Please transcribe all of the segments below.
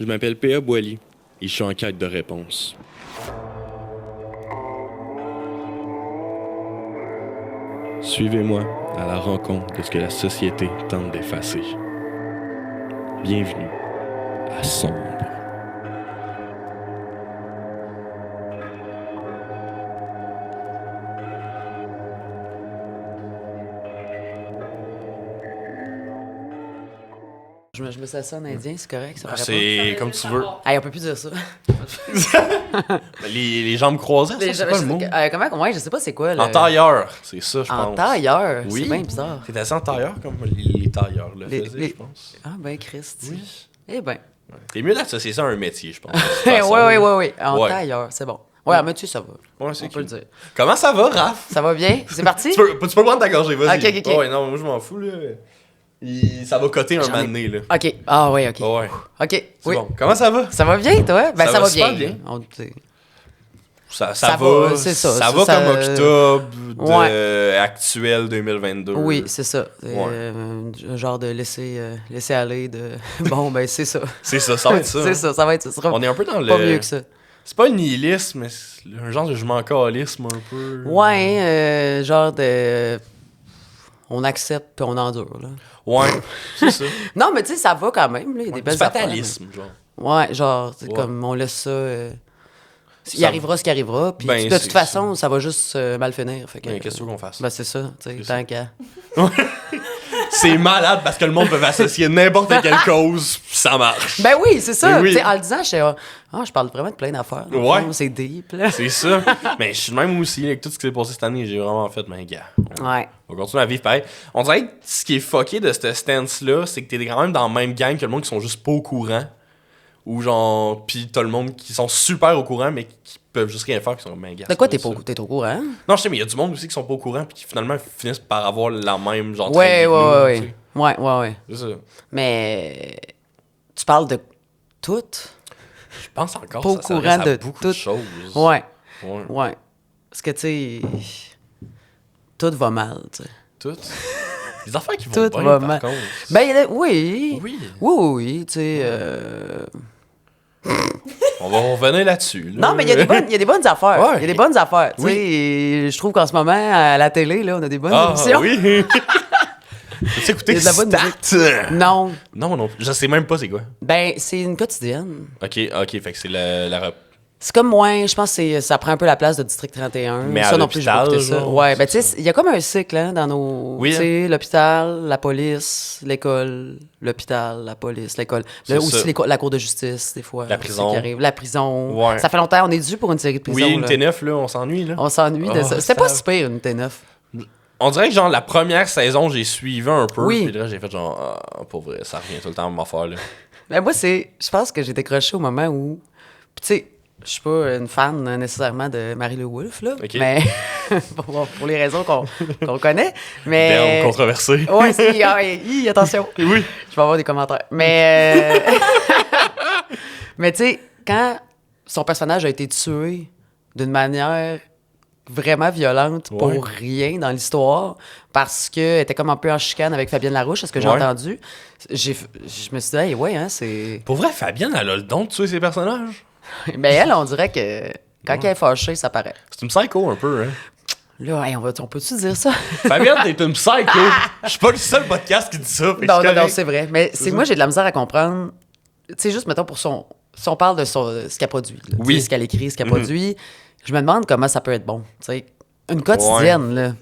Je m'appelle P.A. Boily et je suis en quête de réponses. Suivez-moi à la rencontre de ce que la société tente d'effacer. Bienvenue à Sombre. Je me suis assis en indien, c'est correct? Ça paraît C'est comme tu veux. pas? Hey, on peut plus dire ça. Les jambes croisées, ça, c'est pas le mot. Comment? Ouais, je sais pas c'est quoi. En tailleur, c'est ça, je pense. En tailleur? Oui. C'est bien bizarre. T'es assis en tailleur comme les tailleurs le faisaient, je pense. Ah ben, Christ. Oui. Eh ben. T'es mieux d'associer ça à un métier, je pense. Oui. En Ouais. tailleur, c'est bon. Ouais, en métier, ça va. Ouais, c'est On peut le dire. Comment ça va, Raph? Ça va bien? C'est parti? Tu peux prendre ta gorgée, vas-y. Ok. Ouais, non, moi je m'en fous, là. Ça va coter un moment donné, là. OK. Ah ouais, OK. Ouais. OK, C'est oui. bon. Comment ça va? Ça va bien, toi? Ben, Ça ça va va super bien. bien. Ça Ça va, va, c'est ça. Ça va Ça, comme octobre Ouais. actuel 2022. Oui, c'est ça. Ouais. Un genre de laisser aller de... Bon, ben, c'est ça. C'est ça, ça va être ça. C'est ça, ça va être ça. Ce sera On est un peu dans le... pas mieux que ça. C'est pas le nihilisme, mais c'est un genre de je m'en calisme un peu. Ouais, genre de... On accepte puis on endure, là. Ouais, c'est ça. Non, mais tu sais, ça va quand même, là. Il y a des Du belles affaires, fatalisme, genre. mais- Ouais, genre, c'est Ouais. comme on laisse ça... Il Ça- arrivera ce qui arrivera, puis Ben, de toute c'est façon, ça va juste mal finir. Fait que, Ben, qu'est-ce que tu veux qu'on fasse? Ben, c'est ça, tu sais, C'est ça. tant qu'à... C'est malade parce que le monde peut associer n'importe quelle cause, pis ça marche. Ben oui, c'est ça. Ben oui. Tu sais, en le disant, je parle vraiment de plein d'affaires. dans le Ouais. fond, c'est deep, là. C'est ça. Mais je suis le même aussi, avec tout ce qui s'est passé cette année, j'ai vraiment fait, mais gars, Ouais. on va continuer à vivre pareil. On dirait que ce qui est fucké de cette stance-là, c'est que t'es quand même dans le même gang que le monde qui sont juste pas au courant. Ou genre, pis t'as le monde qui sont super au courant, mais qui peuvent juste rien faire, qui sont mais gars. De quoi c'est t'es ça. au courant? Non, je sais, mais il y a du monde aussi qui sont pas au courant, puis qui finalement finissent par avoir la même genre Ouais, train de vie que nous, ouais. tu sais. Ouais. C'est ça. Mais tu parles de tout? Je pense encore Pas au que ça courant s'adresse à de beaucoup tout. de choses. Ouais. Ouais. Parce que, tu sais, tout va mal, tu sais. Tout. Les affaires qui vont Tout bien, va par mal. contre. Ben, oui. Oui. Oui, tu sais. On va revenir là-dessus. Là. Non, mais il y a des bonnes affaires. Ouais. Il y a des bonnes affaires. Tu Oui. sais, je trouve qu'en ce moment, à la télé, là, on a des bonnes Ah, émissions. oui. As-tu écouté Il y a de la bonne Stat? Non. Non. Je sais même pas c'est quoi. Ben, c'est une quotidienne. Ok, fait que c'est la C'est comme moi, je pense que ça prend un peu la place de District 31. Mais ça à non plus, j'ai pas l'hôpital, écouté ça. genre, Ouais, ben tu c'est sais, il y a comme un cycle hein, dans nos... Oui, Tu sais, l'hôpital, la police, l'école, l'hôpital, la police, l'école. C'est Là, ça. aussi la cour de justice, des fois. La c'est prison. Qui arrive. La prison. Ouais. Ça fait longtemps, on est dû pour une série de prisons. Oui, une là. T9, là, on s'ennuie, là. On s'ennuie de Oh, ça. C'était pas ça- super, une T9. On dirait que, genre, la première saison, j'ai suivi un peu. Oui. Puis là, j'ai fait genre, pour vrai, ça revient tout le temps à m'en faire, là. Ben moi, je pense que j'ai décroché au moment où... Puis tu sais, je suis pas une fan nécessairement de Marie-Lou Wolfe, là. Ok. Mais pour les raisons qu'on connaît. Mais... Terme controversé. Ouais, attention. Oui. Je vais avoir des commentaires. Mais, mais tu sais, quand son personnage a été tué d'une manière vraiment violente pour Ouais. rien dans l'histoire, parce qu'elle était comme un peu en chicane avec Fabienne Larouche, à ce que j'ai Ouais. entendu, je me suis dit, hey, ouais, hein, c'est... Pour vrai, Fabienne, elle a le don de tuer ses personnages. Mais elle, on dirait que quand elle est fâchée, ça paraît. C'est une psycho, un peu, hein. Là, hey, on peut-tu dire ça? Fabienne, t'es une psycho. Je suis pas le seul podcast qui dit ça. fait que Non, c'est non, correct. c'est vrai. Mais c'est moi, j'ai de la misère à comprendre. Tu sais, juste, mettons, pour son. Si on parle de ce qu'elle produit, là, tu Oui. sais, ce qu'elle écrit, ce qu'elle produit, je me demande comment ça peut être bon. Tu sais, une quotidienne, là.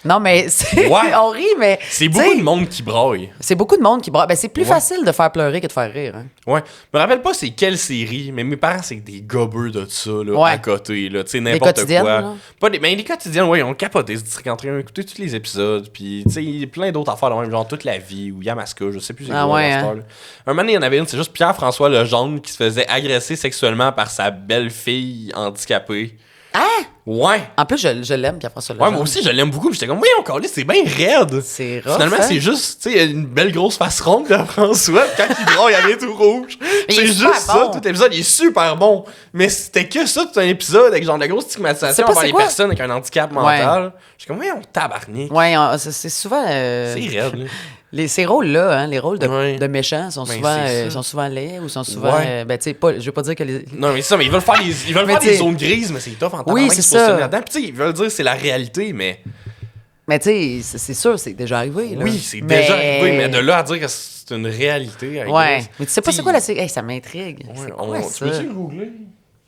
Non, mais c'est. Ouais. On rit, mais. C'est tu beaucoup sais, de monde qui braille. C'est beaucoup de monde qui braille. Ben, c'est plus Ouais. facile de faire pleurer que de faire rire. Hein. Ouais. Je me rappelle pas c'est quelle série, mais mes parents, c'est des gobeux de ça, là, Ouais. à côté, là. Tu sais, n'importe quotidiennes, quoi. là? Pas des, mais les quotidiennes, ouais, on capoté ce District 31, écouté tous les épisodes, puis tu sais, il y a plein d'autres affaires, là, même, genre toute la vie, ou Yamaska, je sais plus c'est Ah quoi, ouais, dans cette hein? heure-là. Un moment donné, il y en avait une, c'est juste Pierre-François Legendre qui se faisait agresser sexuellement par sa belle-fille handicapée. Hein? Ouais. En plus, je l'aime, Pierre-François Ouais, Legendre. moi aussi, je l'aime beaucoup. Puis j'étais comme, oui, encore là, c'est bien raide. C'est rough, Finalement, hein? c'est juste, tu sais, il a une belle grosse face ronde, Pierre-François. Puis quand il braille, il est tout rouge. il C'est est juste super ça, bon. tout l'épisode. Il est super bon. Mais c'était que ça, tout un épisode avec genre de la grosse C'est stigmatisation pas envers c'est les quoi? personnes avec un handicap mental. J'étais comme, oui, on tabarnak. Ouais, c'est souvent. C'est raide, là. Ces rôles-là, hein, les rôles Ouais. de méchants sont Ben, souvent, c'est ça. sont souvent laids ou sont souvent... Ouais. ben, tu sais, pas, je veux pas dire que les... Non, mais c'est ça, mais ils veulent faire Mais des t'sais- zones grises, mais c'est tough en temps Oui, de c'est se positionner ça. là-dedans. Puis, tu sais, ils veulent dire que c'est la réalité, mais Mais tu sais, c'est sûr, c'est déjà arrivé. Là. oui, c'est déjà arrivé, mais de là à dire que c'est une réalité. I Ouais. guess. Mais tu sais pas T'sais, c'est quoi la série? Hey, ça m'intrigue. Ouais, C'est quoi tu ça? peux-tu le googler?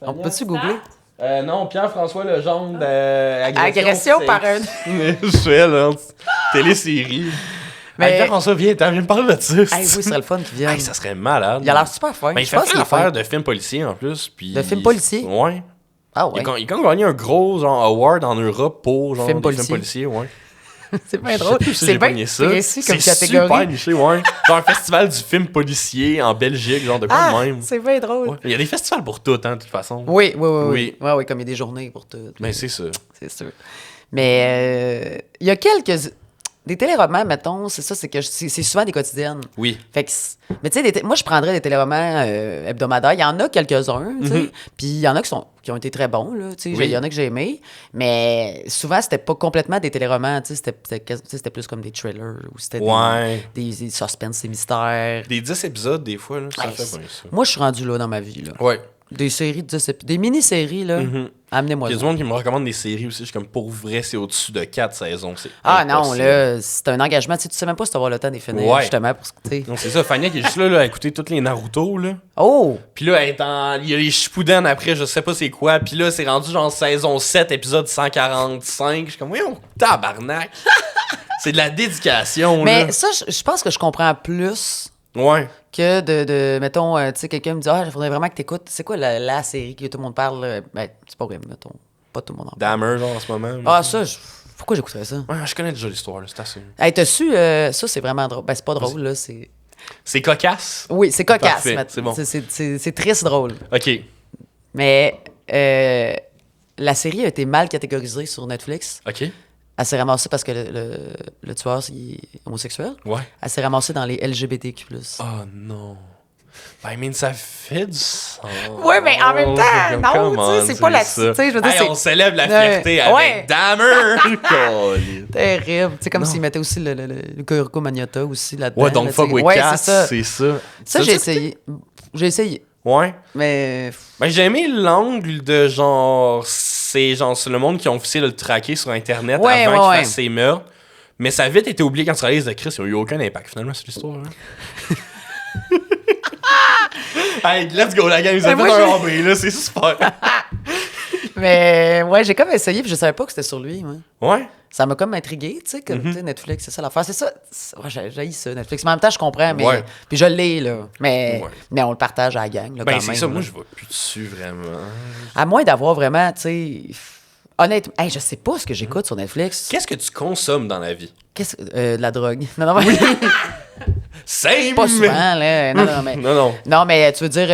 On peut-tu googler? Non, Pierre-François Legendre, Agression par un... Je fais, là, télésérie. Mais- Mais Pierre-François, viens me parler de ça. Hey, oui, ce serait le fun qu'il vienne. Hey, ça serait malade. Il a l'air super fin. Ben, il Je fait pense plein qu'il est fin. d'affaires de films policiers en plus. Puis De films policiers? Ouais. Ah ouais. Il a quand même gagné un gros genre, award en Europe pour genre, Films des films policiers. policiers. Ouais. C'est bien drôle. C'est C'est bien pogné ça. précis comme C'est catégorie. super niché, ouais. Genre un festival du film policier en Belgique, genre de quoi Ah, de même. c'est bien drôle. Ouais. Il y a des festivals pour tout, hein, de toute façon. Oui, oui, oui, oui. Oui. Ouais, oui, comme il y a des journées pour tout. Mais c'est ça. C'est sûr. Mais il y a quelques... Des téléromans, mettons, c'est ça, c'est que c'est souvent des quotidiennes. Oui. Fait que mais tu sais, moi, je prendrais des téléromans hebdomadaires. Il y en a quelques-uns, tu sais. Puis il y en a qui ont été très bons, là. Tu sais, Oui. il y en a que j'ai aimé. Mais souvent, c'était pas complètement des téléromans, tu sais. C'était plus comme des thrillers ou c'était Ouais. des suspens et mystères. Des 10 épisodes, des fois, là, ça Ouais, fait bien ça. Moi, je suis rendu là dans ma vie, là. Ouais. Des séries de 10 épisodes. Des mini-séries, là. Amenez-moi Il y a ça. du monde qui me recommande des séries aussi. Je suis comme, pour vrai, c'est au-dessus de 4 saisons. C'est Ah non, impossible. là, c'est un engagement. Tu sais, tu sais même pas si tu vas avoir le temps d'y finir, Ouais. justement, pour tu sais. Non, c'est ça. Fanny qui est juste là, à écouter tous les Naruto, là. Oh! Puis là, il y a les Shippuden après, je sais pas c'est quoi. Puis là, c'est rendu genre saison 7, épisode 145. Je suis comme, voyons, tabarnak. C'est de la dédication, Mais là. ça, je pense que je comprends plus Ouais. que de mettons, tu sais, quelqu'un me dit, ah, il faudrait vraiment que t'écoutes. C'est quoi la série que tout le monde parle? Ben, c'est pas vrai, mettons. Pas tout le monde en parle. Dahmer, genre, en ce moment. Ah, ça, pourquoi j'écouterais ça? Ouais, je connais déjà l'histoire, là. C'est assez. Hey, t'as su, ça, c'est vraiment drôle. Ben, c'est pas drôle, là, c'est... C'est cocasse. Oui, c'est cocasse. Parfait, mais c'est bon. C'est triste drôle. OK. Mais la série a été mal catégorisée sur Netflix. OK. Elle s'est ramassée parce que le tueur, il est homosexuel. Ouais. Elle s'est ramassée dans les LGBTQ+. Oh non. Ben, mais ça fait du sens. Ouais, mais en même temps, Comme, non, come tu on, sais, c'est pas ça. tu sais, je veux dire, Hey, c'est- on célèbre la Ouais. fierté Ouais. avec Dahmer. Colin. Terrible. C'est comme Non. s'ils mettaient aussi le Kuroko Magnotta aussi là-dedans. Ouais, donc là, fuck tu sais. with Ouais, cats, c'est ça. c'est ça. Ça, Tu j'ai l'as-tu essayé. J'ai essayé. Ouais. Mais. Ben, j'ai aimé l'angle de genre. C'est le monde qui ont officié de le traquer sur Internet Ouais, avant ouais, qu'il fasse ses meurtres. Mais ça a vite été oublié quand tu réalises de Chris, ils n'ont eu aucun impact finalement sur l'histoire. Hein. Hey, let's go la gang, vous avez moi, fait un j'ai- hombré, là, c'est super. Mais ouais, j'ai comme essayé, puis je savais pas que c'était sur lui. Moi. Ouais. Ça m'a comme intrigué, tu sais, comme Mm-hmm. tu sais, Netflix, c'est ça l'affaire. C'est ça. Ouais, j'ai ça, Netflix. Mais en même temps, je comprends, mais. Ouais. Puis je l'ai, là. Mais, Ouais. mais on le partage à la gang, là, Ben, quand c'est même. ça, là. moi je vais plus dessus vraiment. À moins d'avoir vraiment, tu sais. Honnêtement, hey, je sais pas ce que j'écoute sur Netflix. Qu'est-ce que tu consommes dans la vie? Qu'est-ce de la drogue. Non, non, mais. Same! Pas souvent, là. Non, non, mais. Non, non. Non, mais tu veux dire.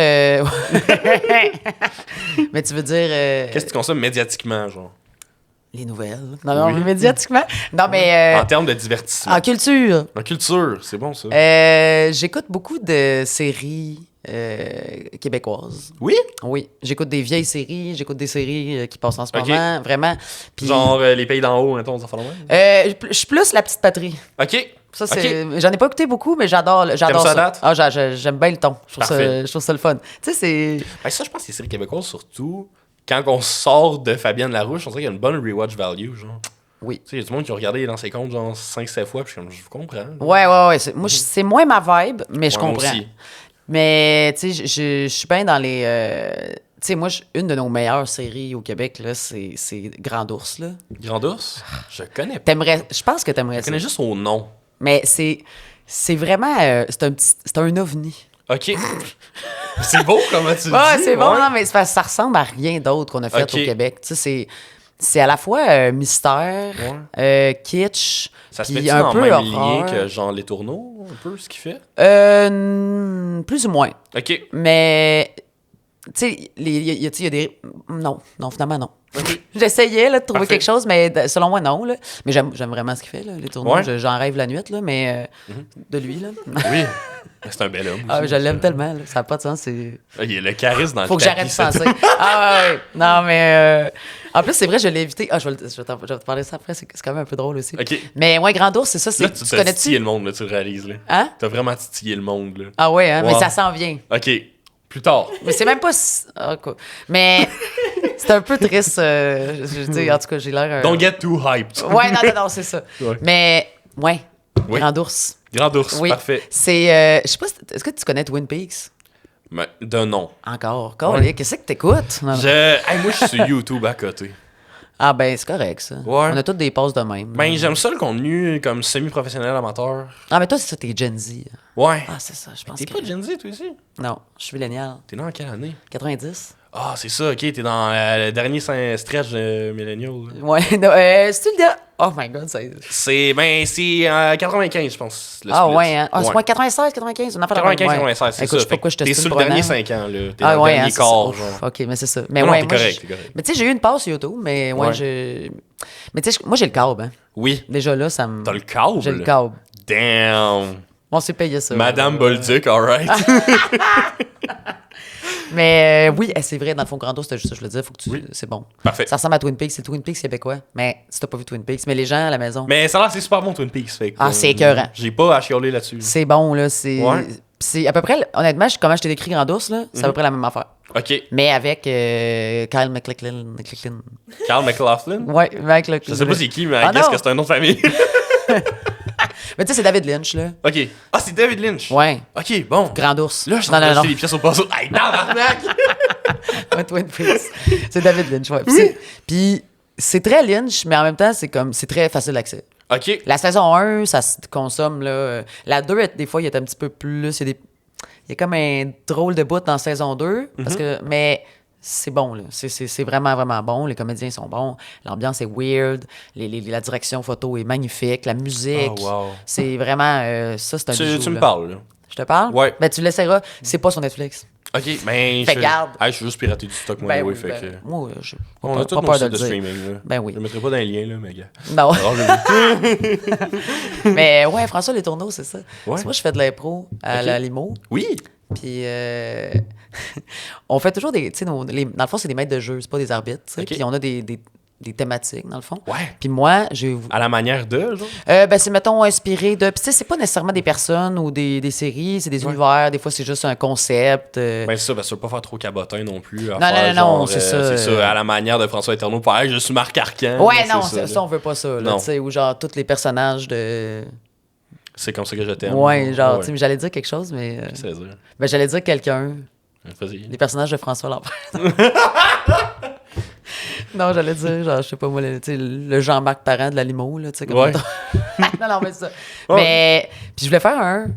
Mais tu veux dire. Qu'est-ce que tu consommes médiatiquement, genre? Les nouvelles. Non, non, Oui. médiatiquement. Non, mais. En termes de divertissement. En culture. En culture, c'est bon ça. J'écoute beaucoup de séries québécoires. Oui? Oui, j'écoute des vieilles séries, j'écoute des séries qui passent en ce Ok. moment, vraiment. Puis, Genre les pays d'en haut, mettons, ça fait longtemps. je suis plus la petite patrie. OK. Ça, c'est... J'en ai pas écouté beaucoup, mais j'adore T'aimes ça à ça. date? Ah, j'aime bien le ton. Parfait. Je trouve ça le fun. Tu sais, c'est... Ben, ça, je pense que les séries québécoises, surtout, quand on sort de Fabienne Larouche, on dirait qu'il y a une bonne rewatch value, genre. Oui. Tu sais, il y a du monde qui ont regardé dans ses comptes, genre 5-7 fois, puis je suis comme, je comprends. Ouais. Moi, c'est moins ma vibe, mais je Ouais, moi comprends. aussi. Mais, tu sais, je suis bien dans les... tu sais, moi, une de nos meilleures séries au Québec, là, c'est Grand Ours, là. Grand Ours? Je connais pas. Je pense que t'aimerais Je ça. connais juste au nom. Mais c'est vraiment... c'est un ovni. OK. C'est beau, comment tu le Ouais, dis. c'est bon, ouais. non, mais ça ressemble à rien d'autre qu'on a fait Ok. au Québec. Tu sais, c'est à la fois mystère, kitsch, Ça se puis met un dans peu le même horreur. lien que genre Les Tourneaux, un peu, ce qu'il fait? Plus ou moins. OK. Mais sais, il y a des... Non, finalement, non. J'essayais là, de trouver quelque chose, mais selon moi, non. Là. Mais j'aime vraiment ce qu'il fait, là, les tournois. Ouais. J'en rêve la nuit, là, mais de lui. Là. Oui. C'est un bel homme. Ah, je l'aime tellement. Là. Ça n'a pas de sens. C'est... Il y a le charisme dans Faut le que j'arrête de penser. Ah ouais. Non, mais... En plus, c'est vrai, je l'ai invité. Ah, je vais te parler de ça après. C'est quand même un peu drôle aussi. OK. Mais ouais, Grand Ours, c'est ça. Là, tu connais-tu? titillé le monde, là, tu le réalises. Là. Hein? T'as vraiment titillé le monde. Là. Ah ouais, hein? Mais Wow. ça s'en vient. OK. Plus tard. Mais c'est même pas... Ah, quoi. Mais c'est un peu triste. Je dis, en tout cas, j'ai l'air... Don't get too hyped. Ouais, non, c'est ça. Ouais. Mais, ouais, Oui. Grand Ours. Grand ours, Oui. parfait. C'est... je sais pas, est-ce que tu connais Twin Peaks? Mais de nom. Encore. Ouais. Qu'est-ce que t'écoutes? Non, non. Moi, je suis sur YouTube à côté. Ah ben, c'est correct, ça. Ouais. On a tous des passes de même. Ben, j'aime ça le contenu comme semi-professionnel amateur. Ah, mais toi, c'est ça, t'es Gen Z. Ouais. Ah, c'est ça, je pense T'es que... pas Gen Z, toi aussi? Non, je suis millénial. T'es né en quelle année? 90? Ah, c'est ça, ok. T'es dans le dernier stretch de Millennial. Là. Ouais, non, c'est-tu le dernier? Oh my God, ça... C'est 95, je pense. Le Ah split. ouais, hein? Ah, c'est pas 96, 95? On a fait 95, c'est Écoute, je ça. sais pas pourquoi je te T'es style sur le pour un dernier an. 5 ans, là. T'es Ah dans ouais, le hein, dernier c'est ça. quart, Ouf, genre. OK, mais c'est ça. Mais Non, ouais, t'es moi, correct, t'es correct. Mais tu sais, j'ai eu une passe YouTube, mais ouais, Ouais. Mais tu sais, moi, j'ai le câble, hein. Oui. Déjà là, ça me... T'as le câble? J'ai le câble. Damn. On s'est payé ça. Madame Bolduc, alright. Mais oui, c'est vrai, dans le fond, Grand Ours, c'était juste ça, je le disais, faut que tu... Oui. C'est bon. Parfait. Ça ressemble à Twin Peaks, c'est Twin Peaks québécois. Mais si t'as pas vu Twin Peaks, mais les gens à la maison, Mais ça a l'air c'est super bon Twin Peaks. Fait que, Ah, c'est écœurant. J'ai pas à chialer là-dessus. c'est bon, là, c'est... Ouais. C'est à peu près, honnêtement, comment je t'ai décrit Grand Ours, là, c'est à peu près la même affaire. Ok. Mais avec Kyle MacLachlan. Carl McLaughlin. Ouais, avec le... Je sais pas c'est qui, mais Ah, I guess non. que c'est un nom de famille. Mais tu sais, c'est David Lynch, là. ok. Ah, c'est David Lynch. Ouais. Ok, bon. Grand Ours. Là, je suis non, en train non, d'acheter des pièces au puzzle. Hey, tabarnak! Ouais, Twin Peaks. C'est David Lynch, ouais. Puis c'est très Lynch, mais en même temps, c'est très facile d'accès. Ok. La saison 1, ça se consomme, là. La 2, des fois, il est un petit peu plus... Il y a comme un drôle de bout dans saison 2, parce que... Mais c'est bon, là. C'est vraiment, vraiment bon. Les comédiens sont bons. L'ambiance est weird. La direction photo est magnifique. La musique. Oh, wow. C'est vraiment... ça, c'est un bijou, Tu me là. parles, là. Je te parle? Ouais. Ben, tu l'essaieras. C'est pas sur Netflix. Ok, ben. Fait garde. Hey, je suis juste piraté du stock, moi, Ben oui, oui, fait ben, que. moi, j'ai On a pas tous nos peur de sites le de dire. streaming, là. Ben oui. Je le mettrai pas dans les liens, là, mais gars. Non. Alors, je Mais ouais, François Les Tourneaux, c'est ça. Ouais. C'est moi, je fais de l'impro à Ok. la Limo. Oui. Puis on fait toujours des. Tu sais, dans le fond, c'est des maîtres de jeu, c'est pas des arbitres. Tu sais. Ok. Puis on a des thématiques, dans le fond. Ouais. Puis moi, j'ai. À la manière de, genre. Ben, c'est, mettons, inspiré de. Puis, tu sais, c'est pas nécessairement des personnes ou des séries, c'est des univers. Des fois, c'est juste un concept. Ben, c'est ça, parce que tu veux pas faire trop cabotin non plus. Non, non, c'est ça. C'est ça, à la manière de François Eterno. Pareil, je suis Marc Arcan. Ouais, là, non, c'est ça, on veut pas ça. Là, Non. tu sais, ou genre, tous les personnages de. C'est comme ça que je t'aime. Ouais, genre, Ouais. tu sais, j'allais dire quelque chose, mais. Qu'est-ce que ça veut dire? Ben, j'allais dire quelqu'un. Vas-y. Les personnages de François Lambert. Non, j'allais dire, genre, je sais pas moi, tu sais, le Jean-Marc Parent de la Limo, là, tu sais, comme Ouais. non, mais c'est ça. Ouais. Mais, puis je voulais faire un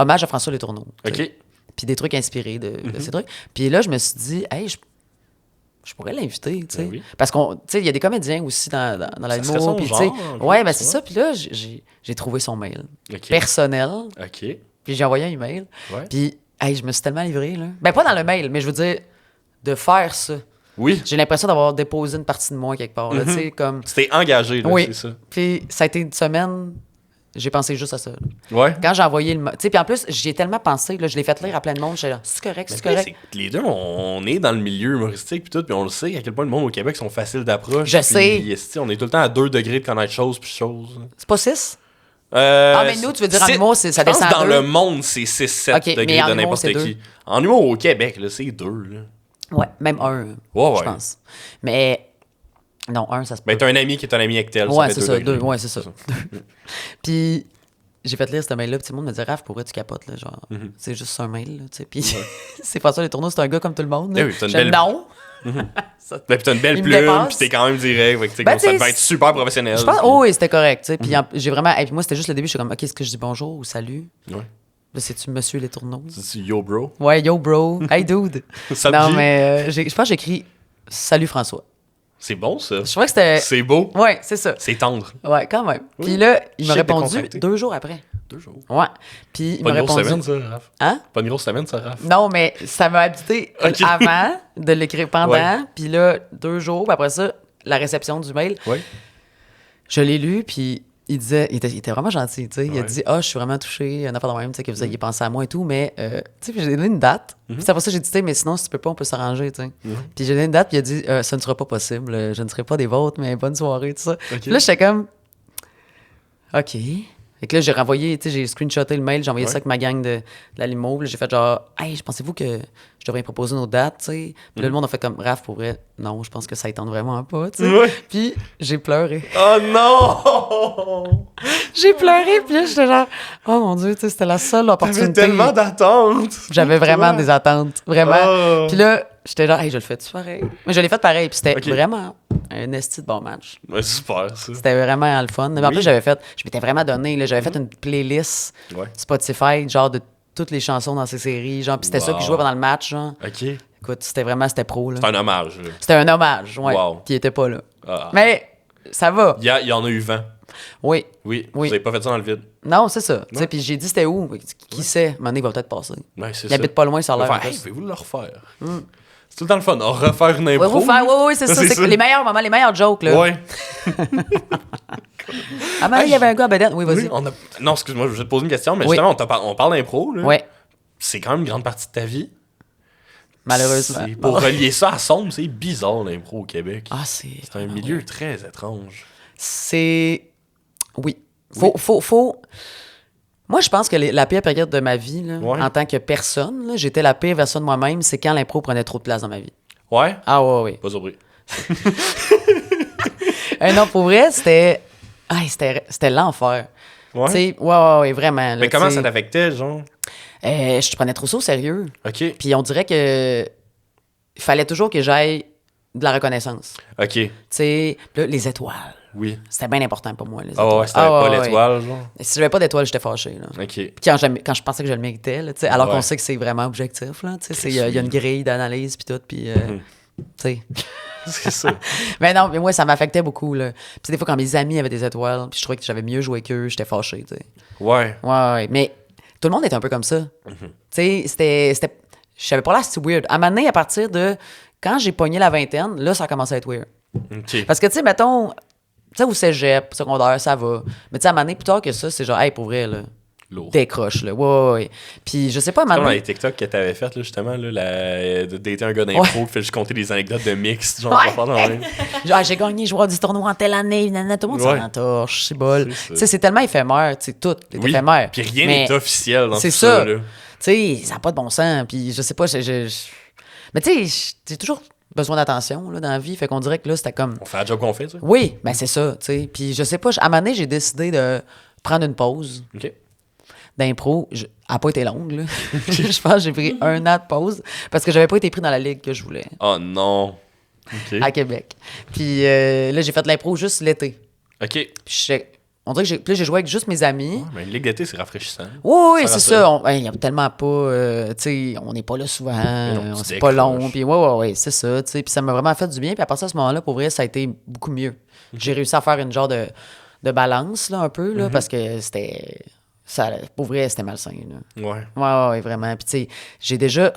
hommage à François Les Tourneaux. tu sais. Ok. Puis des trucs inspirés de ces trucs. Puis là, je me suis dit, hey, je pourrais l'inviter, tu sais. Ben oui. Parce qu'on, tu sais, il y a des comédiens aussi dans la Ça Limo. serait son Puis, tu genre, sais, un peu, ouais, ben tu c'est vois. ça. Puis là, j'ai trouvé son mail Ok. personnel. Ok. Puis j'ai envoyé un email. Ouais. Puis, hey, je me suis tellement livré, là. Ben, pas dans le mail, mais je veux dire, de faire ça. Oui. J'ai l'impression d'avoir déposé une partie de moi quelque part, là, tu sais, comme... C'était engagé, là, Oui. c'est ça. Puis ça a été une semaine, j'ai pensé juste à ça. là. Ouais. Quand j'ai envoyé le... Tu sais, puis en plus, j'y ai tellement pensé, là, je l'ai fait lire à plein de monde, j'étais là, c'est correct, c'est Mais correct. c'est que les deux, on est dans le milieu humoristique puis tout, puis on le sait à quel point le monde au Québec sont faciles d'approche. Je puis, sais. esti, on est tout le temps à 2 degrés de connaître choses puis choses. C'est pas 6? Ah, mais nous, tu veux dire en humour, ça descend à dans 2? le monde, c'est 6-7 Ok, mais degrés en de humour, n'importe c'est qui. 2. En humour au Québec, là, c'est 2. Là. Ouais, même 1, Ouais. je pense. Mais... Non, 1, ça se peut. Ben, t'as un ami qui est un ami avec tel. Ouais, fait c'est 2 ça, degrés. 2, ouais, c'est ça. Puis j'ai fait lire ce mail-là, puis tout le monde me dit Raph, pourquoi tu capotes, là, genre, c'est juste un mail, là, tu sais. Puis c'est François Les Tourneaux, c'est un gars comme tout le monde. là. Eh oui, t'as une Je belle- non. Ben, puis t'as une belle Il me plume, dépasse. puis t'es quand même direct. Fait que, tu sais, Ben, comme ça tu sais, devait être super professionnel. Je pense, puis- oh oui, c'était correct, tu sais. Puis j'ai vraiment, et puis moi, c'était juste le début, je suis comme, OK, est-ce que je dis bonjour ou salut? Ouais. Là, c'est-tu Monsieur Les Tourneaux? C'est yo, bro. Ouais, yo, bro. Hey, dude. Salut. Non, mais je pense que j'écris Salut François. C'est bon, ça. Je crois que c'était. C'est beau. Ouais, c'est ça. C'est tendre. Ouais, quand même. Oui. Puis là, il m'a Shit répondu décontracté. 2 jours après. 2 jours. Ouais. Puis il Pas m'a une grosse répondu. semaine, ça, Raph. Hein? Pas une grosse semaine, ça, Raph. Non, mais ça m'a habité Ok. avant de l'écrire pendant. Ouais. Puis là, 2 jours. Puis après ça, la réception du mail. Ouais. Je l'ai lu, puis il disait, il était vraiment gentil, tu sais. Il a Ouais. dit, je suis vraiment touché, un affaire de même, tu sais, que vous ayez pensé à moi et tout, mais, tu sais, puis j'ai donné une date. Puis après ça, j'ai dit, tu sais, mais sinon, si tu peux pas, on peut s'arranger, tu sais. Puis j'ai donné une date, puis il a dit, ça ne sera pas possible, je ne serai pas des vôtres, mais bonne soirée, tout ça. Puis là, j'étais comme, OK. Fait que là, j'ai renvoyé, tu sais, j'ai screenshoté le mail, j'ai envoyé ça avec ma gang de la limo. Puis là, j'ai fait genre, hey, pensez-vous que je devrais proposer nos dates, tu sais? Puis là, le monde a fait comme, Raph, pour vrai, non, je pense que ça étend vraiment pas, tu sais. Ouais. Puis j'ai pleuré. Oh non! J'ai pleuré, puis là, j'étais genre, oh mon Dieu, tu sais, c'était la seule T'avais opportunité. tellement d'attentes! J'avais vraiment Toi. des attentes, vraiment. Oh. Puis là, j'étais genre, hey, je le fais-tu pareil? Mais je l'ai fait pareil, puis c'était Ok. vraiment un esti de bon match. Ouais, super, ça. C'était vraiment le fun. Mais en Oui. plus, je m'étais vraiment donné, là, j'avais fait une playlist Ouais. Spotify, genre de toutes les chansons dans ces séries, genre, puis c'était ça Wow. que je jouais pendant le match, genre. OK. Écoute, c'était pro, là. C'est un hommage, là. C'était un hommage, ouais, Wow. qui était pas là. Ah. Mais ça va, Il y en a eu 20. oui. Oui. Oui. Vous avez pas fait ça dans le vide. Non, c'est ça. Tu sais, puis j'ai dit c'était où? Qui sait? Un moment donné, il va peut-être passer. Ouais, c'est Il ça. habite pas loin, ça a On va l'air. faire, en hey, plus. pouvez-vous le refaire? C'est tout le temps le fun. On refaire une impro. Oui, c'est ça. C'est C'est ça. les meilleurs moments, les meilleurs jokes, là. Ouais. Ah, mais il y avait un gars à Bedaine. Oui, vas-y. Oui, Non, excuse-moi, je vais te poser une question, mais Oui. justement, on parle d'impro. Là. Ouais, C'est quand même une grande partie de ta vie. malheureusement. Pour relier ça à Somme, c'est bizarre l'impro au Québec. Ah, c'est. C'est un milieu très étrange. C'est. Oui. Faut. Moi, je pense que la pire période de ma vie, là, Ouais. en tant que personne, là, j'étais la pire version de moi-même, c'est quand l'impro prenait trop de place dans ma vie. Ouais? Ah, ouais. Pas surpris. Non, pour vrai, c'était. Ah, c'était l'enfer. Ouais? Tu sais, ouais, vraiment. là, Mais comment tu sais. ça t'affectait, genre? Je prenais trop ça au sérieux. OK. Puis on dirait que il fallait toujours que j'aille de la reconnaissance. OK. Tu sais, puis là, les étoiles. Oui. C'était bien important pour moi, les Ah étoiles. ouais, c'était pas ouais. l'étoile, genre? Si j'avais pas d'étoiles, j'étais fâché. Là. OK. Puis quand je pensais que je le méritais, là, tu sais, alors Ouais. qu'on sait que c'est vraiment objectif. Là, tu sais, il y a une grille d'analyse puis tout. Puis, tu sais. C'est ça. Mais non, mais moi, ça m'affectait beaucoup. Là. Puis des fois, quand mes amis avaient des étoiles, puis je trouvais que j'avais mieux joué qu'eux, j'étais fâché. Tu sais. Ouais. Ouais. Mais tout le monde était un peu comme ça. Mhm. Tu sais, c'était. Je savais pas là, c'était weird. À un moment donné, à partir de. Quand j'ai pogné la vingtaine, là, ça a commencé à être weird. OK. Parce que, tu sais, mettons. Tu sais, au cégep, secondaire, ça va. Mais tu sais, à un moment donné, plus tard que ça, c'est genre, hey, pour vrai, là. Lourd. Décroche, là. Ouais. Puis je sais pas, à un moment Comme dans les donné. TikTok que t'avais fait, là, justement, là, de dater un gars d'impro qui fait juste compter des anecdotes de mix, genre, Ouais. pour faire dans le même. Genre, j'ai gagné joueur du tournoi en telle année, nanana, tout le monde Ouais. s'en entorche, c'est bol. C'est ça. Tu sais, c'est tellement éphémère, tu sais, tout est Oui. éphémère. Puis rien Mais n'est officiel dans c'est tout ça, ça. là. Tu sais, ça n'a pas de bon sens. Puis je sais pas, mais tu sais, j'ai toujours besoin d'attention là, dans la vie. Fait qu'on dirait que là, c'était comme. On fait la job qu'on fait, tu sais. Oui, ben c'est ça, tu sais. Puis je sais pas, à un moment donné, j'ai décidé de prendre une pause OK. d'impro. Elle n'a pas été longue, là. Je pense que j'ai pris 1 an de pause parce que j'avais pas été pris dans la ligue que je voulais Oh non. OK. à Québec. Puis là, j'ai fait de l'impro juste l'été. OK. Puis on dirait que puis là, j'ai joué avec juste mes amis. Mais une ligue d'été, c'est rafraîchissant. Oui, Ça c'est rassure. ça. Il n'y a tellement pas. Tu sais, on n'est pas là souvent. non, tu C'est pas long. décroches. Puis ouais, c'est ça. Tu sais, puis ça m'a vraiment fait du bien. Puis à partir de ce moment-là, pour vrai, ça a été beaucoup mieux. J'ai réussi à faire une genre de balance, là, un peu, là, parce que c'était. Ça, pour vrai, c'était malsain. Là. Ouais. Ouais, vraiment. Puis tu sais, j'ai déjà.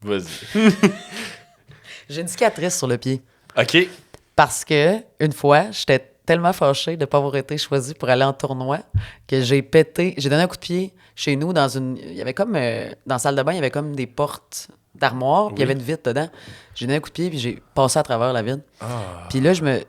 Vas-y. J'ai une cicatrice sur le pied. OK. Parce que, une fois, j'étais tellement fâchée de ne pas avoir été choisie pour aller en tournoi que j'ai donné un coup de pied chez nous dans une. Il y avait comme. Dans la salle de bain, il y avait comme des portes d'armoire, puis il y avait une vitre dedans. J'ai donné un coup de pied, puis j'ai passé à travers la vitre. Puis là, je me.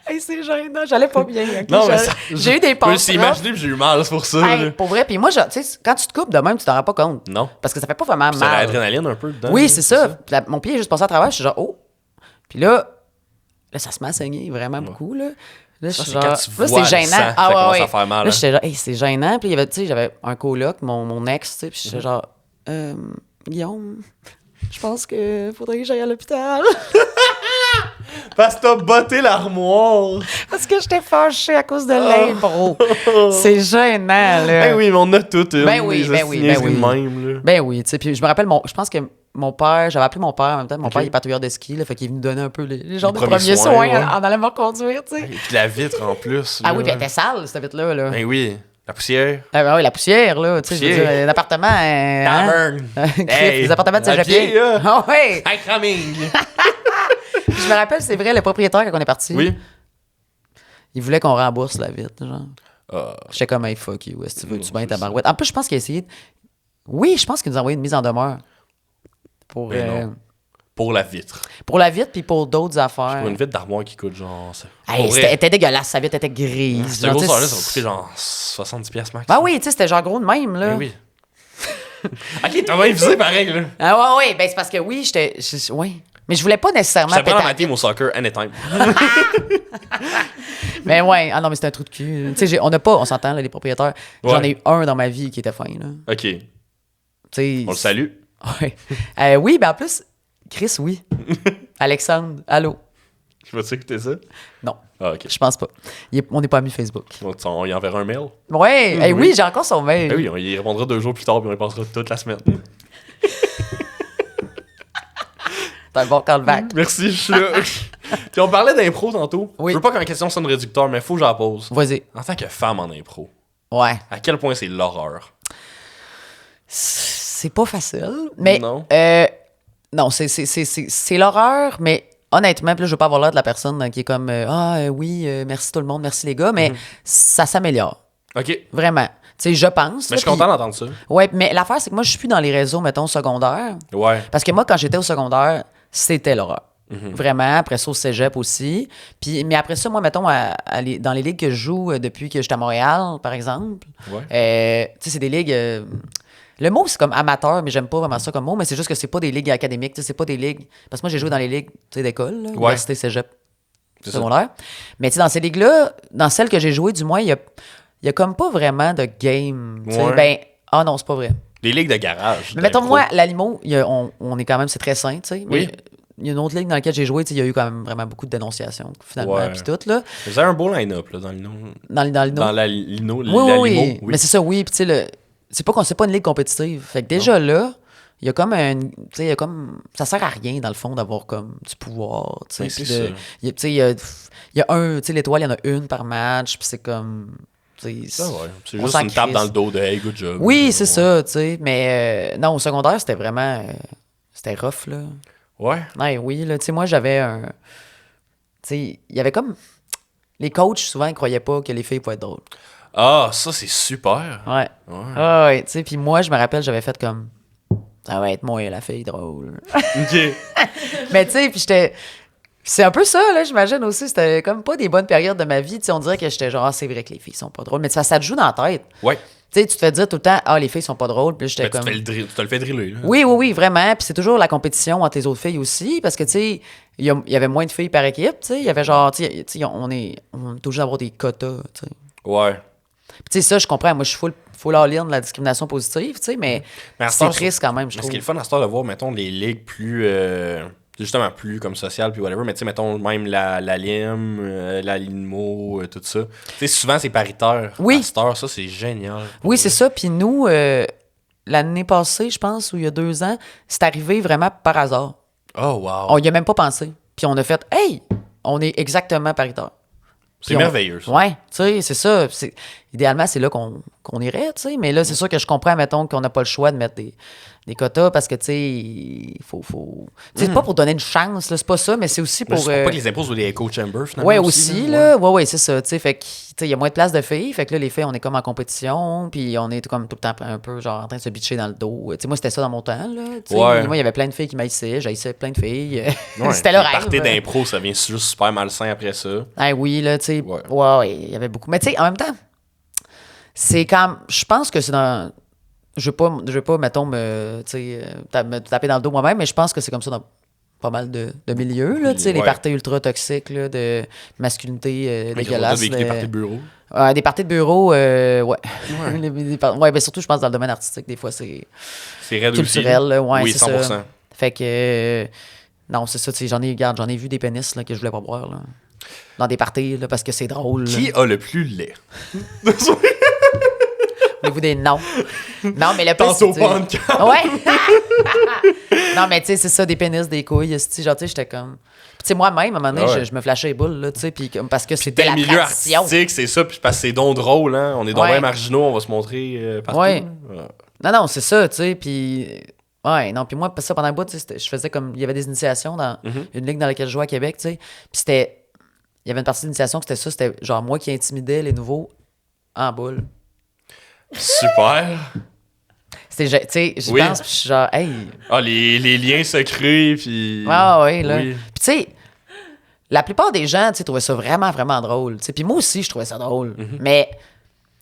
Hey, c'est gênant, j'allais pas bien. ok? Non, mais J'ai eu des Je peux passes. s'imaginer, puis j'ai eu mal, c'est pour ça. Hey, là. pour vrai, puis moi, tu sais, quand tu te coupes de même, tu t'en rends pas compte. Non. Parce que ça fait pas vraiment C'est mal. l'adrénaline un peu dedans. Oui, là, c'est ça. Puis mon pied est juste passé à travers, je suis genre, oh. Puis là, ça se met à saigner vraiment beaucoup, là. Là, je Ça, suis c'est genre. quand tu Là, vois c'est le gênant. sang, ça Ah ouais, commence ouais. à faire mal, Là, hein. j'étais genre, hey, c'est gênant. Puis tu sais, j'avais un coloc, mon ex, tu sais, puis j'étais Mhm. genre, Guillaume, je pense que faudrait que j'aille à l'hôpital. Parce que t'as botté l'armoire. Parce que j'étais fâchée à cause de l'impro. C'est gênant, là. Ben oui, mais on a toutes une. Ben oui, des ben oui, niaiseries ben oui. de même, là. Ben oui, tu sais. Puis je me rappelle, je pense que mon père, j'avais appelé mon père en même temps. Mon père, il est patrouilleur de ski, là, fait qu'il est venu donner un peu les genres de premiers soins ouais. en allant me reconduire, tu sais. Et puis la vitre en plus. Ah là. oui, puis elle était sale, cette vitre-là. Là. Ben oui. La poussière. Ah ben oui, la poussière, là. Tu sais, je veux dire, un appartement. Hey, les appartements de Saint-Jean-Pierre. pied, là. Ah oui! Hey, cramming! Je me rappelle, c'est vrai, le propriétaire, quand on est parti, Oui. il voulait qu'on rembourse la vitre, genre. Ah, J'étais comme, hey, fuck you, est-ce que tu veux, Non, tu bain ta c'est ça. barouette. En plus, je pense qu'il a essayé. Oui, je pense qu'il nous a envoyé une mise en demeure. Pour, Ben non. Pour la vitre. pour la vitre, puis pour d'autres affaires. Pour une vitre d'armoire qui coûte genre. Hey, pour vrai. elle était dégueulasse, sa vitre était grise. Ce genre, gros tu sais, là ça va coûter genre 70$ max. Ben oui, tu sais, c'était genre gros de même, là. Ben oui. Ok, t'as bien visé pareil, là. Ah ouais, ben c'est parce que oui, oui. Mais je voulais pas nécessairement Je te prends dans péter- ma team au soccer anytime. Mais ouais, ah non, mais c'était un trou de cul. Tu sais, on s'entend, là, les propriétaires. J'en Ouais. ai eu un dans ma vie qui était fin, là. Ok. Tu sais. On le salue. Ouais. Oui, ben en plus, Chris, oui. Alexandre, allô? Tu vas-tu écouter ça? Non, Ah, ok. je pense pas. On n'est pas amis Facebook. Donc, on y enverra un mail. Ouais, hey, oui, j'ai encore son mail. Ben oui, on y répondra 2 jours plus tard, puis on y passera toute la semaine. C'est un bon callback. Merci, je suis là. Puis on parlait d'impro tantôt. Oui. Je veux pas que ma question sonne réducteur, mais faut que j'en pose. Vas-y. En tant que femme en impro, Ouais. à quel point c'est l'horreur? C'est pas facile, mais... Non. Non, c'est l'horreur, mais honnêtement, puis là, je veux pas avoir l'air de la personne qui est comme oui, merci tout le monde, merci les gars, mais ça s'améliore. Ok. Vraiment. Tu sais, je pense. Mais là, je suis content d'entendre ça. Ouais, mais l'affaire, c'est que moi, je suis plus dans les réseaux, mettons, secondaires. Ouais. Parce que moi, quand j'étais au secondaire, c'était l'horreur. Vraiment. Après ça, au cégep aussi. Puis, mais après ça, moi, mettons, dans les ligues que je joue depuis que j'étais à Montréal, par exemple, Ouais. tu sais, c'est des ligues... le mot, c'est comme amateur, mais j'aime pas vraiment ça comme mot, mais c'est juste que c'est pas des ligues académiques, tu sais, c'est pas des ligues... Parce que moi, j'ai joué dans les ligues, tu sais, d'école, là, université, cégep, C'est ça. secondaire. Mais tu sais, dans ces ligues-là, dans celles que j'ai jouées, du moins, il y a comme pas vraiment de game. Tu sais, Ouais. ben, ah non, c'est pas vrai. Des ligues de garage. Mais mettons, d'impro. moi, la Limo, on est quand même, c'est très sain, tu sais. Mais Oui. il y a une autre ligue dans laquelle j'ai joué, tu sais, il y a eu quand même vraiment beaucoup de dénonciations, finalement, Ouais. puis tout, là. Vous avez un beau line-up, là, dans le nom. Dans le Dans la lino. Oui, la oui, limo, oui. Mais c'est ça, oui. Puis, tu sais, c'est pas une ligue compétitive. Fait que déjà là, il y a comme un. Tu sais, il y a comme. Ça sert à rien, dans le fond, d'avoir comme du pouvoir. Tu sais, Ben, puis c'est ça. tu sais, il y a un. Tu sais, l'étoile, il y en a une par match. Puis c'est comme. Tu sais, Ah ouais. C'est on juste s'en une tape crisse. dans le dos de hey, good job. Oui, c'est Ouais. ça, tu sais. Mais non, au secondaire, c'était vraiment. C'était rough, là. Ouais. Ouais, oui, là. Tu sais, moi, j'avais un. Tu sais, il y avait comme. Les coachs, souvent, ils croyaient pas que les filles pouvaient être drôles. Ah, ça, c'est super. Ouais. Ouais. Ah ouais, tu sais, puis moi, je me rappelle, j'avais fait comme. Ça va être moi, la fille drôle. Ok. Mais tu sais, puis j'étais. C'est un peu ça, là, j'imagine aussi. C'était comme pas des bonnes périodes de ma vie. Tu sais, on dirait que j'étais genre, ah, c'est vrai que les filles sont pas drôles. Mais ça te joue dans la tête. Ouais. Tu sais, tu te fais dire tout le temps, ah, les filles sont pas drôles. Puis là, j'étais Ben, comme. tu te le fais driller, là. Oui, oui, oui, vraiment. Puis c'est toujours la compétition entre les autres filles aussi. Parce que, tu sais, il y avait moins de filles par équipe. Tu sais, il y avait genre, tu sais, on est toujours avoir des quotas. Tu sais. Ouais. Puis, tu sais, ça, je comprends. Moi, je suis full all-in de la discrimination positive, tu sais, mais Mais à c'est ce temps, triste quand même, je Mais ce trouve. qui est le fun à ce temps de voir, mettons, les ligues plus. Justement, plus comme sociales, puis whatever. Mais tu sais, mettons, même la LIM, la LINMO, tout ça. Tu sais, souvent, c'est paritaire. Oui. À cette heure, ça, c'est génial. Oui, c'est ça. Puis nous, l'année passée, je pense, ou il y a 2 ans, c'est arrivé vraiment par hasard. Oh, wow. On y a même pas pensé. Puis on a fait, hey, on est exactement paritaire. c'est Puis merveilleux, ça. Ouais, tu sais, c'est ça. Idéalement, c'est là qu'on irait, tu sais. Mais là, c'est sûr que je comprends, mettons, qu'on n'a pas le choix de mettre des quotas parce que, tu sais, il faut. Tu sais, c'est pas pour donner une chance, là, c'est pas ça, mais c'est aussi Mais pour. c'est pour pas que les impôts soient des echo chambers, finalement. Ouais, aussi, là. Ouais, c'est ça. Tu sais, fait que, tu sais, il y a moins de place de filles. Fait que là, les filles, on est comme en compétition. Puis on est comme tout le temps un peu, genre, en train de se bitcher dans le dos. Tu sais, moi, c'était ça dans mon temps, là. Tu sais, Ouais. moi, il y avait plein de filles qui m'haïssaient. J'haïssais plein de filles. Ouais, c'était le le rêve. party d'impro, ça vient juste super malsain après ça. Ah oui, là, tu sais. Ouais. Ouais, il y avait beaucoup. Mais tu sais, en même temps, c'est comme. Je pense que c'est dans. Je veux pas, mettons, me taper dans le dos moi-même, mais je pense que c'est comme ça dans pas mal de milieux, là, tu sais, les Ouais. parties ultra toxiques, là, de masculinité Mais dégueulasse. vécu des parties de bureau. Des parties de bureau, ouais. Ouais, ben surtout, je pense, dans le domaine artistique, des fois, c'est C'est raide culturel, aussi. là, ouais, Oui, c'est 100%. ça. Fait que. Non, c'est ça, tu sais, j'en ai vu des pénis là, que je voulais pas boire, là. Dans des parties, là, parce que c'est drôle. là. Qui a le plus laid? Voulez-vous des noms? Non, mais le plus. Tantôt tu sais- podcast. Ouais! Non, mais tu sais, c'est ça, des pénis, des couilles. Genre, tu sais, j'étais comme. Puis, tu sais, moi-même, à un moment donné, Ah ouais. je me flashais les boules, là, tu sais, puis parce que c'était Dans la le milieu tradition. artistique, c'est ça, puis parce que c'est donc drôle, hein. On est donc Ouais. bien marginaux, on va se montrer partout. Ouais. là. Non, non, c'est ça, tu sais, puis... Ouais, non, puis moi, ça, pendant un bout, tu sais, je faisais comme... Il y avait des initiations dans une ligue dans laquelle je jouais à Québec, tu sais, puis c'était... Il y avait une partie de l'initiation que c'était ça, c'était genre moi qui intimidais les nouveaux en boule. Super. C'était, tu sais, j'y Oui. pense, puis je suis genre, hey... Ah, les liens secrets, puis... Ah ouais, là. Oui. Puis tu sais, la plupart des gens, tu sais, trouvaient ça vraiment, vraiment drôle, tu sais, puis moi aussi, je trouvais ça drôle, mais...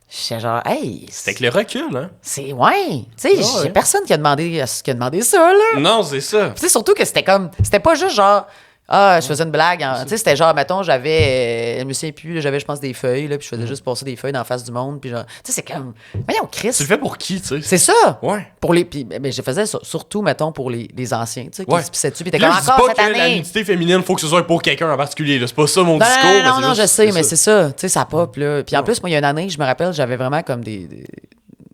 J'étais genre, hey... C'est avec le recul, hein. C'est... Ouais, tu sais, Ah ouais. j'ai personne qui a demandé ça, là. Non, c'est ça. Tu sais, surtout que c'était comme. C'était pas juste genre. Ah, je faisais une blague. Tu sais, c'était genre, mettons, j'avais. Je me souviens plus, là, j'avais, je pense, des feuilles, là, puis je faisais juste passer des feuilles dans la face du monde. Puis genre. Tu sais, c'est comme. Voyons, Chris. Tu le fais pour qui, tu sais? C'est ça. Ouais. Pour les. Puis, mais je faisais ça, surtout, mettons, pour les anciens, tu sais, qui Ouais. se pissaient dessus. Puis t'es Puis là, comme je dis encore pas cette que la année. nudité féminine, faut que ce soit pour quelqu'un en particulier, là. C'est pas ça mon Non, discours. non, mais non, c'est non, juste- je sais, mais ça. c'est ça. Tu sais, ça pop, là. Puis en plus, moi, il y a une année, je me rappelle, j'avais vraiment comme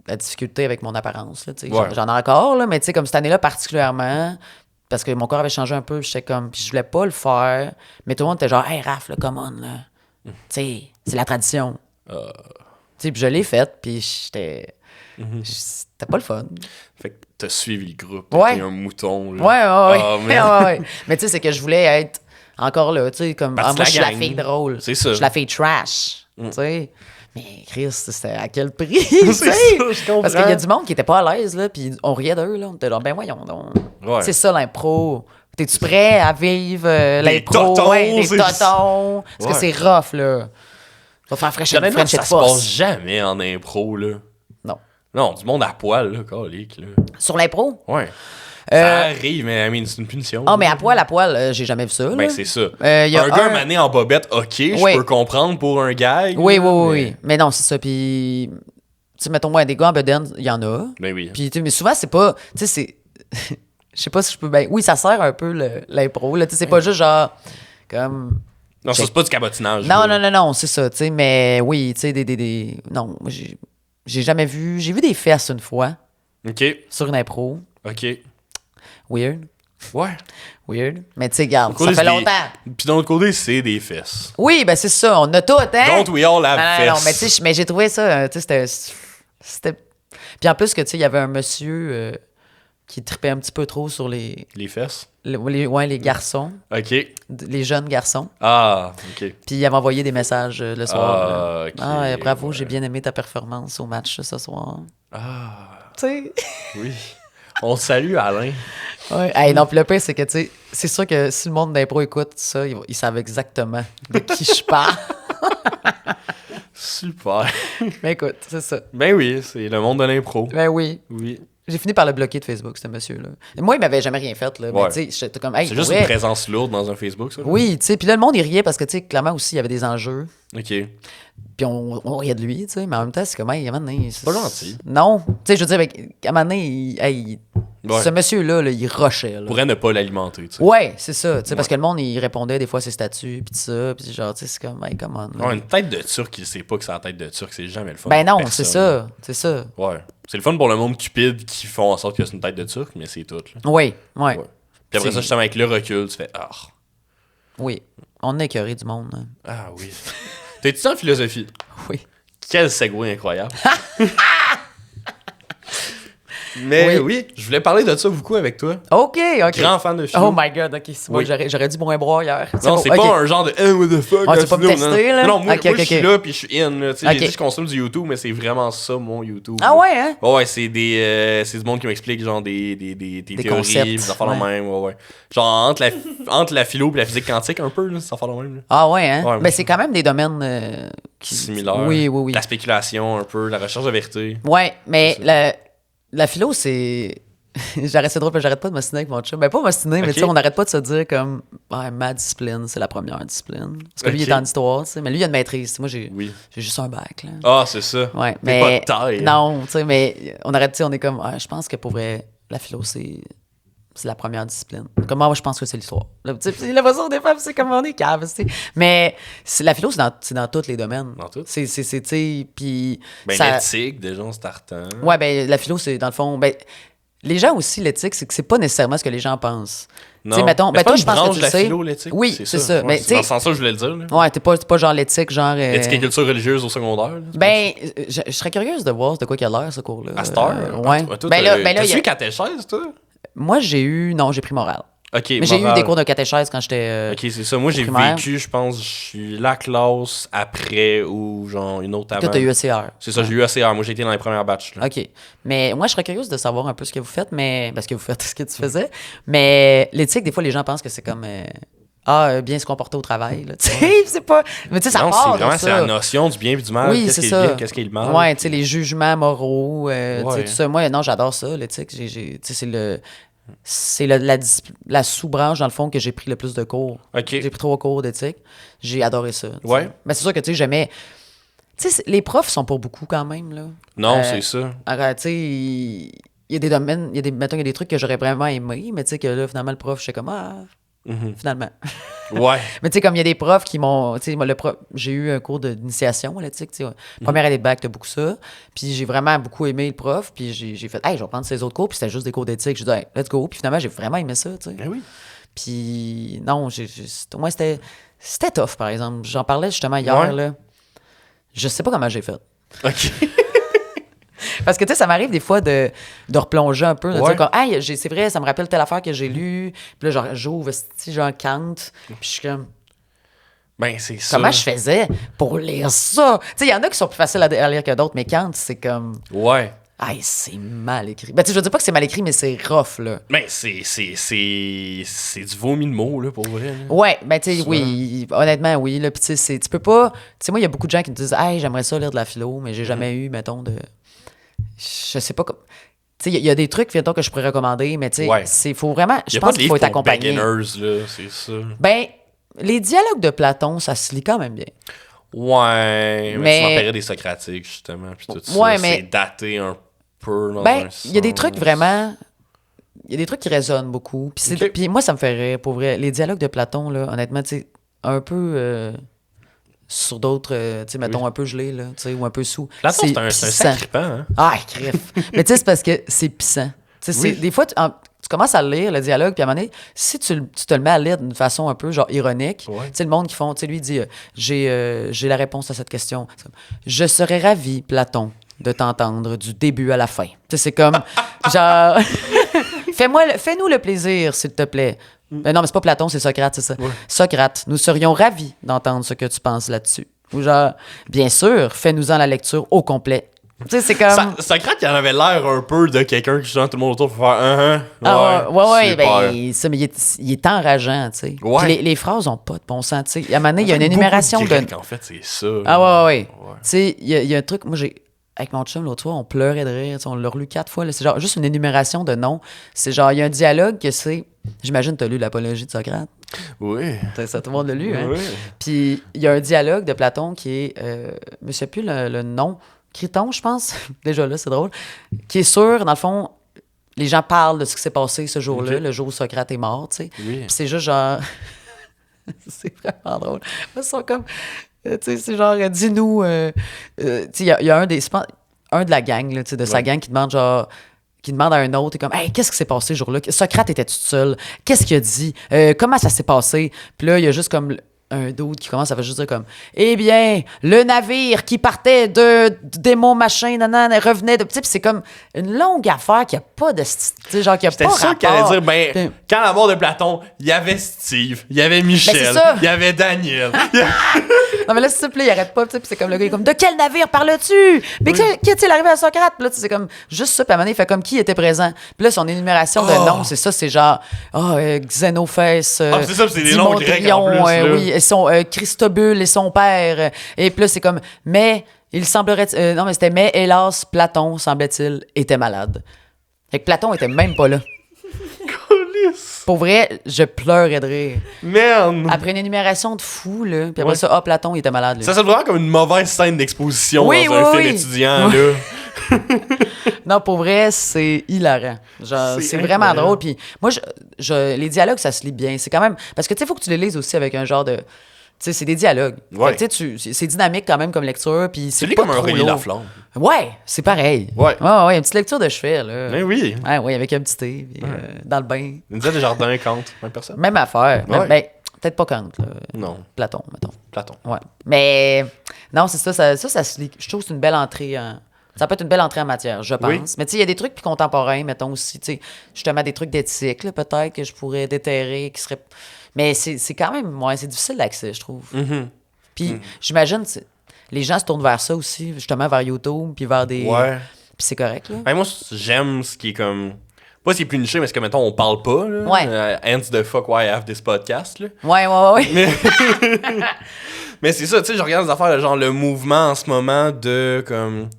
la difficulté avec mon apparence, là, tu sais. Ouais. J'en ai encore, là, mais tu sais, comme cette année-là particulièrement, parce que mon corps avait changé un peu, j'étais comme, puis je voulais pas le faire, mais tout le monde était genre, hey, Raph, là, come on, là. Tu sais, c'est la tradition. Tu sais, puis je l'ai faite, puis j'étais. C'était pas le fun. Fait que t'as suivi le groupe. Ouais. T'es un mouton, Ouais, là. ouais, Ah, ouais. man. Ouais. Mais tu sais, c'est que je voulais être encore là, tu sais, comme, Partie ah, de moi, la je suis la gang. fille drôle. C'est ça. Je suis la fille trash, tu sais. Mais Chris, c'était à quel prix, tu C'est sais? ça, je comprends. Parce qu'il y a du monde qui était pas à l'aise, là, puis on riait d'eux, là. On était genre, ben voyons donc. Ouais. C'est ça, l'impro. T'es-tu prêt à vivre l'impro? totons, Ouais, des c'est- totons. Parce que Ouais. c'est rough, là. Va faire French Honnêtement, French ça de se passe force. jamais en impro, là. Non. Non, du monde à poil, là, calique, là. Sur l'impro? Ouais. Ça arrive, mais I mean, c'est une punition. Ah, mais à poil, j'ai jamais vu ça, là. Ben, c'est ça. Il y a un gars mané en bobette, ok, je Oui. peux comprendre pour un gag. Oui, oui, là, oui, mais- oui. Mais non, c'est ça. Puis, tu sais, mettons, ouais, des gars en bedaine, il y en a. Ben oui. Puis, tu sais, mais souvent, c'est pas. Tu sais, c'est. Je sais pas si je peux. Ben, oui, ça sert un peu l'impro, là. Tu sais, c'est pas juste genre. Comme. Non, ça, c'est pas du cabotinage. Non, là. non, non, non, c'est ça. Tu sais, mais oui, tu sais, Non, moi, j'ai jamais vu. J'ai vu des fesses une fois Ok, sur une impro. ok. Weird. Ouais. Weird. Mais tu sais, regarde, Côté, ça fait c'est des- longtemps. Puis d'un autre côté, c'est des fesses. Oui, ben c'est ça. On a tout, hein? Don't we all have Non, fesses? mais tu sais, mais j'ai trouvé ça, tu sais, c'était... Puis en plus que, tu sais, il y avait un monsieur qui tripait un petit peu trop sur Les fesses? les garçons, Ok. les jeunes garçons. Ah, ok. Puis il avait envoyé des messages le soir. là. Ah, ok. Ah, bravo, ouais. j'ai bien aimé ta performance au match ce soir. Ah, Tu sais? oui. On te salue, Alain. Ouais. Hey, non, puis le pire, c'est que, tu sais, c'est sûr que si le monde d'impro écoute ça, ils savent exactement de qui je parle. Super. Mais écoute, c'est ça. Ben oui, c'est le monde de l'impro. Ben oui. Oui. J'ai fini par le bloquer de Facebook, ce monsieur-là. Et moi, il m'avait jamais rien fait, là. Mais Ouais. tu sais, j'étais comme, hey, C'est juste pour une vrai, présence lourde dans un Facebook, ça? là? oui, tu sais, puis là, le monde, il riait parce que, tu sais, clairement aussi, il y avait des enjeux. Ok. Puis on riait de lui, tu sais, mais en même temps, c'est comme, hey, à un moment donné, Pas gentil. Non. Tu sais, je veux dire, à un moment donné, Ouais. ce monsieur-là, là, il rushait, là. Pourrait ne pas l'alimenter, tu sais. Ouais, c'est ça, tu sais, parce que le monde, il répondait des fois à ses statuts, puis tout ça, puis genre, tu sais, c'est comme, hey, come on. là. Ouais, une tête de Turc, il sait pas que c'est la tête de Turc, c'est jamais le fun. Ben pour non, personne. c'est ça, c'est ça. Ouais. C'est le fun pour le monde cupide qui font en sorte que c'est une tête de Turc, mais c'est tout, là. Oui, ouais. Ouais. Puis après C'est- ça, justement, avec le recul, tu fais Ah. Oui. On est écœuré du monde, hein. Ah oui. T'es étudiant en philosophie. Oui. Quel segway incroyable. Mais oui, je voulais parler de ça beaucoup avec toi. OK, OK. Grand fan de philo. Oh my God, OK. C'est moi, Oui. j'aurais dû moins boire hier. Non, bon, c'est OK. pas un genre de what the fuck. Ah, tu la vas pas me philo, non, tester, non. là? Non, moi, Ok, moi, ok, je suis ok. là puis je suis in. Là. Tu sais, Ok. j'ai dit que je consomme du YouTube, mais c'est vraiment ça mon YouTube. Ah là. ouais, hein? Ouais, c'est c'est du monde qui m'explique genre des théories, concepts, des affaires de ouais. même, ouais. Genre entre la philo et la physique quantique un peu, là, ces affaires de même. Là. Ah ouais, hein? Ouais, mais c'est quand même des domaines Similaire. Oui, oui, oui. La spéculation un peu, la recherche de vérité. Ouais, mais C'est la philo, c'est... C'est drôle, j'arrête pas de m'ostiner avec mon chum. Ben, pas m'ostiner, mais Ok. tu sais, on n'arrête pas de se dire comme, ah, ma discipline, c'est la première discipline. Parce que lui, il Ok. est en histoire, tu sais. Mais lui, il a une maîtrise. Moi, j'ai Oui. juste un bac, là. Ah, c'est ça. Ouais, T'es mais. pas de taille. Non, tu sais, mais on arrête, tu sais, on est comme, ah, je pense que pour vrai, la philo, c'est c'est la première discipline. Comme moi, je pense que c'est l'histoire. Là, tu sais, la façon des femmes, c'est comme on est cave, tu sais. Mais la philo, c'est dans tous les domaines. Dans tout. Tu sais, puis... Ben, ça- l'éthique, déjà, en startant. Ouais, ben, la philo, c'est dans le fond... Ben, les gens aussi, l'éthique, c'est que c'est pas nécessairement ce que les gens pensent. Tu sais, mettons, mais c'est pas toi, une je pense branche que tu de la le sais. philo, l'éthique. Oui, c'est ça. Ouais, Mais, c'est tu sais- dans ce sens-là, je voulais le dire. Là. Ouais, t'es pas genre l'éthique, genre... Éthique et culture religieuse au secondaire. Là, Ben, je serais curieuse de voir de quoi qu'il a l'air, ce cours-là. à cette heure. Ouais. Toi, Ben là, il y t'as-tu a- eu catéchèse, toi? Moi, j'ai pris morale. Ok, Mais j'ai eu moral. des cours de catéchèse quand j'étais... Ok, c'est ça. Moi, j'ai primaire. vécu, je pense, je suis la classe après ou genre une autre avant. Toi, t'as eu ECR. C'est ça, j'ai eu ACR. Moi, j'ai été dans les premières batches. Là. OK. Mais moi, je serais curieuse de savoir un peu ce que vous faites, mais... Parce que vous faites ce que tu faisais. Mais l'éthique, des fois, les gens pensent que c'est comme... bien se comporter au travail, là. Tu sais, c'est pas... Mais tu sais, ça Non, part c'est vraiment de c'est ça. la notion du bien et du mal. Oui, Qu'est-ce c'est qui est le ça. bien, qu'est-ce qui est le mal. Ouais, tu sais, les jugements moraux, tu sais, Ouais. tout ça. Moi, non, j'adore ça, l'éthique. Tu sais, c'est la sous-branche, dans le fond, que j'ai pris le plus de cours. Ok. J'ai pris 3 cours d'éthique. J'ai adoré ça. tu sais. Ouais. Mais c'est sûr que, tu sais, j'aimais... Tu sais, les profs sont pas beaucoup, quand même, là. Non, c'est ça. Alors, tu sais, il y a des domaines, mettons, il y a des trucs que j'aurais vraiment aimé, mais tu sais, que là, finalement, le prof, je sais comme, finalement. Ouais. Mais tu sais, comme il y a des profs qui m'ont. Tu sais, moi, j'ai eu un cours d'initiation à l'éthique. Tu sais, première année de bac, t'as beaucoup ça. Puis j'ai vraiment beaucoup aimé le prof. Puis j'ai fait, hey, je vais prendre ces autres cours. Puis c'était juste des cours d'éthique. J'ai dit, hey, let's go. Puis finalement, j'ai vraiment aimé ça. Tu sais. Ben oui. Puis non, moi, c'était tough, par exemple. J'en parlais justement hier. Ouais. Là. Je sais pas comment j'ai fait. Ok. Parce que, tu sais, ça m'arrive des fois de replonger un peu, de Ouais. dire comme, hey, c'est vrai, ça me rappelle telle affaire que j'ai lue. Puis là, genre, j'ouvre, genre, Kant. Puis je suis comme, Ben, c'est ça. comment je faisais pour lire ça? Tu sais, il y en a qui sont plus faciles à lire que d'autres, mais Kant, c'est comme, Ouais. hey, c'est mal écrit. Ben, tu sais, je veux dire pas que c'est mal écrit, mais c'est rough, là. Ben, c'est du vomi de mots, là, pour vrai. Là. Ouais, ben, tu sais, Souvent. oui, honnêtement, oui, là. Puis, tu sais, tu peux pas. Tu sais, moi, il y a beaucoup de gens qui me disent, hey, j'aimerais ça lire de la philo, mais j'ai jamais eu, mettons, de. Je sais pas comme. Tu sais, il y a des trucs, mettons, que je pourrais recommander, mais tu sais, Ouais. faut vraiment. Y Je a pas pense de qu'il faut livre être pour accompagné. beginners, là, c'est ça. Ben, les dialogues de Platon, ça se lit quand même bien. Ouais, mais Mais- c'est dans la période des Socratiques, justement, puis tout ça. Ouais, mais- C'est daté un peu dans Ben, un il y a des sens. trucs vraiment. Il y a des trucs qui résonnent beaucoup. Puis, Ok. puis moi, ça me fait rire, pour vrai. Les dialogues de Platon, là, honnêtement, tu sais, un peu sur d'autres, tu sais, mettons, un peu gelé, là, tu sais, ou un peu sous. Platon, c'est un pissant. sacripant, hein? Ah, crif. Mais tu sais, c'est parce que c'est pissant. Tu sais, Oui. des fois, tu commences à le lire, le dialogue, puis à un moment donné, si tu te le mets à lire d'une façon un peu, genre, ironique, Ouais. tu sais, le monde qui font, tu sais, lui, il dit, j'ai la réponse à cette question. C'est comme, je serais ravi, Platon, de t'entendre du début à la fin. Tu sais, c'est comme, genre, fais-nous le plaisir, s'il te plaît. Ben non, mais c'est pas Platon, c'est Socrate, c'est ça. Ouais. Socrate, nous serions ravis d'entendre ce que tu penses là-dessus. Ou genre, bien sûr, fais-nous-en la lecture au complet. Tu sais, c'est comme... Socrate, il en avait l'air un peu de quelqu'un qui chante tout le monde autour pour faire Ah ouais, super. ben, ça, mais il est enrageant, tu sais. Ouais. Puis les phrases ont pas de bon sens, tu sais. À un moment donné, il y a une Beaucoup énumération de... grec, en fait, c'est ça. Ah ouais. Tu sais, il y a un truc, moi, avec mon chum, l'autre fois, on pleurait de rire, tu sais, on l'a relu 4 fois, là. C'est genre juste une énumération de noms. C'est genre, il y a un dialogue que c'est... J'imagine que t'as lu l'Apologie de Socrate. Oui. Ça, tout le monde l'a lu, hein? Oui. Puis il y a un dialogue de Platon qui est, je ne sais plus le nom, Criton, je pense. Déjà là, c'est drôle. Qui est sûr, dans le fond, les gens parlent de ce qui s'est passé ce jour-là, Ok. le jour où Socrate est mort, tu sais. Oui. Puis c'est juste genre. C'est vraiment drôle. Ils sont comme. Tu sais, c'est genre, dis-nous. Tu sais, il y a un de la gang, là, tu sais, de sa Ouais. gang qui demande genre. Qui demande à un autre, et comme, hey, qu'est-ce qui s'est passé ce jour-là? Socrate était tout seul. Qu'est-ce qu'il a dit? Comment ça s'est passé? Puis là, il y a juste comme un doute qui commence à faire juste dire comme, eh bien, le navire qui partait des monts machin, nanana, revenait de. Tu sais, puis c'est comme une longue affaire qui a pas de. Tu sais, genre, qui a J'étais pas sûr qu'elle rapport. allait dire, ben, Puis- quand la mort de Platon, il y avait Steve, il y avait Michel, Ben, c'est ça. il y avait Daniel. Non, mais là, s'il te plaît, il arrête pas, tu sais, puis c'est comme le gars, il est comme, de quel navire parles-tu? Mais qui est-il arrivé à Socrate? Puis là, tu sais, c'est comme, juste ça, puis à un moment donné, il fait comme qui était présent. Puis là, son énumération de Oh. noms, c'est ça, c'est genre, Xénophès, Ah, c'est ça, c'est des noms grecs en plus, là. oui, et son Christobule et son père. Et puis là, c'est comme, mais, il semblerait, non, mais c'était, mais hélas, Platon, semblait-il, était malade. Fait que Platon était même pas là. Calisse! Pour vrai, je pleurais de rire. Merde! Après une énumération de fous, là. Puis après ça, Platon, il était malade, là. Ça sonne vraiment comme une mauvaise scène d'exposition Oui, dans un oui, film oui. étudiant, là. Non, pour vrai, c'est hilarant. Genre, C'est c'est vraiment incroyable. drôle. Puis moi, les dialogues, ça se lit bien. C'est quand même... Parce que, tu sais, il faut que tu les lises aussi avec un genre de... Tu sais, c'est des dialogues. Ouais. Fait que, tu sais, c'est dynamique quand même comme lecture. Puis Tu c'est lis pas comme un trop Aurélie lourd. Laflamme. Ouais, c'est pareil. Ouais. Ouais, une petite lecture de chevet, là. Ben oui. Ouais, ouais, avec un petit thé, puis, dans le bain. Une dizaine de jardins, Kant, même personne. Même affaire. Ouais. Ben, peut-être pas Kant, là. Non, Platon, mettons. Platon. Ouais. Mais non, c'est ça se lit. Je trouve que c'est une belle entrée en... Ça peut être une belle entrée en matière, je pense. Oui. Mais tu sais, il y a des trucs plus contemporains, mettons aussi, tu sais, justement des trucs d'éthique, là, peut-être, que je pourrais déterrer, qui seraient... Mais c'est quand même, ouais, c'est difficile d'accès, je trouve. Puis j'imagine, les gens se tournent vers ça aussi, justement, vers YouTube, puis vers des... Ouais. Puis c'est correct, là. Ben, moi, j'aime ce qui est comme. Pas ce qui est plus niché, mais ce que, mettons, on parle pas, là. Ouais. Hence the fuck why I have this podcast, là. Ouais. Mais c'est ça, tu sais, je regarde des affaires, là, genre le mouvement en ce moment de, comme.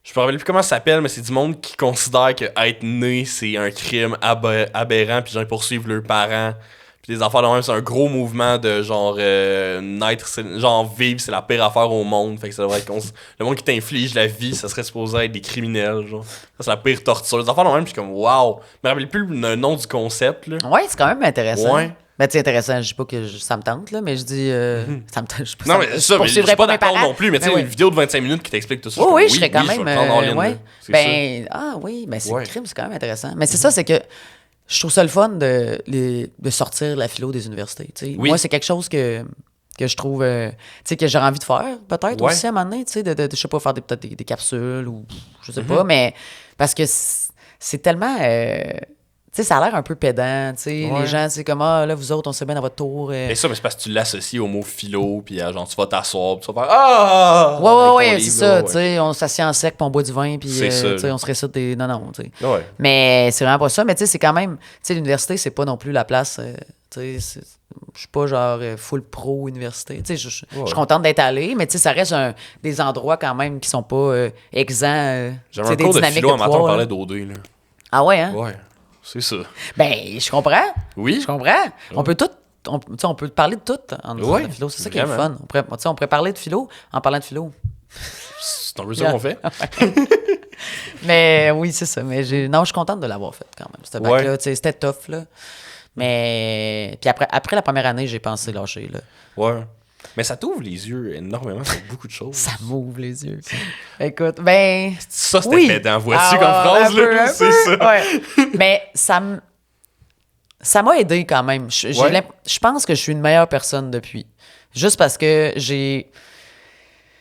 Je me rappelle plus comment ça s'appelle, mais c'est du monde qui considère que être né, c'est un crime aberrant, puis genre, ils poursuivent leurs parents. Puis des affaires de même, c'est un gros mouvement de genre naître, genre vivre, c'est la pire affaire au monde. Fait que ça devrait être le monde qui t'inflige la vie, ça serait supposé être des criminels, genre. Ça, c'est la pire torture. Des affaires de même, je suis comme waouh. Je me rappelle plus le nom du concept, là. Ouais, c'est quand même intéressant. Ouais. Ben, tu sais, intéressant, je dis pas que ça me tente, là, mais je dis... ça me tente, je sais pas, Non, mais c'est ça, mais je suis poursuivrai pas mes d'accord parents. non plus, mais tu sais, Ben une vidéo de 25 minutes qui t'explique tout ça. Oui, je suis je serais quand je vais même... le prendre en ligne, ouais. là. C'est Ben, oui, ben c'est Ouais. le crime, c'est quand même intéressant. Mais c'est ça, c'est que je trouve ça le fun de sortir la philo des universités. Tu sais. Oui. Moi, c'est quelque chose que je trouve... tu sais, que j'aurais envie de faire, peut-être, Ouais. aussi, à un moment donné, tu sais, de je sais pas, faire peut-être des capsules ou je Mm-hmm. sais pas, mais parce que c'est tellement... tu sais, ça a l'air un peu pédant, tu sais, Ouais. les gens, c'est comme, ah, là, vous autres, on sait bien dans votre tour. Et ça, mais c'est parce que tu l'associes au mot philo, puis genre, tu vas t'asseoir, puis tu vas faire ah! Ouais, avec ton ouais, livre, c'est ça, là, tu sais, on s'assied en sec, puis on boit du vin, puis C'est ça, tu sais, là. on se récite des... Non, tu sais. Ouais. Mais c'est vraiment pas ça, mais tu sais, c'est quand même... Tu sais, l'université, c'est pas non plus la place... tu sais, je suis pas genre full pro université. Tu sais, je suis contente d'être allée, mais tu sais, ça reste des endroits quand même qui sont pas exempts. J'avais tu sais, un des cours de dynamiques philo, un matin, on poids, parlait là. d'OD, là. Ah ouais, hein? Ouais, c'est ça. Ben, je comprends. Oui? Je comprends. On peut tout... tu sais, on peut parler de tout en Ouais, de philo. C'est ça qui est le vraiment. fun. Tu sais, on pourrait parler de philo en parlant de philo. C'est un peu ça qu'on fait. Mais oui, c'est ça. Mais non, je suis contente de l'avoir fait quand même. Ce bac-là, tu sais, c'était tough, là. Mais puis après la première année, j'ai pensé lâcher, là. Ouais. Mais ça t'ouvre les yeux énormément sur beaucoup de choses. Ça m'ouvre les yeux. Écoute, ben... Ça, c'était oui. pédant, vois-tu, Ah, comme ouais, phrase, là? C'est peu, ça. ouais. Mais ça m'a aidé quand même. Je pense que je suis une meilleure personne depuis. Juste parce que j'ai...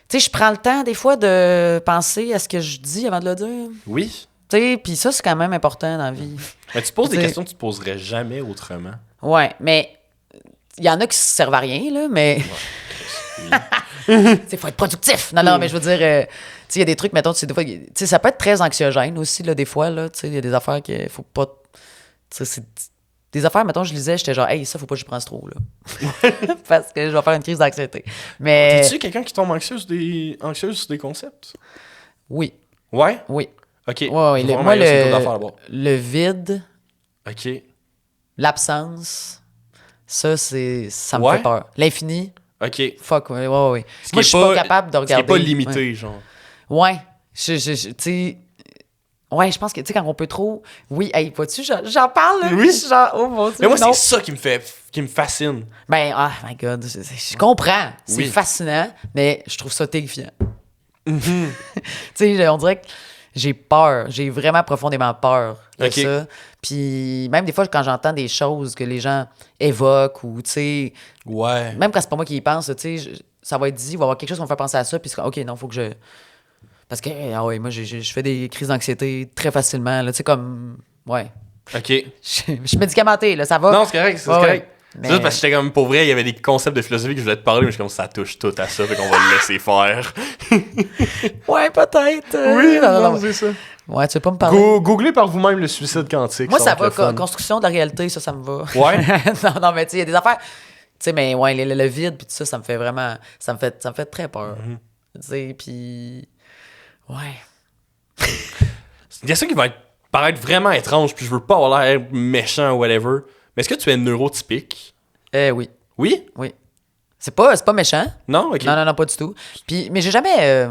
Tu sais, je prends le temps, des fois, de penser à ce que je dis avant de le dire. Oui. Tu sais, puis ça, c'est quand même important dans la vie. Mais tu poses des T'sais- questions que tu te poserais jamais autrement. Ouais, mais il y en a qui servent à rien, là, mais... Il faut être productif. Non, mais je veux dire, tu sais, il y a des trucs, mettons, tu sais, des fois, tu sais, ça peut être très anxiogène aussi, là, des fois, là, tu sais, il y a des affaires qu'il faut pas... Tu sais, c'est des affaires, mettons, je lisais, j'étais genre, hey, ça, faut pas que je prenne trop, là. Parce que je vais faire une crise d'anxiété. Mais... T'es-tu quelqu'un qui tombe anxieux sur des concepts? Oui, Ouais? oui. Ok. Ouais, Faut vraiment moi, y aller sur une couple d'affaires, d'abord. le vide, Ok. l'absence, ça me Ouais? fait peur. L'infini, Ok. fuck, ouais. Ce qui Moi, est je suis pas capable de Ce qui regarder. est pas limité, genre. Ouais. Tu sais... Ouais, je pense que, tu sais, quand on peut trop... Oui, hey, vois-tu, j'en parle, là, Oui. puis je suis genre, oh mon Dieu, Mais moi, non. c'est ça qui me fascine. Ben, oh my God, je comprends. C'est Oui. fascinant, mais je trouve ça terrifiant. Tu sais, on dirait que j'ai peur. J'ai vraiment profondément peur de Ok. ça. Puis même des fois, quand j'entends des choses que les gens évoquent ou, tu sais, Ouais. même quand c'est pas moi qui y pense, tu sais, ça va être dit, il va y avoir quelque chose qui va me faire penser à ça, puis c'est comme, OK, non, faut que je... Parce que, ah ouais, moi, je fais des crises d'anxiété très facilement, là, tu sais, comme... Ouais. Ok. Je suis médicamentée, là, ça va. Non, c'est correct, c'est Ouais, correct. ouais. C'est Mais- juste parce que j'étais comme, pour vrai, il y avait des concepts de philosophie que je voulais te parler, mais je suis comme, ça touche tout à ça, fait qu'on va le laisser faire. Ouais, peut-être. Non. c'est ça. Ouais, tu veux pas me parler? Googlez par vous-même le suicide quantique. Moi, ça va va. être le fun. Construction de la réalité, ça me va. Ouais? non, mais tu sais, il y a des affaires... Tu sais, mais ouais, le vide, puis tout ça, ça me fait vraiment... Ça me fait très peur. Tu sais, puis... Ouais. C'est une question qui va être paraître vraiment étrange, puis je veux pas avoir l'air méchant ou whatever, mais est-ce que tu es neurotypique? Oui. Oui? Oui. C'est pas méchant. Non? Ok. Non, pas du tout. Puis, mais j'ai jamais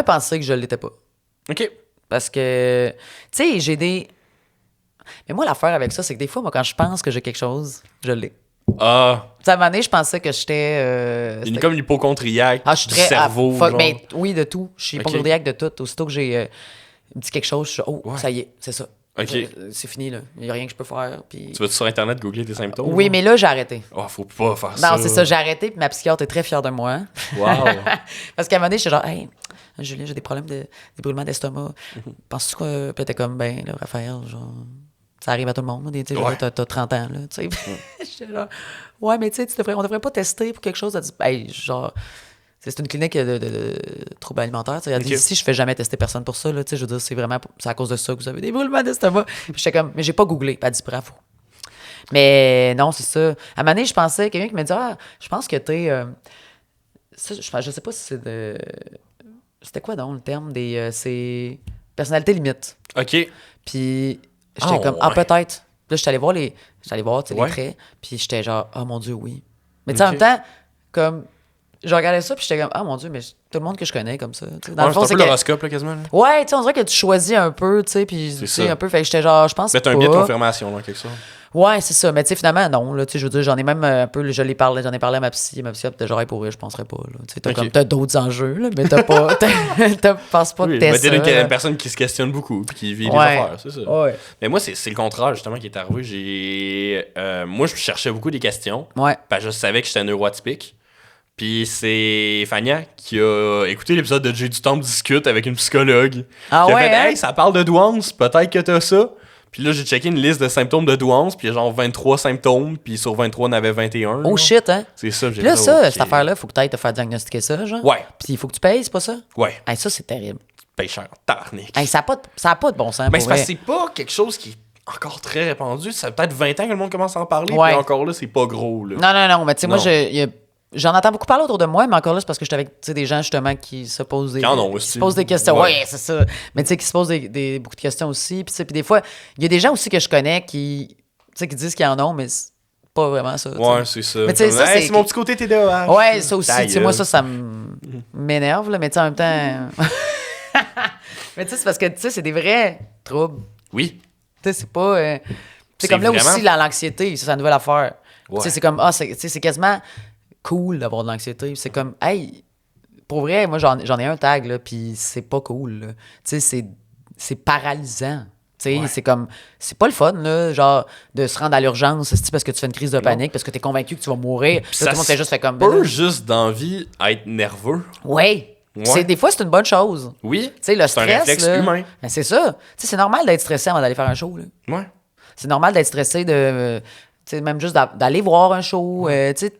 pensé que je l'étais pas. Ok. Parce que, tu sais, j'ai des... Mais moi, l'affaire avec ça, c'est que des fois, moi, quand je pense que j'ai quelque chose, je l'ai. Ah, Tu sais, à un moment donné, je pensais que j'étais... il est comme l'hypochondriaque je suis du très... cerveau. fuck, genre. ben, oui, de tout. Je suis Ok. hypochondriaque de tout. Aussitôt que j'ai dit quelque chose, je suis... Oh, Ouais. ça y est, c'est ça. Ok. C'est fini, là. Il n'y a rien que je peux faire. Puis... Tu vas-tu sur Internet googler tes symptômes? Oui, genre? mais là, j'ai arrêté. Oh, faut pas faire ça. Non, c'est ça, j'ai arrêté, puis ma psychiatre est très fière de moi. Wow. Parce qu'à un moment donné, j'étais genre, hey, Julien, j'ai des problèmes des brûlements d'estomac. Penses-tu que. Puis t'es comme, ben, là, Raphaël, genre, ça arrive à tout le monde. Tu sais, Ouais. t'as 30 ans, là. Tu sais, j'étais genre, ouais, mais tu sais, on devrait pas tester pour quelque chose. Elle dit, hey, genre, c'est une clinique de troubles alimentaires. Elle dit, Ok. ici, je fais jamais tester personne pour ça, là. Tu sais, je veux dire, c'est à cause de ça que vous avez des brûlements d'estomac. Puis j'étais comme, mais j'ai pas googlé. Puis elle dit, bravo. Mais non, c'est ça. À un moment donné, je pensais, quelqu'un qui me dit, je pense que t'es. Ça, je sais pas si c'est de. C'était quoi donc le terme des. C'est. Personnalité limite. Ok. Puis j'étais comme, ouais. peut-être. Puis là, j'étais allé voir tu sais, Ouais. les traits. Puis j'étais genre, oh mon Dieu, oui. Mais tu sais, en Ok. même temps, comme. Je regardais ça, puis j'étais comme, mon Dieu, mais tout le monde que je connais comme ça. Tu sais. Dans Ouais, le fond, c'est un c'est peu que. l'horoscope, là, quasiment. Là. Ouais, tu sais, on dirait que tu choisis un peu, tu sais, puis tu sais, ça. un peu. Fait que j'étais genre, je pense Mettre pas. un biais de confirmation, là, quelque chose. Ouais, c'est ça. Mais tu sais, finalement, non. Là, tu sais, je veux dire, j'en ai même un peu. J'en ai parlé à ma psy. Ma psy, a genre, pour elle, je penserais pas. Là. Tu sais, Ok. t'as d'autres enjeux, là, mais t'as pas. Penses pas que Oui, t'es mais ça. t'es là. une personne qui se questionne beaucoup, puis qui vit les Ouais. affaires, c'est ça. Ouais. Mais moi, c'est le contraire, justement, qui est arrivé. Moi, je cherchais beaucoup des questions, Ouais. parce que je savais que j'étais neuroatypique. Puis c'est Fania qui a écouté l'épisode de Jay du Temple discute avec une psychologue. Ah qui a ouais, fait, hein? hey, ça parle de douance, peut-être que t'as ça. Puis là, j'ai checké une liste de symptômes de douance, puis il y a genre 23 symptômes, puis sur 23, on avait 21. Oh genre. shit, hein? C'est ça, j'ai Puis là, fait, ça, ok. cette affaire-là, faut que t'ailles te faire diagnostiquer ça, genre. Ouais, Puis il faut que tu payes, c'est pas ça? ouais. Hey, ça, c'est terrible. Paye cher, tarnique. Hey, ça a pas de bon sens. Mais pour c'est parce que vrai. c'est pas quelque chose qui est encore très répandu. Ça fait peut-être 20 ans que le monde commence à en parler, Ouais. puis encore là, c'est pas gros, là. Non, mais tu sais, moi, Non. j'en entends beaucoup parler autour de moi, mais encore là, c'est parce que j'étais avec tu sais, des gens justement qui se posent des, Qui en ont qui aussi. se posent des questions. Ouais. Ouais, c'est ça. Mais tu sais, qui se posent beaucoup de questions aussi. Puis tu sais, puis des fois, il y a des gens aussi que je connais qui disent qu'ils en ont, mais c'est pas vraiment ça. tu sais. Ouais, c'est ça. Mais tu sais, Comme, ça, hey, c'est- c'est mon petit côté TDAH. Ouais, ça aussi. Ta Tu sais, moi, gueule. ça m'énerve, là, mais tu sais, en même temps. Mais tu sais, c'est parce que tu sais, c'est des vrais troubles. Oui. Tu sais, c'est pas. C'est C'est comme là vraiment- aussi, l'anxiété, c'est sa nouvelle affaire. Ouais. Tu sais, c'est comme, tu sais, c'est quasiment cool d'avoir de l'anxiété. C'est comme, hey, pour vrai, moi, j'en ai un tag, là, puis c'est pas cool, là. Tu sais, c'est paralysant. Tu sais, Ouais. c'est comme, c'est pas le fun, là, genre, de se rendre à l'urgence, c'est-tu, parce que tu fais une crise de panique, parce que t'es convaincu que tu vas mourir. Puis là, tout le monde fait juste fait comme, ben peut là, juste d'envie être nerveux. ouais. Ouais. Des fois, c'est une bonne chose. Oui. Tu sais, le C'est un stress, réflexe là, humain. ben, c'est ça. Tu sais, c'est normal d'être stressé avant d'aller faire un show, là. Ouais. C'est normal d'être stressé de. Tu sais, même juste d'aller voir un show. Tu sais,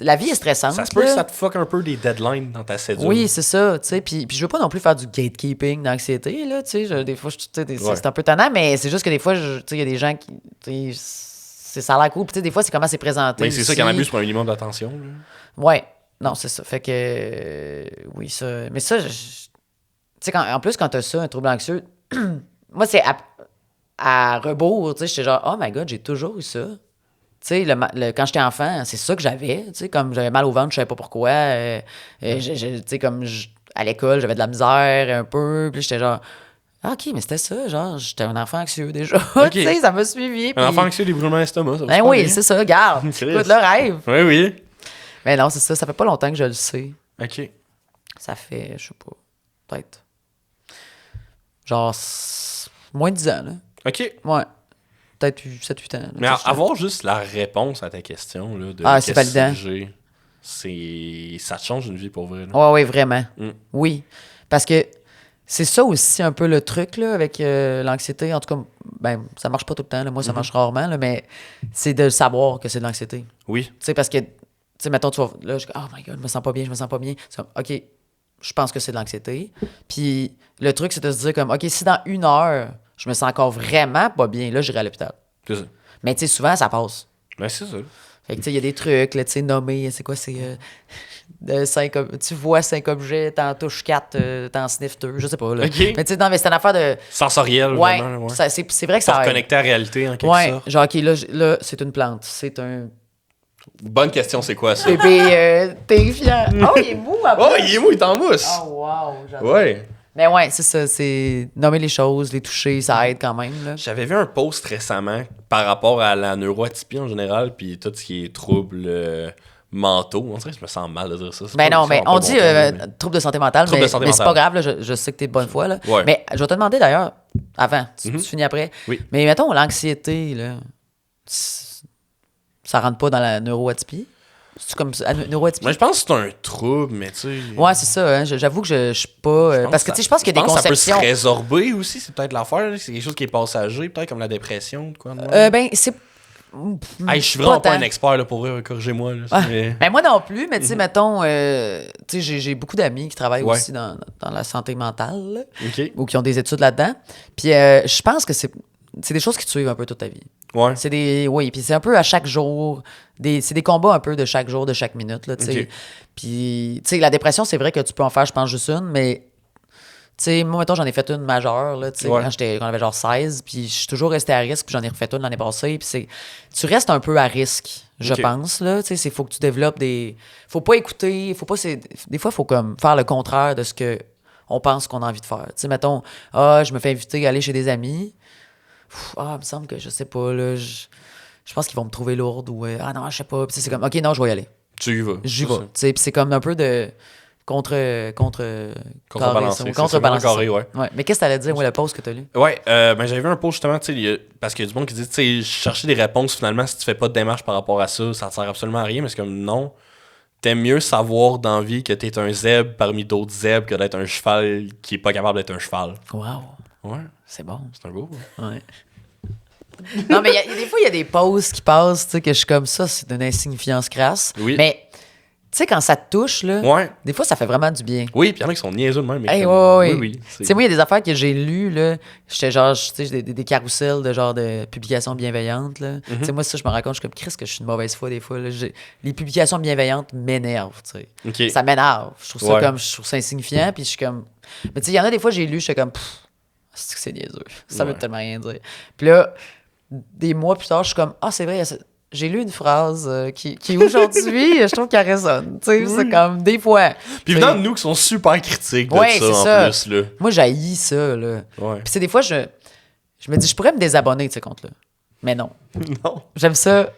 la vie est stressante. Ça se peut que là. ça te fuck un peu des deadlines dans ta cédule. Oui, c'est ça. Tu sais, puis je veux pas non plus faire du gatekeeping d'anxiété, là. Tu sais, des fois, tu sais, Ouais. c'est un peu tannant, mais c'est juste que des fois, tu sais, il y a des gens qui. Tu sais, ça a l'air cool. Puis, tu sais, des fois, c'est comment c'est présenté. Mais c'est ça aussi. qui en abuse pour un minimum d'attention. là. Ouais. Non, c'est ça. Fait que. Oui, ça. Mais ça, tu sais, en plus, quand t'as ça, un trouble anxieux, moi, c'est à rebours, tu sais, j'étais genre, oh my god, j'ai toujours eu ça. Tu sais, quand j'étais enfant, c'est ça que j'avais. Tu sais, comme j'avais mal au ventre, je savais pas pourquoi. Tu sais, comme à l'école, j'avais de la misère un peu. Puis j'étais genre, ah, ok, mais c'était ça. Genre, j'étais un enfant anxieux déjà. Ok. Tu sais, ça m'a suivi. Un puis- enfant anxieux, des brûlements d'estomac, ça va Ben super oui, bien. c'est ça, regarde. Christ. Écoute, le rêve. Oui, oui. Mais non, c'est ça. Ça fait pas longtemps que je le sais. OK. Ça fait, je sais pas, peut-être. Genre, moins de 10 ans, là. OK. Ouais. Peut-être 7-8 ans. là, Mais tu sais, avoir juste la réponse à ta question, là, de Ah, c'est qu'est-ce validant. que j'ai, ça te change une vie pour vrai. là. Ouais, ouais, vraiment. Mm. Oui. Parce que c'est ça aussi un peu le truc là, avec l'anxiété. En tout cas, ben, ça marche pas tout le temps. Là. Moi, ça marche rarement, là, mais c'est de savoir que c'est de l'anxiété. Oui. Tu sais, parce que, tu sais, mettons, tu vas. Là, oh my god, je me sens pas bien, je me sens pas bien. C'est comme, OK, je pense que c'est de l'anxiété. Puis le truc, c'est de se dire, comme, OK, si dans 1 heure, je me sens encore vraiment pas bien, là, j'irai à l'hôpital. C'est ça. Mais tu sais, souvent, ça passe. Ben, c'est ça. Fait que, tu sais, il y a des trucs, là, tu sais, nommés, c'est quoi, tu vois 5 objets, t'en touches 4, t'en sniffes 2, je sais pas, là. OK. Mais tu sais, non, mais c'est une affaire de... Sensoriel, Ouais, vraiment. Ouais. c'est vrai que Pour ça aide. reconnecter à la réalité, en quelque Ouais, sorte. genre, OK, là, c'est une plante, c'est un Bonne question, c'est quoi, ça? bébé terrifiant. Oh, il est mou, après. Oh, il est mou, il est en mousse! Oh, wow, j'adore. Ouais. Mais ouais, c'est ça, c'est nommer les choses, les toucher, ça aide quand même, là. J'avais vu un post récemment par rapport à la neuroatypie en général, puis tout ce qui est troubles mentaux. On dirait que je me sens mal de dire ça. C'est Ben pas- non, ça mais va pas on bon dit terme, mais- trouble de santé mentale, Trouble mais, de santé mais c'est mentale. pas grave, là, je sais que t'es de bonne foi. Là. Ouais. Mais je vais te demander d'ailleurs, avant, tu finis après, Oui. mais mettons l'anxiété, là, ça rentre pas dans la neuroatypie? C'est comme ça, neuroatypie? Mais je pense que c'est un trouble, mais tu sais. Ouais, c'est ça, hein, j'avoue que je suis pas... parce que tu sais, je pense qu'il y a des conceptions... Ça peut se résorber aussi, c'est peut-être l'affaire. Là. C'est quelque chose qui est passager, peut-être comme la dépression, quoi. ben, c'est... Hey, je suis vraiment pas tant. un expert là, pour vrai, corrigez-moi. Là, Ah, mais- ben moi non plus, mais tu sais, mettons, tu sais, j'ai beaucoup d'amis qui travaillent Ouais. aussi dans la santé mentale, là, OK. ou qui ont des études là-dedans. Puis je pense que c'est des choses qui te suivent un peu toute ta vie. Ouais. Oui, puis c'est un peu à chaque jour, c'est des combats un peu de chaque jour, de chaque minute, là, tu sais. Ok. Puis, tu sais, la dépression, c'est vrai que tu peux en faire, je pense, juste une, mais, tu sais, moi, mettons, j'en ai fait une majeure, là, tu sais, Ouais. quand j'avais genre 16, puis je suis toujours resté à risque, puis j'en ai refait une l'année passée, puis tu restes un peu à risque, je Ok. pense, là, tu sais, faut que tu développes faut pas écouter, des fois, il faut comme faire le contraire de ce que on pense qu'on a envie de faire. Tu sais, mettons, je me fais inviter à aller chez des amis, il me semble que je sais pas, là, je pense qu'ils vont me trouver lourde ou non, je sais pas. Puis c'est comme, OK, non, je vais y aller. Tu y vas. J'y c'est vais. ça. Tu sais, puis c'est comme un peu de Contrebalancer. C'est contrebalancer. vraiment carré, ouais. Mais qu'est-ce que t'allais dire, le post que t'as lu? Ouais, ben j'avais vu un post justement, tu sais, parce qu'il y a du monde qui dit, tu sais, chercher des réponses finalement, si tu fais pas de démarche par rapport à ça, ça te sert absolument à rien, mais c'est comme non. T'aimes mieux savoir dans la vie que t'es un zèbre parmi d'autres zèbres que d'être un cheval qui est pas capable d'être un cheval. Wow, Ouais, c'est bon. c'est un beau. Hein. Ouais. Non, mais des fois, il y a des posts qui passent, tu sais, que je suis comme ça, c'est d'une insignifiance crasse. Oui. Mais, tu sais, quand ça te touche, là, Ouais. des fois, ça fait vraiment du bien. Oui, puis il y en a qui sont niaiseux de même. Mais Hey, comme- ouais. Oui. Tu sais, moi, il y a des affaires que j'ai lues, là. J'étais genre, tu sais, des carousels de genre de publications bienveillantes, là. Tu sais, moi, ça, je me rends compte, je suis comme, Christ, que je suis une mauvaise foi, des fois, là. Les publications bienveillantes m'énervent, tu sais. Ok. Ça m'énerve. Je trouve ça Ouais. je trouve ça insignifiant, puis je suis comme. Mais tu sais, il y en a des fois, j'ai lu, j'étais comme, c'est niaiseux. Ça veut Ouais. tellement rien dire. Puis là, des mois plus tard, je suis comme, c'est vrai, j'ai lu une phrase qui aujourd'hui, je trouve qu'elle résonne. Tu sais, c'est comme, des fois. Puis venant de nous qui sont super critiques de Ouais, ça c'est en ça. plus, là. Moi, j'haïs ça, là. Ouais. Puis c'est des fois, je me dis, je pourrais me désabonner de ces comptes-là. Mais non. Non. J'aime ça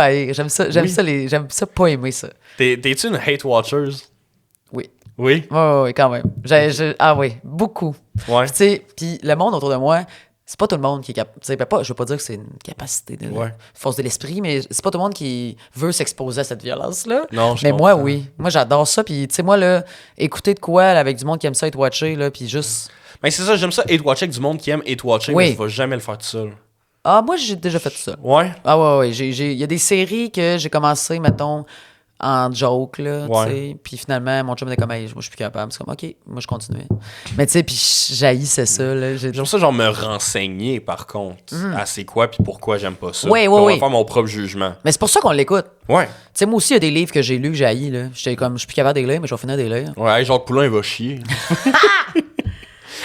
haïr. J'aime ça Oui. j'aime ça pas aimer ça. T'es-tu une hate watchers? Oui. Oui. Oui, quand même. Oui, beaucoup. Ouais. Puis, tu sais, puis le monde autour de moi, c'est pas tout le monde qui est capable. Tu sais, je veux pas dire que c'est une capacité de Ouais. force de l'esprit, mais c'est pas tout le monde qui veut s'exposer à cette violence-là. Non, je Mais moi, comprends. oui. Moi, j'adore ça. Puis, tu sais, moi, là, écouter de quoi là, avec du monde qui aime ça être watché, là, puis juste. Mais c'est ça, j'aime ça hate watcher avec du monde qui aime hate watcher, Oui. mais je vais jamais le faire tout seul. Moi, j'ai déjà fait ça. Ouais. Ouais. Il y a des séries que j'ai commencé, mettons, en joke, là, Ouais. tu sais. Puis finalement, mon chum était comme, hey, moi, je suis plus capable. C'est comme, OK, moi, je continuais. Mais tu sais, puis j'haïssais ça, là. J'aime ça, genre, me renseigner, par contre, à c'est quoi puis pourquoi j'aime pas ça. Ouais, Puis ouais, on va ouais. faire mon propre jugement. Mais c'est pour ça qu'on l'écoute. Ouais. Tu sais, moi aussi, il y a des livres que j'ai lus que j'ai haïs, là. J'étais comme, je suis plus capable de les lire, mais je vais finir de les lire. Ouais, hey, Jacques Poulain, il va chier.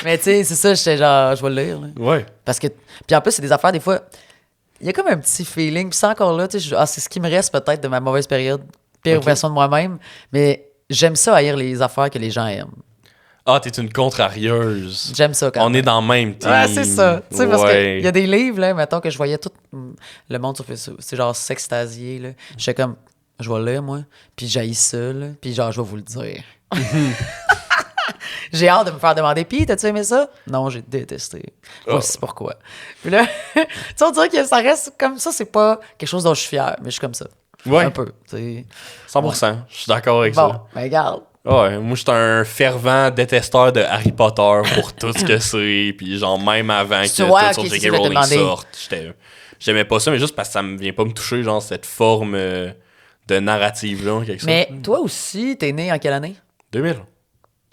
Mais tu sais, c'est ça, j'étais genre, je vais le lire, là. Ouais. Parce que, puis en plus, c'est des affaires, des fois, il y a comme un petit feeling. Puis c'est encore là, tu sais, c'est ce qui me reste peut-être de ma mauvaise période, pire Ok. version de moi-même. Mais j'aime ça haïr les affaires que les gens aiment. Ah, t'es une contrarieuse. J'aime ça quand On même. est dans le même team. Ouais, c'est ça. Tu sais, parce Ouais. qu'il y a des livres, là, mettons, que je voyais tout le monde sur Facebook. C'est genre s'extasier, là. J'étais comme, je vais le lire, moi. Puis j'haïs ça, là. Puis genre, je vais vous le dire. J'ai hâte de me faire demander, puis t'as-tu aimé ça? Non, j'ai détesté. Voici pourquoi. Puis là, tu sais, on dirait que ça reste comme ça, c'est pas quelque chose dont je suis fier, mais je suis comme ça. Ouais. Un peu, tu sais. 100%. Je suis d'accord avec Bon, ça. ben regarde. Ouais, moi, je suis un fervent détesteur de Harry Potter pour tout ce que c'est. Puis, genre, même avant que Tu vois, tout ok, sur c'est J.K. ça que je vais te Rowling demander. sorte, j'aimais pas ça, mais juste parce que ça me vient pas me toucher, genre, cette forme de narrative-là, en quelque sorte. Mais toi aussi, t'es né en quelle année? 2000.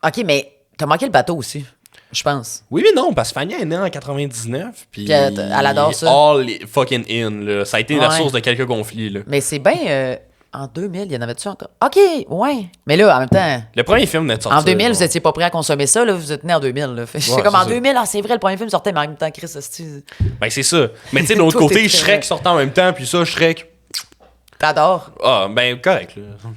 OK, mais t'as manqué le bateau aussi. Je pense. Oui, mais non, parce que Fania est née en 99, puis Elle adore ça. All fucking in, là. Ça a été la Ouais. source de quelques conflits, là. Mais c'est bien... en 2000, il y en avait-tu encore? OK, ouais. Mais là, en même temps... Le premier film n'est sorti. En 2000, genre. vous étiez pas prêt à consommer ça, là. Vous êtes né en 2000, là. Fait que Ouais, c'est comme c'est en ça. 2000, c'est vrai, le premier film sortait, mais en même temps, Chris, c'est... Ben, c'est ça. Mais tu sais, de l'autre Tout côté, est Shrek sortait en même temps, puis ça, Shrek. T'adores. Ah, ben, correct, là.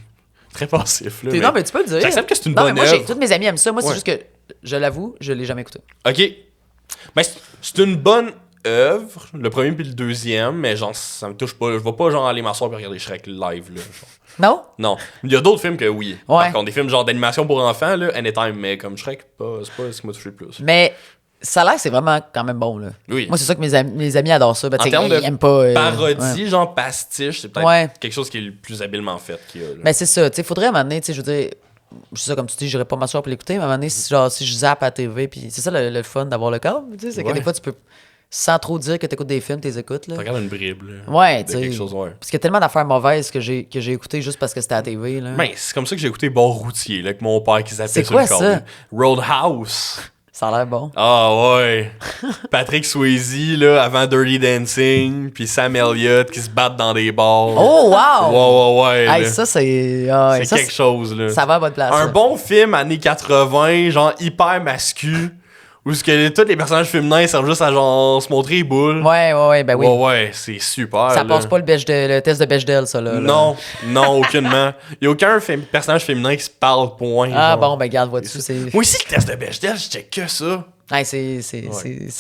Très passif, là. Non, mais tu peux le dire. J'accepte que c'est une Non, mais bonne moi, œuvre. toutes mes amis aiment ça. Moi, c'est Ouais. juste que, je l'avoue, je l'ai jamais écouté. Ok. Ben, c'est une bonne œuvre, le premier puis le deuxième, mais genre, ça me touche pas. Je vais pas, genre, aller m'asseoir et regarder Shrek live, là. Genre. Non? Non. Il y a d'autres films que oui. Ouais. Par contre, des films genre d'animation pour enfants, là, anytime, mais comme Shrek, c'est pas ce qui m'a touché le plus. Mais ça a l'air que c'est vraiment quand même bon, là. Oui. Moi, c'est ça que mes amis adorent ça. Ben, En tu sais, termes de ils aiment pas... parodie, ouais. genre pastiche, c'est peut-être Ouais. quelque chose qui est le plus habilement fait qu'il y a. Là. Mais c'est ça. Tu sais, faudrait à un moment donné, tu sais, je veux dire... C'est ça, comme tu dis, j'irais pas m'asseoir pour l'écouter, mais à un moment donné, si je zappe à la TV, puis c'est ça le fun d'avoir le câble, tu sais, c'est que Ouais. des fois, tu peux, sans trop dire que t'écoutes des films, t'es écoutes, là. Tu regardes une bribe, là. Ouais, de tu sais. quelque chose, ouais. Parce qu'il y a tellement d'affaires mauvaises que j'ai écoutées juste parce que c'était à la TV, là. Ben, c'est comme ça que j'ai écouté Bord routier, là, avec mon père qui C'est s'appelait sur quoi le corps. ça? là. Roadhouse. Ça a l'air bon. Ah ouais. Patrick Swayze, là, avant Dirty Dancing, puis Sam Elliott qui se battent dans des bars. Oh, wow! Ouais, Hey, là. ça, c'est... ah, C'est ça, quelque chose, là. Ça va à bonne place. Un ça. bon film années 80, genre hyper mascu, où ce que tous les personnages féminins servent juste à genre se montrer les boules. Ouais, ben oui. Ouais, c'est super. Ça là. passe pas le test de Bechdel, ça, là. Non, non, aucunement. Il y a aucun personnage féminin qui se parle, point. Ah, genre. bon, ben, regarde, vois-tu, c'est... Moi aussi, le test de Bechdel, je check que ça. Hey, c'est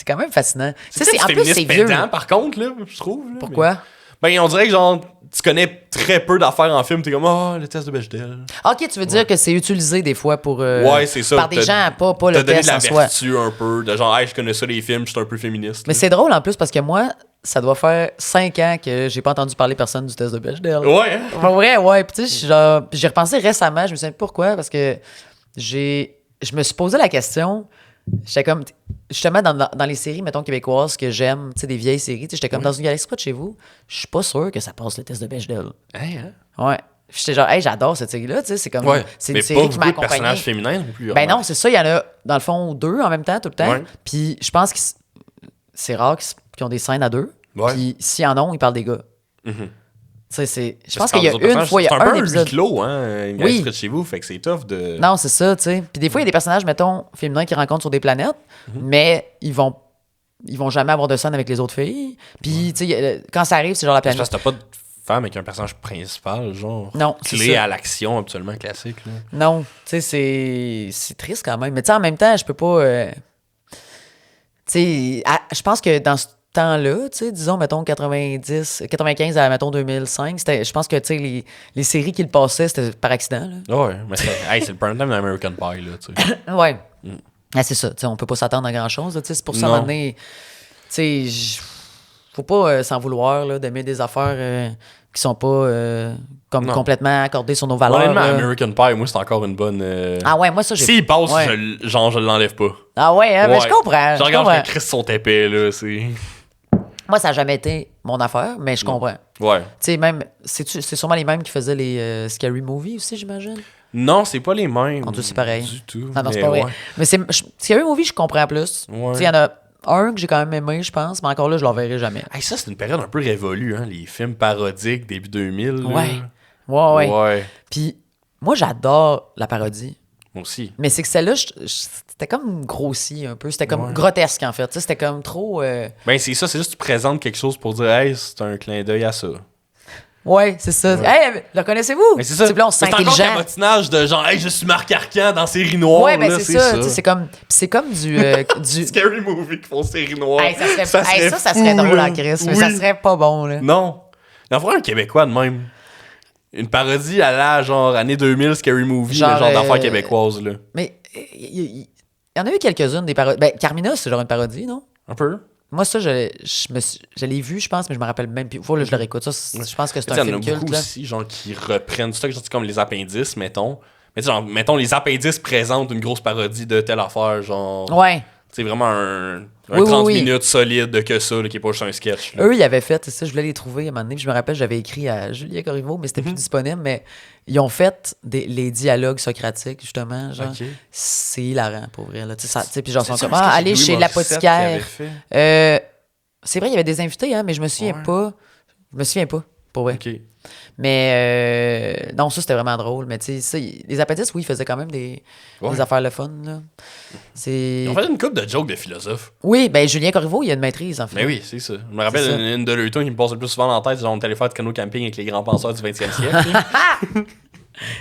quand même fascinant. Tu sais, C'est en plus, c'est vieux. pédant, par contre, là, je trouve. Là, Pourquoi? Ben, on dirait que genre, tu connais très peu d'affaires en film, t'es comme, ah, le test de Bechdel. OK, tu veux dire que c'est utilisé des fois pour... Ouais, c'est ça. Par des gens, pas T'as le donné test de la en soi. vertu un peu, de genre, hey, je connais ça, les films, je suis un peu féministe. Mais là. c'est drôle en plus parce que moi, ça doit faire 5 ans que j'ai pas entendu parler personne du test de Bechdel. Ouais, hein? Pour vrai, ouais. Puis tu sais, genre, puis j'ai repensé récemment, je me souviens pourquoi, parce que je me suis posé la question. J'étais comme, justement, dans les séries, mettons, québécoises que j'aime, tu sais, des vieilles séries, tu sais, j'étais comme dans une galaxie près de chez vous, je suis pas sûr que ça passe le test de Bechdel. Hey, hein? Ouais. J'étais genre, hey, j'adore cette série-là, tu sais, c'est comme, Ouais. c'est Mais une série pas qui m'a beaucoup de accompagné. personnages féminins non plus. Ben non, c'est ça, il y en a, dans le fond, 2 en même temps, tout le temps. Ouais. Puis je pense que c'est rare qu'ils ont des scènes à 2. Ouais. Puis s'ils en ont, ils parlent des gars. Mhm. Tu sais, je Parce pense que qu'il y a les autres une fois, il y a personnages, un c'est un peu épisode. huis clos, hein, une Oui. galaxie près de chez vous, fait que c'est tough de... Non, c'est ça, tu sais. Puis des fois, il y a des personnages, mettons, féminins qui rencontrent sur des planètes, mais ils vont jamais avoir de scène avec les autres filles. Puis, tu sais, quand ça arrive, c'est genre la C'est planète. parce que t'as pas de femme avec un personnage principal, genre... Non, c'est clé ça. à l'action, absolument classique, là. Non, tu sais, c'est triste quand même. Mais tu sais, en même temps, je peux pas. Tu sais, je pense que dans ce temps-là, tu sais, disons, mettons 95 à, mettons 2005, je pense que, tu sais, les séries qui le passaient, c'était par accident, Ouais, mais c'est le prime time d'American Pie, là, tu sais. là. Ouais. Ah, c'est ça, tu sais, on peut pas s'attendre à grand-chose, là, tu sais, c'est pour ça, à un Non. moment donné, tu sais, faut pas s'en vouloir, là, d'aimer des affaires qui sont pas comme Non. complètement accordées sur nos valeurs. Honnêtement, là. American Pie, moi, c'est encore une bonne... Ah ouais, moi, ça, j'ai... S'il passe, Ouais. je l'enlève pas. Ah ouais, hein, mais je Ouais. comprends. Je je regarde comprends. que Chris sont épais, là, c'est... Moi, ça n'a jamais été mon affaire, mais je comprends. Ouais. Tu sais, même, c'est sûrement les mêmes qui faisaient les Scary Movie aussi, j'imagine. Non, c'est pas les mêmes. On dit c'est pareil. Du tout. Non, c'est mais pas vrai. ouais. Mais Scary Movie, je comprends plus. Ouais. Tu sais, il y en a un que j'ai quand même aimé, je pense, mais encore là, je le verrai jamais. Hey, ça, c'est une période un peu révolue, hein, les films parodiques début 2000. là. Ouais. Ouais. Puis, moi, j'adore la parodie. Moi aussi. Mais c'est que celle-là, c'était comme grossi un peu. C'était comme Ouais. grotesque, en fait. Tu sais, c'était comme trop... Ben, c'est ça, c'est juste que tu présentes quelque chose pour dire, hey, c'est un clin d'œil à ça. Ouais, c'est ça. Ouais. Hey, le connaissez-vous? Mais c'est ça. Tu sais, puis là, on se sent Mais c'est encore intelligent. cabotinage de genre, hey, je suis Marc Arcan dans série noire. Ouais, ben là, c'est ça. Tu sais, c'est comme du... Scary Movie qui font série noire. Hey, ça serait fou, drôle là. en crise, mais Oui. ça serait pas bon, là. Non. Il en faudrait un Québécois de même. Une parodie à la genre année 2000 Scary Movie, Genre, mais genre d'affaires québécoises, là. Mais il y en a eu quelques-unes des parodies. Ben, Carmina, c'est genre une parodie, non? Un peu. Moi, ça, je l'ai vu, je pense, mais je me rappelle même plus. Faut que je le réécoute. Ça, je pense que c'est Tu sais, un il y en a film beaucoup culte, là. aussi, genre, qui reprennent ça, genre, comme les appendices, mettons. Mais tu sais, genre, mettons, les appendices présentent une grosse parodie de telle affaire, genre. Ouais. C'est vraiment un Oui, 30 oui. minutes solide de que ça, là, qui est pas juste un sketch. Là. Eux, ils avaient fait, ça, je voulais les trouver à un moment donné, puis je me rappelle, j'avais écrit à Julien Corriveau, mais c'était plus disponible, mais ils ont fait les dialogues socratiques, justement, genre, Ok. c'est hilarant, pour vrai, là, tu sais, puis genre, sont C'est comme, un sketch avec allez Louis chez Morissette qui avait l'apothicaire. fait. C'est vrai, il y avait des invités, hein, mais je me souviens pas, pour vrai. Ok. Mais non, ça, c'était vraiment drôle, mais tu sais, les appendices, oui, ils faisaient quand même des affaires le fun, là. Ils ont fait une couple de jokes de philosophes. Oui, ben Julien Corriveau, il a une maîtrise, en fait. Mais oui, c'est ça. Je me rappelle C'est ça. une de leurs tunes qui me passe le plus souvent dans la tête, c'est genre on est allé faire de canot camping avec les grands penseurs du 20e siècle. là.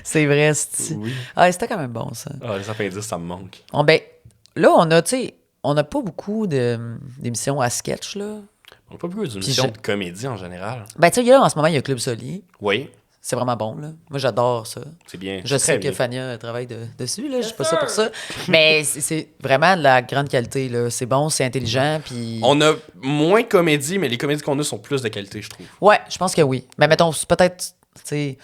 C'est vrai, c'est... Oui. Ah, c'était quand même bon, ça. Ah, les appendices, ça me manque. Bon, ben, là, on a, tu sais, on n'a pas beaucoup d'émissions à sketch, là. On n'a pas beaucoup d'émissions de comédie en général. Ben, tu sais, là, en ce moment, il y a Club Soli. Oui, C'est vraiment bon, là. Moi, j'adore ça. c'est bien. Je c'est sais très que bien. Fania travaille dessus, là. Je suis pas ça pour ça. Mais c'est vraiment de la grande qualité, là. C'est bon, c'est intelligent, puis... On a moins de comédies, mais les comédies qu'on a sont plus de qualité, je trouve. Ouais, je pense que oui. Mais mettons, peut-être, tu sais,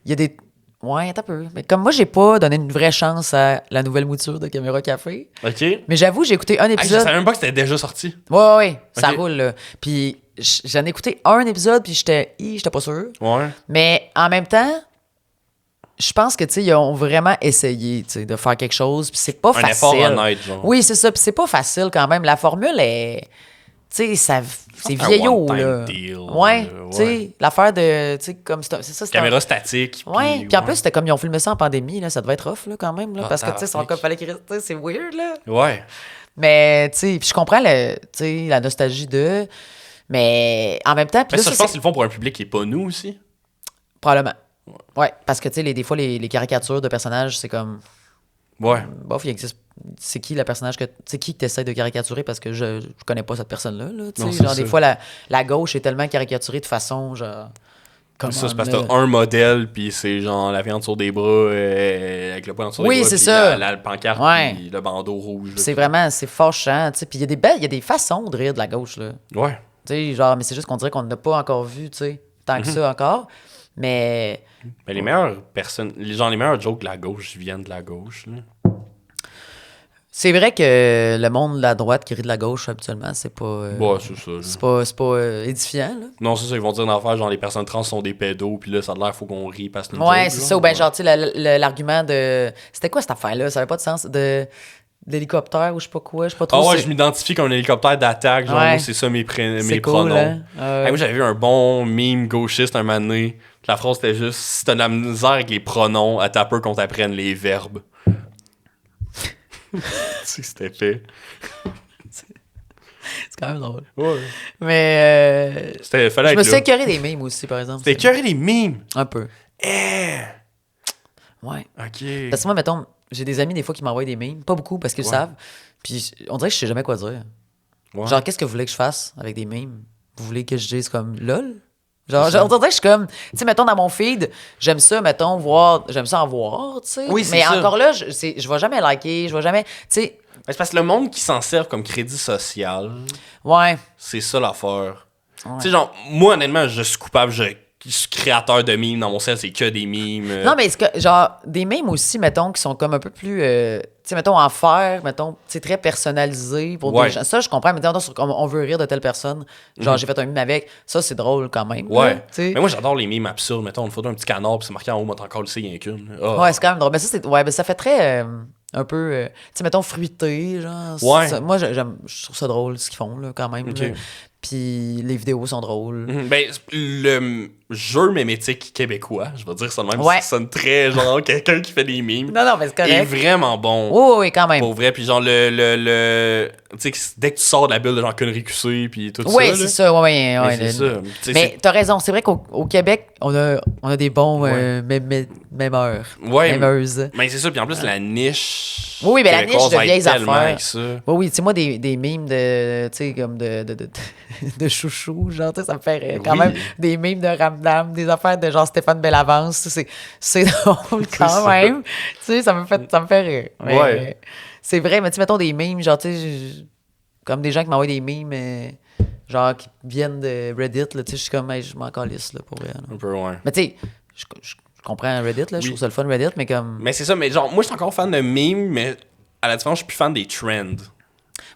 il y a des... Ouais, un peu. Mais comme moi, j'ai pas donné une vraie chance à la nouvelle mouture de Caméra Café. OK? Mais j'avoue, j'ai écouté un Hey, je épisode... savais même pas que c'était déjà sorti. Ouais, ça Ok. roule, là. Puis j'en ai écouté un épisode, puis j'étais pas sûr. Ouais. Mais en même temps, je pense que, tu sais, ils ont vraiment essayé, tu sais, de faire quelque chose, puis c'est pas Un facile. effort honnête, genre. Oui, c'est ça, puis c'est pas facile quand même. La formule est... Tu sais, c'est un vieillot, one-time là. deal, Ouais, là, tu sais, l'affaire de... Tu sais, comme... C'est ça, c'est Caméra statique. Ouais, puis en plus, c'était comme ils ont filmé ça en pandémie, là, ça devait être rough, là, quand même, là, Ah, parce que, tu sais, son tabarnak. cas, fallait qu'il reste... tu sais, c'est weird, là. Ouais. Mais, tu sais, puis je comprends, tu sais, la nostalgie de... Mais en même temps... puis Mais là, ça, je pense qu'ils le font pour un public qui est pas nous aussi. Probablement. Ouais, parce que, tu sais, des fois, les caricatures de personnages, c'est comme... Ouais. Bof, il existe... C'est qui le personnage que... C'est qui t'essaies de caricaturer parce que je connais pas cette personne-là, là, tu Non, sais. c'est Genre, des ça. fois, la gauche est tellement caricaturée de façon, genre... Come Ça, c'est on, parce que là. t'as un modèle, puis c'est genre la viande sur des bras, avec le poing sur Oui, des bras, c'est puis ça. la pancarte, Ouais. puis le bandeau rouge. là, C'est puis- vraiment... C'est fâchant, tu sais. Puis il y a des façons de rire de la gauche, là. Ouais. Tu sais, genre... Mais c'est juste qu'on dirait qu'on n'a pas encore vu, tu sais, tant Mhm. que ça encore. Mais... Mais les meilleures personnes, les meilleurs jokes de la gauche viennent de la gauche, là. C'est vrai que le monde de la droite qui rit de la gauche, habituellement, c'est pas... Ouais, c'est ça. là. C'est pas édifiant, là. Non, c'est ça, ils vont dire d'en faire, genre les personnes trans sont des pédos, puis là, ça a l'air, faut qu'on rie parce que c'est une Ouais, joke, c'est là. ça. Ou bien, Ouais. genre, tu sais, l'argument de. C'était quoi cette affaire-là? Ça avait pas de sens. D'hélicoptère ou je sais pas quoi. Je sais pas trop. Ah ouais, c'est- je m'identifie comme un hélicoptère d'attaque, genre, Ouais. moi, c'est ça mes c'est cool, pronoms. hein? Hey, moi, j'avais vu un bon meme gauchiste un moment donné. La phrase était juste si t'as de la misère avec les pronoms, à ta peur qu'on t'apprenne les verbes. Tu sais, c'était fait. C'est quand même drôle. Ouais. Mais. Fallait Je me être suis là. écœuré des mimes aussi, par exemple. C'était écœuré les mimes. Un peu. Eh! Ouais. Ok. Parce que moi, mettons, j'ai des amis des fois qui m'envoient des mimes. Pas beaucoup parce qu'ils le Ouais. savent. Puis on dirait que je sais jamais quoi dire. Ouais. Genre, qu'est-ce que vous voulez que je fasse avec des mimes? Vous voulez que je dise comme lol? C'est Genre, ça. on dirait que je suis comme, tu sais, mettons, dans mon feed, j'aime ça, mettons, j'aime ça en voir, tu sais. Oui, c'est mais ça. encore là, je vais jamais liker, je vais jamais, tu sais, Mais c'est parce que le monde qui s'en sert comme crédit social, ouais. c'est ça l'affaire. Ouais. Tu sais, genre, moi, honnêtement, je suis coupable, je suis créateur de mimes dans mon sel, c'est que des mimes. Non, mais est-ce que, genre, des mimes aussi, mettons, qui sont comme un peu plus, tu sais, mettons, en faire, mettons, c'est très personnalisé pour Ouais. des gens. Ça, je comprends, mais mettons, sur comme on veut rire de telle personne, genre, j'ai fait un mime avec, ça, c'est drôle quand même. là, Ouais. tu sais. Mais moi, j'adore les mimes absurdes. Mettons, une photo d'un petit canard, puis c'est marqué en haut, moi, t'as encore le C, il y en a qu'une. Ah. Ouais, c'est quand même drôle. Mais ça, ouais, mais ça fait très, un peu, tu sais, mettons, fruité, genre. Ouais. Moi, je trouve ça drôle, ce qu'ils font, là, quand même. Ok. là. Puis les vidéos sont drôles. Ben, le jeu mémétique québécois, je vais dire ça de même, Ouais. ça sonne très genre quelqu'un qui fait des mimes. Non, mais c'est Il est correct. vraiment bon. Oui, oui, quand même. Pour vrai, puis genre tu sais, dès que tu sors de la bulle de genre conneries QC, puis tout Oui, ça. c'est là. ça, ouais, Mais ouais. c'est ça. Tu sais, Mais t'as raison, c'est vrai qu'au Québec, on a des bons Ouais. mémeurs. Ouais. Mémeuses. Mais c'est ça, puis en plus, la niche. Oui, mais la niche québécoise de aide vieilles tellement affaires. avec ça. Oui, oui, tu sais, moi, des mimes de, tu sais, comme de chouchou, genre, tu sais, ça me fait rire. Quand Oui. même, des mimes de Ramdam, des affaires de genre Stéphane Bellavance, c'est drôle quand ça. même. Tu sais, ça me fait rire. Mais, Ouais. c'est vrai, mais tu sais, mettons des mimes, genre, tu sais, comme des gens qui m'envoient des mimes, genre, qui viennent de Reddit, là, tu sais, je suis comme, hey, je m'en calisse, là, pour vrai. là. Un peu, ouais. Mais tu sais, je comprends Reddit, là, je Oui. trouve ça le fun, Reddit, mais comme... Mais c'est ça, mais genre, moi, je suis encore fan de mimes, mais à la différence, je suis plus fan des trends.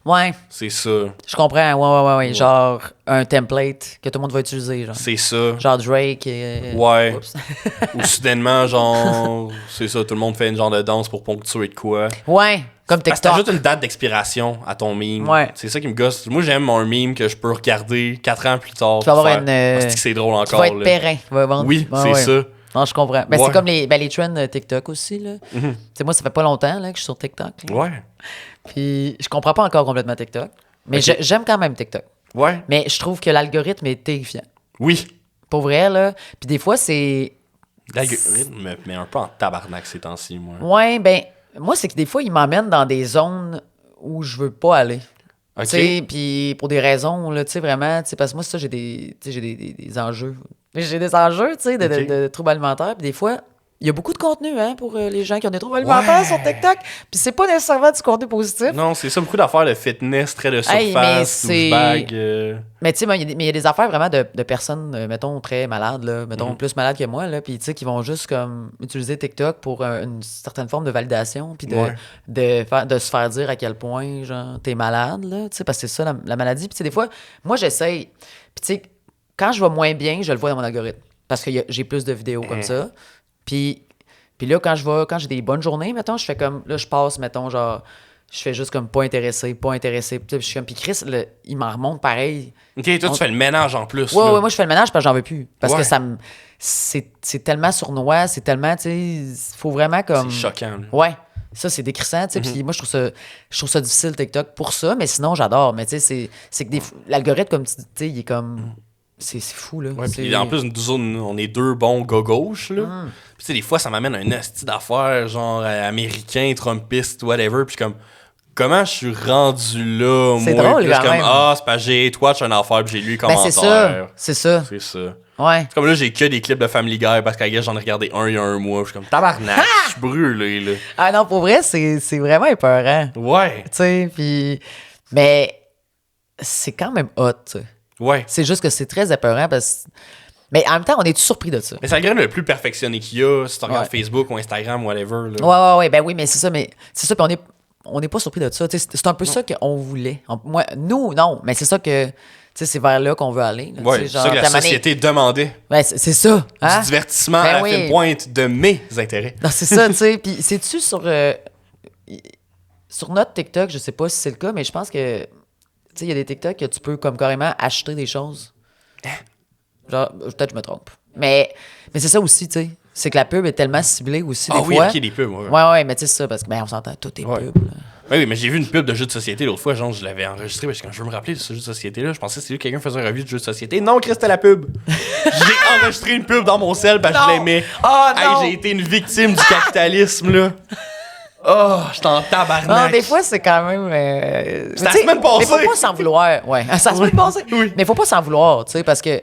Ouais, C'est ça. je comprends. Ouais. Genre un template que tout le monde va utiliser. Genre, C'est ça. genre Drake. Ouais. Oups. Ou soudainement, genre, c'est ça, tout le monde fait une genre de danse pour ponctuer de quoi. Ouais, comme Parce que TikTok. t'ajoutes une date d'expiration à ton meme. Ouais. C'est ça qui me gosse. Moi, j'aime mon meme que je peux regarder 4 ans plus tard. Tu vas avoir faire, une. parce que c'est drôle Tu encore. vas être là. périn. Tu vas vendre. Oui, Ouais, c'est ouais. ça. Non, je comprends. Ben, Ouais. c'est comme les trends TikTok aussi. Là. Mhm. Tu sais, moi, ça fait pas longtemps là, que je suis sur TikTok. là. Ouais. Puis je comprends pas encore complètement TikTok. Mais Ok. j'aime quand même TikTok. Ouais. Mais je trouve que l'algorithme est terrifiant. Oui. Pour vrai, là. Puis des fois, c'est. L'algorithme me met un peu en tabarnak ces temps-ci, moi. Ouais, ben, moi, c'est que des fois, il m'emmène dans des zones où je veux pas aller. Ok. Tu sais, puis pour des raisons, là, tu sais, vraiment, tu sais, parce que moi, ça, j'ai des, tu sais, j'ai des enjeux. J'ai des enjeux, tu sais, Ok. de troubles alimentaires. Puis des fois, il y a beaucoup de contenu, hein, pour les gens qui ont des troubles alimentaires sur TikTok. Puis c'est pas nécessairement du contenu positif. Non, c'est ça, beaucoup d'affaires de fitness, très de Hey, mais surface, c'est- douchebag. Mais tu sais, il y a des affaires vraiment de personnes, mettons, très malades, là, mettons, plus malades que moi, là, puis tu sais, qui vont juste comme utiliser TikTok pour une certaine forme de validation, puis Ouais. de se faire dire à quel point, genre, t'es malade, là, tu sais, parce que c'est ça, la maladie. Puis tu sais, des fois, moi, j'essaye, puis tu sais, quand je vais moins bien, je le vois dans mon algorithme, parce que j'ai plus de vidéos comme ça. Puis là, quand j'ai des bonnes journées, mettons, je fais comme, là, je passe, mettons, genre, je fais juste comme pas intéressé. Puis je suis comme, puis Chris, il m'en remonte pareil. Ok, toi, tu fais le ménage en plus. Ouais, là. ouais, moi, je fais le ménage parce que j'en veux plus. Parce Ouais. que c'est tellement sournois, c'est tellement, tu sais, faut vraiment comme. C'est choquant. là. Ouais. Ça, c'est décrissant, tu sais. Puis moi, je trouve ça difficile, TikTok, pour ça, mais sinon, j'adore. Mais tu sais, c'est que l'algorithme, comme tu sais, il est comme. C'est fou, là. Ouais, C'est- puis en plus, on est deux bons gars gauche, là. Puis tu sais, des fois, ça m'amène à un asti d'affaires, genre américain, trumpiste, whatever. Puis comme, comment je suis rendu là, C'est moi? drôle, Puis là, je quand suis comme, même. ah, c'est pas j'ai Twitch une affaire, puis j'ai lu les Ben, commentaires. c'est ça. C'est ça. C'est ça. Ouais. C'est comme là, j'ai que des clips de Family Guy parce qu'à guess, j'en ai regardé un il y a un mois. Je suis comme, tabarnak, je suis brûlé, là. Ah non, pour vrai, c'est vraiment épeurant. Ouais, Tu sais, puis. Mais c'est quand même hot, tu sais. ouais. C'est juste que c'est très épeurant parce que. Mais en même temps, on est tous surpris de ça. Mais c'est le grain le plus perfectionné qu'il y a, si tu regardes Ouais. Facebook ou Instagram, whatever, là. Ouais, ben oui, mais c'est ça, puis on n'est pas surpris de ça. Tu sais, c'est un peu ça qu'on voulait. Moi, nous, non, mais c'est ça que. Tu sais, c'est vers là qu'on veut aller. Là, Ouais, tu sais, c'est ça que la t'as mané- société demandait. Ouais, c'est ça. Hein? Du divertissement Ben à la oui. fine pointe de mes intérêts. Non, c'est ça, tu sais. Puis c'est-tu sur notre TikTok, je sais pas si c'est le cas, mais je pense que. Tu sais, il y a des TikTok que tu peux comme carrément acheter des choses. Genre, peut-être que je me trompe. Mais c'est ça aussi, tu sais. C'est que la pub est tellement ciblée aussi, Ah des oui, fois. ok, des pubs, ouais. Ouais, mais tu sais, c'est ça, parce que, ben, on s'entend, tout est Ouais. pub. là. Oui, mais j'ai vu une pub de jeu de société l'autre fois, genre je l'avais enregistré parce que quand je veux me rappeler de ce jeu de société-là, je pensais que c'est lui que quelqu'un faisait un review de jeu de société. Non, Chris, c'était la pub. J'ai enregistré une pub dans mon sel parce que je Non. l'aimais. Oh, Hey, non. j'ai été une victime du capitalisme, là. Oh, je t'en Non, tabarnak. des fois, c'est quand même. C'est la tu sais, semaine passée. Mais faut pas s'en vouloir. Ouais, ça la semaine passée. Oui. Mais faut pas s'en vouloir, tu sais, parce que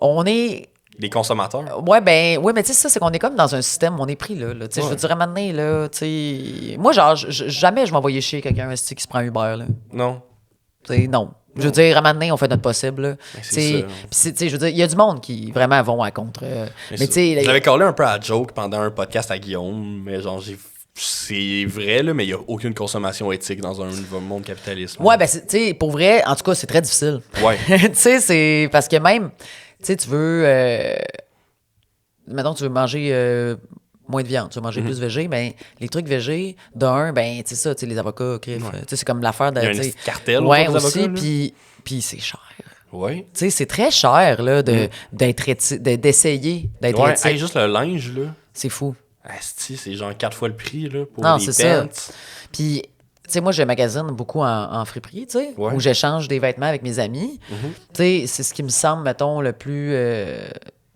on est. Les consommateurs. Ouais, mais tu sais, ça, c'est qu'on est comme dans un système, on est pris là. Tu sais, je veux dire, à un moment donné, là, tu sais. Moi, genre, jamais je vais envoyer chier quelqu'un esti, qui se prend Uber, là. Non. Tu sais, non. Je veux dire, à un moment donné, on fait notre possible, là. c'est Tu sais, ça. puis tu sais, je veux dire, il y a du monde qui vraiment vont à contre. Mais tu sais, J'avais collé un peu à joke pendant un podcast à Guillaume, mais genre, c'est vrai, là, mais il n'y a aucune consommation éthique dans un monde capitalisme. ouais, ben, tu sais, pour vrai, en tout cas, c'est très difficile. Ouais. Tu sais, c'est parce que même, tu sais, tu veux. Mettons, tu veux manger moins de viande, tu veux manger plus végé, ben, les trucs végés, d'un, ben, tu sais, ça, tu sais, les avocats, crif, tu sais, c'est comme l'affaire de. Il y a tu un sais, petit cartel ouais, autour des aussi, avocats, là. puis c'est cher. Ouais. Tu sais, c'est très cher, là, d'essayer d'être Ouais, éthique. hey, juste le linge, là. C'est fou. Asti, c'est genre 4 fois le prix, là, pour Non, les c'est ça. pants. Puis, tu sais, moi, je magasine beaucoup en friperie, tu sais, Ouais. où j'échange des vêtements avec mes amis. Tu sais, c'est ce qui me semble, mettons, le plus.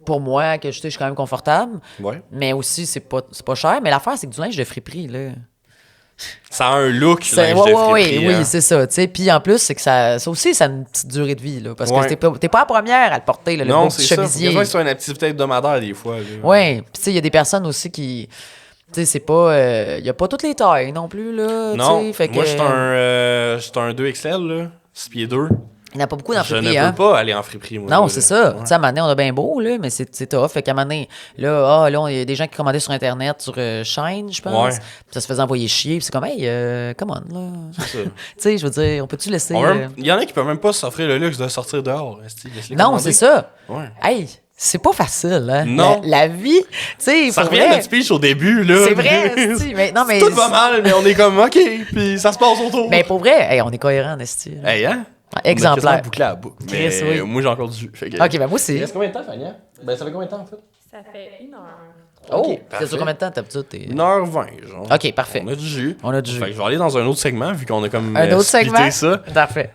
Pour moi, que je suis quand même confortable. Ouais. Mais aussi, c'est pas cher. Mais l'affaire, c'est que du linge de friperie, là. Ça a un look, C'est- linge de oui, friperie, hein. c'est ça. Tu sais, puis en plus, c'est que ça aussi, ça a une petite durée de vie, là. Parce Ouais. que t'es pas la première à le porter, là, le Non, beau c'est petit ça. chemisier. Il y a sur une activité hebdomadaire, des fois. Là. Ouais. Puis tu sais, il y a des personnes aussi qui. Tu sais, c'est pas. Il y a pas toutes les tailles non plus, là. Non, tu sais, fait que... moi, je suis un 2XL, là. 6 pieds 2. Il n'y en a pas beaucoup dans Je ne friperie, peux hein? pas aller en friperie, moi. Non, là. c'est ça. Ouais. Tu sais, à un moment donné, on a bien beau, là, mais c'est tough. Fait qu'à un moment donné, là, il y a des gens qui commandaient sur Internet, sur Shine, je pense. Ouais. Puis ça se faisait envoyer chier. Puis c'est comme, hey, come on, là. C'est ça. Tu sais, je veux dire, on peut-tu laisser. Il y en a qui peuvent même pas s'offrir le luxe de sortir dehors. Laisse-les Non, commander. c'est ça. Ouais. Hey, c'est pas facile, hein. Non. La vie, tu sais, Ça pour revient à vrai, notre speech au début, là. c'est vrai, esti, mais non, mais. Tout va mal, mais on est comme, OK, puis ça se passe autour. Mais pour vrai, hey, on est cohérent, esti. Hey, hein? Exemplaire. Bouclé à la boucle. Mais Chris, oui. moi, j'ai encore du jus. Fait que... Ok, ben moi aussi. Il reste combien de temps, Fania? Ben, ça fait combien de temps, en fait? Ça fait 1 heure. Oh, Ok, ça parfait. dure combien de temps, d'habitude? 1h20, genre. Ok, parfait. On a du jus. On a du jus. Fait que je vais aller dans un autre segment, vu qu'on a comme Un autre splitté segment? ça. Parfait.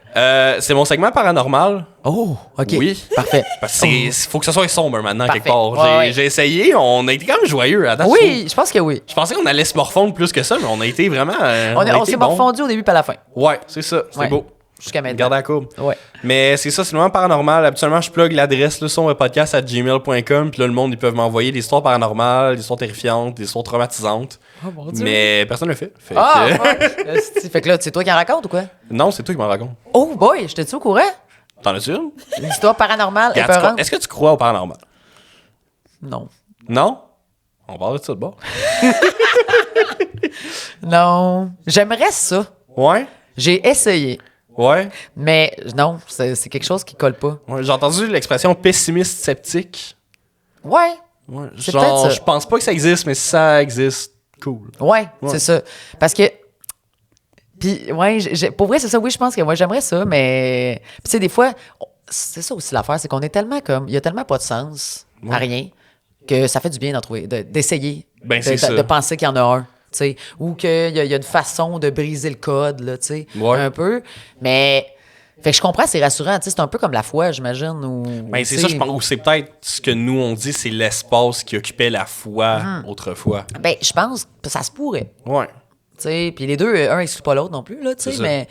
C'est mon segment paranormal. Oh, ok. Oui. Parfait. Parce que faut que ça soit sombre maintenant, Parfait. quelque part. Ouais, ouais. J'ai essayé, on a été quand même joyeux à date. Oui, je pense que oui. Je pensais qu'on allait se morfondre plus que ça, mais on a été vraiment. On s'est morfondu au début pas à la fin. Ouais, c'est ça. C'était Ouais. beau. Jusqu'à maintenant. Garde la courbe. Ouais. Mais c'est ça, c'est le moment paranormal. Habituellement, je plug l'adresse, le sonpodcast@gmail.com. Puis là, le monde, ils peuvent m'envoyer des histoires paranormales, des histoires terrifiantes, des histoires traumatisantes. Oh mon Dieu. Mais personne ne le fait. Fait Ah, que- ouais. Esti. Fait que là, c'est toi qui en raconte ou quoi? Non, c'est toi qui m'en raconte. Oh boy, je t'ai-tu au courant? T'en as-tu une? Une histoire paranormale Regarde, tu crois- épeurante? Est-ce que tu crois au paranormal? Non. Non? On parle de ça de bord. Non. J'aimerais ça. Ouais? J'ai essayé. Ouais? Mais non, c'est quelque chose qui colle pas. Ouais, j'ai entendu l'expression pessimiste sceptique. Ouais. Ouais, C'est genre, peut-être ça. je pense pas que ça existe, mais si ça existe, cool. Ouais, Ouais. c'est ça. Parce que. Puis, ouais, pour vrai, c'est ça. Oui, je pense que moi, j'aimerais ça, mais. Puis, tu sais, des fois, c'est ça aussi l'affaire, c'est qu'on est tellement comme. Il y a tellement pas de sens à rien que ça fait du bien d'en trouver, d'essayer. Ben, c'est ça. De penser qu'il y en a un. Tu sais, ou qu'il y a une façon de briser le code, là, tu sais, Ouais. un peu. Mais. Fait que je comprends, c'est rassurant. Tu sais, c'est un peu comme la foi, j'imagine. Ou, Ben, c'est tu ça, sais, je pense. Ou c'est peut-être ce que nous, on dit, c'est l'espace qui occupait la foi autrefois. Ben, je pense que ça se pourrait. Ouais. Tu sais, puis les deux, un exclut pas l'autre non plus, là, tu C'est sais, ça. mais.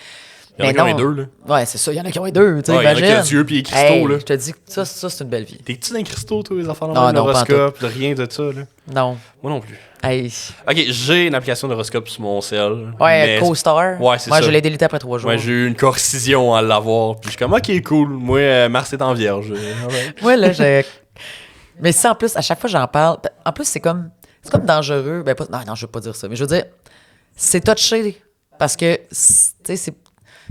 Il y en a mais qui ont non. les deux, là. Ouais, c'est ça, il y en a qui ont les deux, tu sais, Ouais, il y en a qui imagine. ont Dieu puis les cristaux, Hey, là. Je te dis que ça, c'est une belle vie. T'es-tu dans les cristaux, toi, les enfants Non, non, pas en l'horoscope, de rien de ça, là? Non. Moi non plus. Hey. Ok, j'ai une application d'horoscope sur mon cell. Ouais, mais- Co-Star. Ouais, c'est Moi, ça. je l'ai délité après 3 jours. Ouais, j'ai eu une concision à l'avoir. Puis je suis comme, ok, cool. Moi, Mars est en vierge. Ouais. Ouais, là, j'ai. Mais ça, en plus, à chaque fois, j'en parle. En plus, c'est comme dangereux. Ben, pas. Non, je veux pas dire ça. Mais je veux dire, c'est touché. Parce que, tu sais,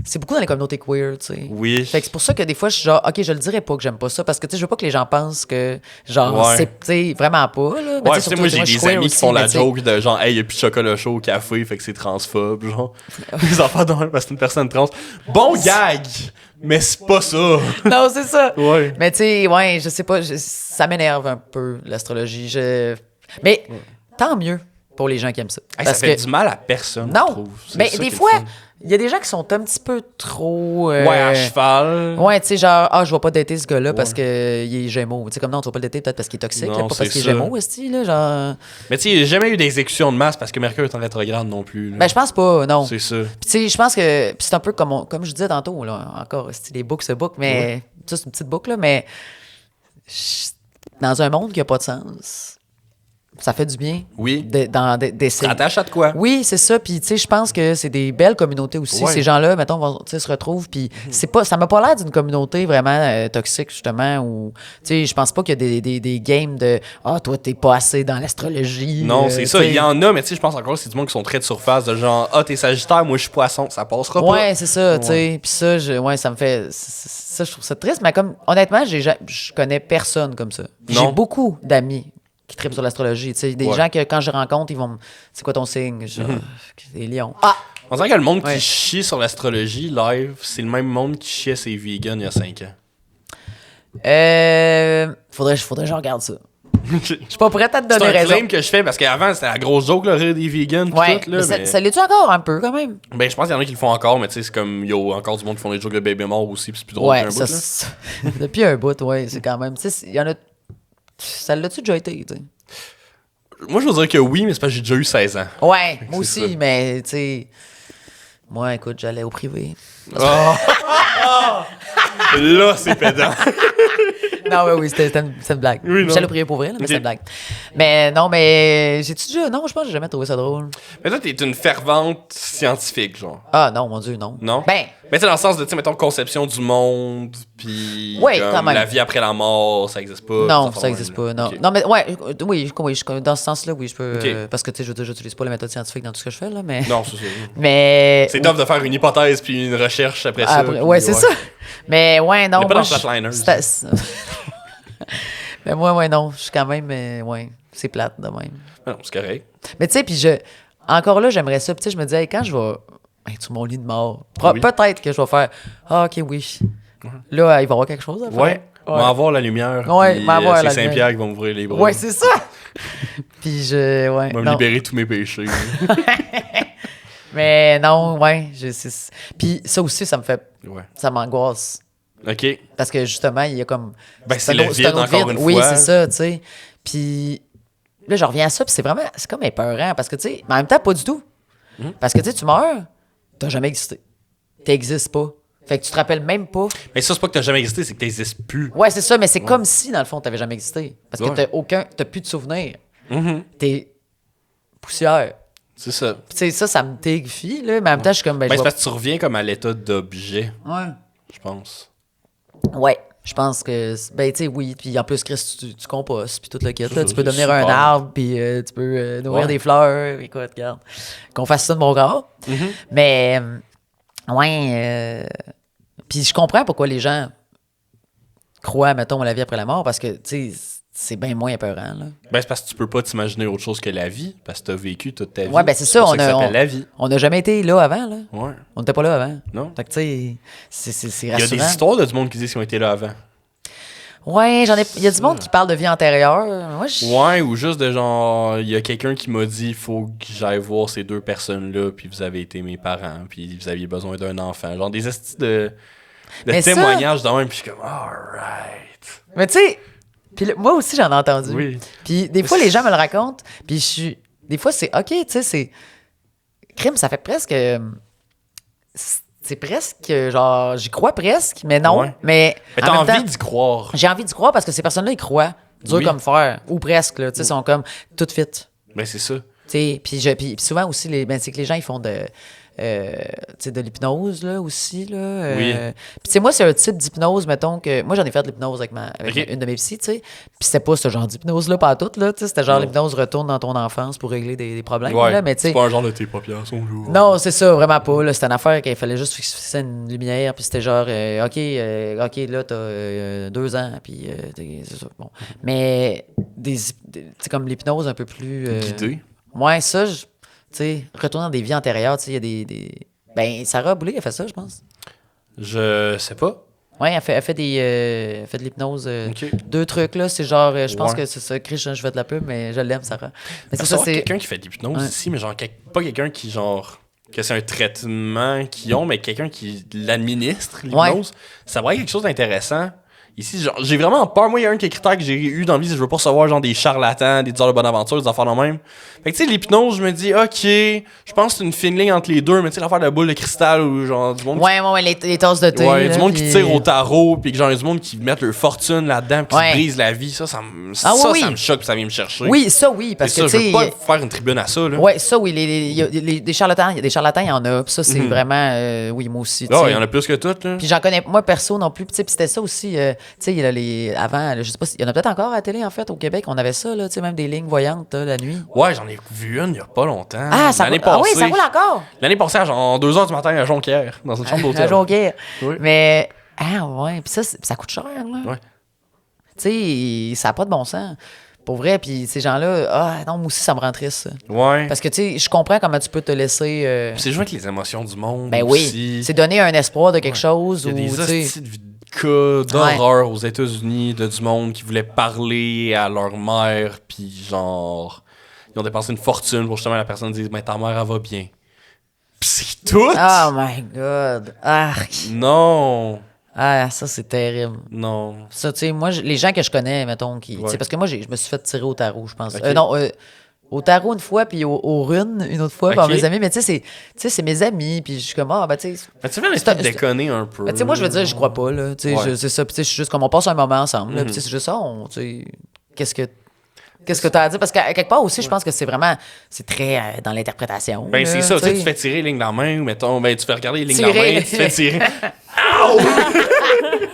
c'est beaucoup dans les communautés queer, tu sais. Oui. Fait que c'est pour ça que des fois, je suis genre, OK, je le dirais pas que j'aime pas ça, parce que, tu sais, je veux pas que les gens pensent que, genre, Ouais. c'est, tu sais, vraiment pas, là. Ben, Ouais, tu sais, tu sais, moi, surtout, j'ai je suis des queer amis qui aussi, font mais la tu sais, joke de genre, hey, y a plus de chocolat chaud au café, fait que c'est transphobe, genre. Les enfants d'hommes, parce que c'est une personne trans. Bon gag! Mais c'est pas ça! Non, c'est ça. Ouais. Mais, tu sais, ouais, je sais pas, ça m'énerve un peu, l'astrologie. Mais, tant mieux pour les gens qui aiment ça. Hey, ça parce fait que, du mal à personne, je non, trouve. C'est mais ça des qui est fois, le fun. il y a des gens qui sont un petit peu trop. Ouais, à cheval. Ouais, tu sais, genre, je vais pas dater ce gars-là parce qu'il est Gémeaux. Tu sais, comme non, tu vas pas le dater peut-être parce qu'il est toxique, Non, là, pas c'est parce qu'il est ça. Gémeaux, esti, là, genre. Mais tu sais, il n'y a jamais eu d'exécution de masse parce que Mercure est en rétrograde non plus. là. Ben, je pense pas, non. C'est ça. Puis, tu sais, je pense que. Puis, c'est un peu comme je disais tantôt, là, encore, esti, les books se book, mais. Ça, c'est une petite boucle, là, mais. Dans un monde qui a pas de sens, ça fait du bien Oui. d'essayer. Rattache à de quoi? Oui, c'est ça. Puis, tu sais, je pense que c'est des belles communautés aussi. Ouais. Ces gens-là, mettons, tu sais, se retrouvent. Puis, c'est pas, ça m'a pas l'air d'une communauté vraiment toxique, justement. Ou, tu sais, je pense pas qu'il y a des games de toi, t'es pas assez dans l'astrologie. Non, c'est ça. tu sais. Il y en a, mais tu sais, je pense encore que c'est du monde qui sont très de surface, de genre, t'es Sagittaire, moi je suis Poisson, ça passera pas. Ouais, c'est ça, tu sais. Puis ça, ça me fait. Ça, je trouve ça triste. Mais comme, honnêtement, je connais personne comme ça. J'ai Non. beaucoup d'amis qui trippent sur l'astrologie. Tu sais, des Ouais. gens que quand je rencontre, ils vont me. C'est quoi ton signe? Genre, des lions. Ah! On dirait que le monde Ouais. qui chie sur l'astrologie live, c'est le même monde qui chiait ses vegans il y a 5 ans. Faudrait que je regarde ça. Je suis pas prête à te C'est donner un raison. claim que je fais parce qu'avant c'était la grosse joke, le rire des vegans pis Ouais, tout. Là, mais ça, mais... ça l'est-tu encore un peu quand même? Ben, je pense qu'il y en a qui le font encore, mais tu sais, c'est comme, il y a encore du monde qui font des jokes de bébé mort aussi, pis c'est plus drôle Ouais, qu'un ça, bout, là. depuis un bout, ouais, c'est quand même. Tu sais, il y en a. Ça l'a-tu déjà été, tu sais? Moi, je veux dire que oui, mais c'est parce que j'ai déjà eu 16 ans. Ouais, moi C'est aussi, ça. mais tu sais. Moi, écoute, j'allais au privé. Oh. Là, c'est pédant. Non, oui, c'était une blague. Oui, non. Michel a prié pour vrai, là, mais Ok. c'est une blague. Mais non, mais j'ai-tu déjà... Non, je pense que j'ai jamais trouvé ça drôle. Mais toi, t'es une fervente scientifique, genre. Ah non, mon Dieu, non. Non? Ben, Mais tu sais, dans le sens de, tu sais, mettons, conception du monde, puis Ouais, comme quand même. la vie après la mort, ça existe pas. non, puis ça existe pas, non. Ok. Non, mais ouais, oui, dans ce sens-là, oui, je peux... Ok. parce que, tu sais, je veux dire, j'utilise pas la méthode scientifique dans tout ce que je fais, là, mais... Non, c'est ça. Mais... C'est top de faire une hypothèse puis une recherche après ça. Après, puis ouais, c'est ça. Mais ouais, non. On est pas moi, dans Flatliners. Mais moi, ouais, non. Je suis quand même. Ouais, c'est plate de même. Non, c'est correct. Mais tu sais, puis encore là, j'aimerais ça. Puis tu sais, je me disais, hey, quand je vais être sur mon lit de mort, Oui. peut-être que je vais faire, ah, ok, oui. Là, il va y avoir quelque chose à faire. Ouais. On va avoir la lumière. Ouais, puis, va avoir c'est la Saint-Pierre lumière. qui va m'ouvrir les bras. Ouais, c'est ça. Puis je. Ouais. Il va me non. libérer de tous mes péchés. Mais non, ouais. Puis ça aussi, ça me fait. Ouais. Ça m'angoisse. OK. Parce que justement, il y a comme. Ben, c'est un le autre- vide, un autre encore vide. une Oui, fois. c'est ça, tu sais. Puis là, je reviens à ça, puis c'est comme épeurant. Parce que, tu sais, mais en même temps, pas du tout. Mhm. Parce que, tu sais, tu meurs, t'as jamais existé. T'existes pas. Fait que tu te rappelles même pas. Mais ça, c'est pas que t'as jamais existé, c'est que t'existes plus. Ouais, c'est ça, mais c'est comme si, dans le fond, t'avais jamais existé. Parce que Ouais. t'as plus de souvenirs. Mhm. T'es poussière. C'est ça. Puis, tu sais, ça me terrifie, là, mais en même temps, je suis comme, ben, Ben, je c'est vais- parce que tu reviens comme à l'état d'objet, Ouais. je pense. Ouais, je pense que. Ben, tu sais, oui. Puis en plus, Chris, tu compostes, puis tout le kit. Là, Ça, tu peux c'est devenir super. un arbre, puis tu peux nourrir Ouais. des fleurs. Écoute, regarde. Qu'on fasse ça de mon corps. Mhm. Mais, ouais. Puis je comprends pourquoi les gens croient, mettons, à la vie après la mort, parce que, tu sais, c'est bien moins épeurant, là. Ben, c'est parce que tu peux pas t'imaginer autre chose que la vie, parce que t'as vécu toute ta vie. Ouais, ben, c'est ça, pour on que a- ça s'appelle on- la vie. On n'a jamais été là avant, là. Ouais. On n'était pas là avant. Non? Fait que, tu sais, c'est Il y a rassurant. des histoires de du monde qui disent qu'ils ont été là avant. Ouais, il y a du monde qui parle de vie antérieure. Moi, Ouais, ou juste de genre, il y a quelqu'un qui m'a dit, il faut que j'aille voir ces deux personnes-là, puis vous avez été mes parents, puis vous aviez besoin d'un enfant. Genre des estis de Mais ça- témoignages de même, puis je suis comme, alright. Mais tu sais, puis moi aussi, j'en ai entendu. Oui. Puis des fois, les gens me le racontent, puis je suis... Des fois, c'est OK, tu sais, c'est... Crime, ça fait presque... C'est presque, genre, j'y crois presque, mais non. Ouais. Mais Mais en t'as même envie temps, d'y croire. j'ai envie d'y croire parce que ces personnes-là, ils croient. Dur Oui. comme fer. Ou presque, là. Tu sais, sont comme tout fit. Tu Ben, c'est ça. sais, puis souvent aussi, c'est que les gens, ils font tu sais, de l'hypnose, là, aussi, là. Oui. Puis, tu sais, moi, c'est un type d'hypnose, mettons, que... Moi, j'en ai fait de l'hypnose avec Ok. une de mes psys, tu sais. Puis c'était pas ce genre d'hypnose-là, pas toute, là, tu sais. C'était genre Non. l'hypnose retourne dans ton enfance pour régler des problèmes, Ouais. là, mais tu sais... C'est pas un genre de tes paupières sont lourdes. Non, c'est ça, vraiment pas. Là. C'était une affaire qu'il fallait juste fixer une lumière, puis c'était genre, OK, là, t'as 2 ans, puis c'est ça. Bon. Mais, c'est comme l'hypnose un peu plus... Guidé. Ouais, ça, tu sais, retourner dans des vies antérieures, tu sais, il y a des... Ben, Sarah Boulay a fait ça, je pense. Je sais pas. Ouais, elle fait elle fait de l'hypnose. Ok. 2 trucs, là. C'est genre, je pense Ouais. que c'est ça. Chris, je fais de la pub, mais je l'aime, Sarah. Mais c'est Parce ça, que c'est... quelqu'un qui fait de l'hypnose Ouais. ici, mais genre, pas quelqu'un qui, genre, que c'est un traitement qu'ils ont, mais quelqu'un qui l'administre, l'hypnose. Ça pourrait être quelque chose d'intéressant. Ici, genre, j'ai vraiment peur. Moi, il y a un des critères que j'ai eu dans la vie, c'est que je veux pas recevoir, genre, des charlatans, des diseurs de bonne aventure, des affaires de même. Fait que, tu sais, l'hypnose, je me dis, OK, je pense que c'est une fine ligne entre les deux, mais tu sais, l'affaire de la boule de cristal ou, genre, du monde Ouais, les tasses de thé. ouais, là, du monde puis- qui tire au tarot, puis que genre, il y a du monde qui met leur fortune là-dedans, puis qui Ouais. se brise la vie. Ça me, Ah ça, oui, ça oui. me choque, puis ça vient me chercher. Oui, ça, oui, Et parce ça, que, tu je veux sais... pas faire une tribune à ça, là. Ouais, ça, oui, il y a des charlatans, il y a des charlatans, il y en a. Puis ça, c'est Mhm. vraiment... oui, moi aussi, tu Ah, sais. il y en a plus que toutes, là. Puis j'en connais, moi, perso non plus. Puis tu sais, puis c'était ça aussi, tu sais, il y a avant, là, je sais pas, il y en a peut-être encore à la télé, en fait, au Québec, on avait ça, là, tu sais, même des lignes voyantes, là, la nuit. Ouais, j'en ai vu une il y a pas longtemps. Ah, ça L'année roule, ah oui, passée. ça roule encore! L'année passée, à genre 2h du matin à Jonquière, dans une chambre À d'hôtel. Jonquière. Oui. Mais, ah ouais, puis ça coûte cher, là. Ouais. Tu sais, ça n'a pas de bon sens. Pour vrai, puis ces gens-là, ah non, moi aussi, ça me rend triste, ça. Ouais. Parce que, tu sais, je comprends comment tu peux te laisser... Puis c'est jouer avec les émotions du monde. ben aussi. oui, c'est donner un espoir de quelque chose. Il y a ou, des tu sais, hosties de cas d'horreur aux États-Unis de du monde qui voulait parler à leur mère, puis genre, ils ont dépensé une fortune pour justement la personne dise, mais ta mère, elle va bien. Pis c'est tout! Oh my God! Non! Ça, c'est terrible. Non. Ça, tu sais, moi, les gens que je connais, mettons, qui. Tu sais, Ouais. parce que moi, je me suis fait tirer au tarot, je pense. Ok. Non, au tarot une fois, puis aux runes une autre fois, Ok. par mes amis. Mais tu sais, c'est mes amis, puis je suis comme, ah, ben, tu sais. Mais tu fais l'esprit de déconner un peu. Ben, tu sais, moi, je veux dire, je crois pas, là. Tu sais, Ouais. c'est ça. Puis, tu sais, je suis juste comme, on passe un moment ensemble, là. Puis, tu sais, c'est juste ça, tu sais, qu'est-ce que tu as à dire? Parce qu'à quelque part aussi, je pense que c'est vraiment, c'est très dans l'interprétation. Ben, là, c'est ça, tu sais, sais. tu fais tirer les lignes dans la main, ou mettons, ben, tu fais regarder les lignes dans la Tirer. main, tu fais tirer.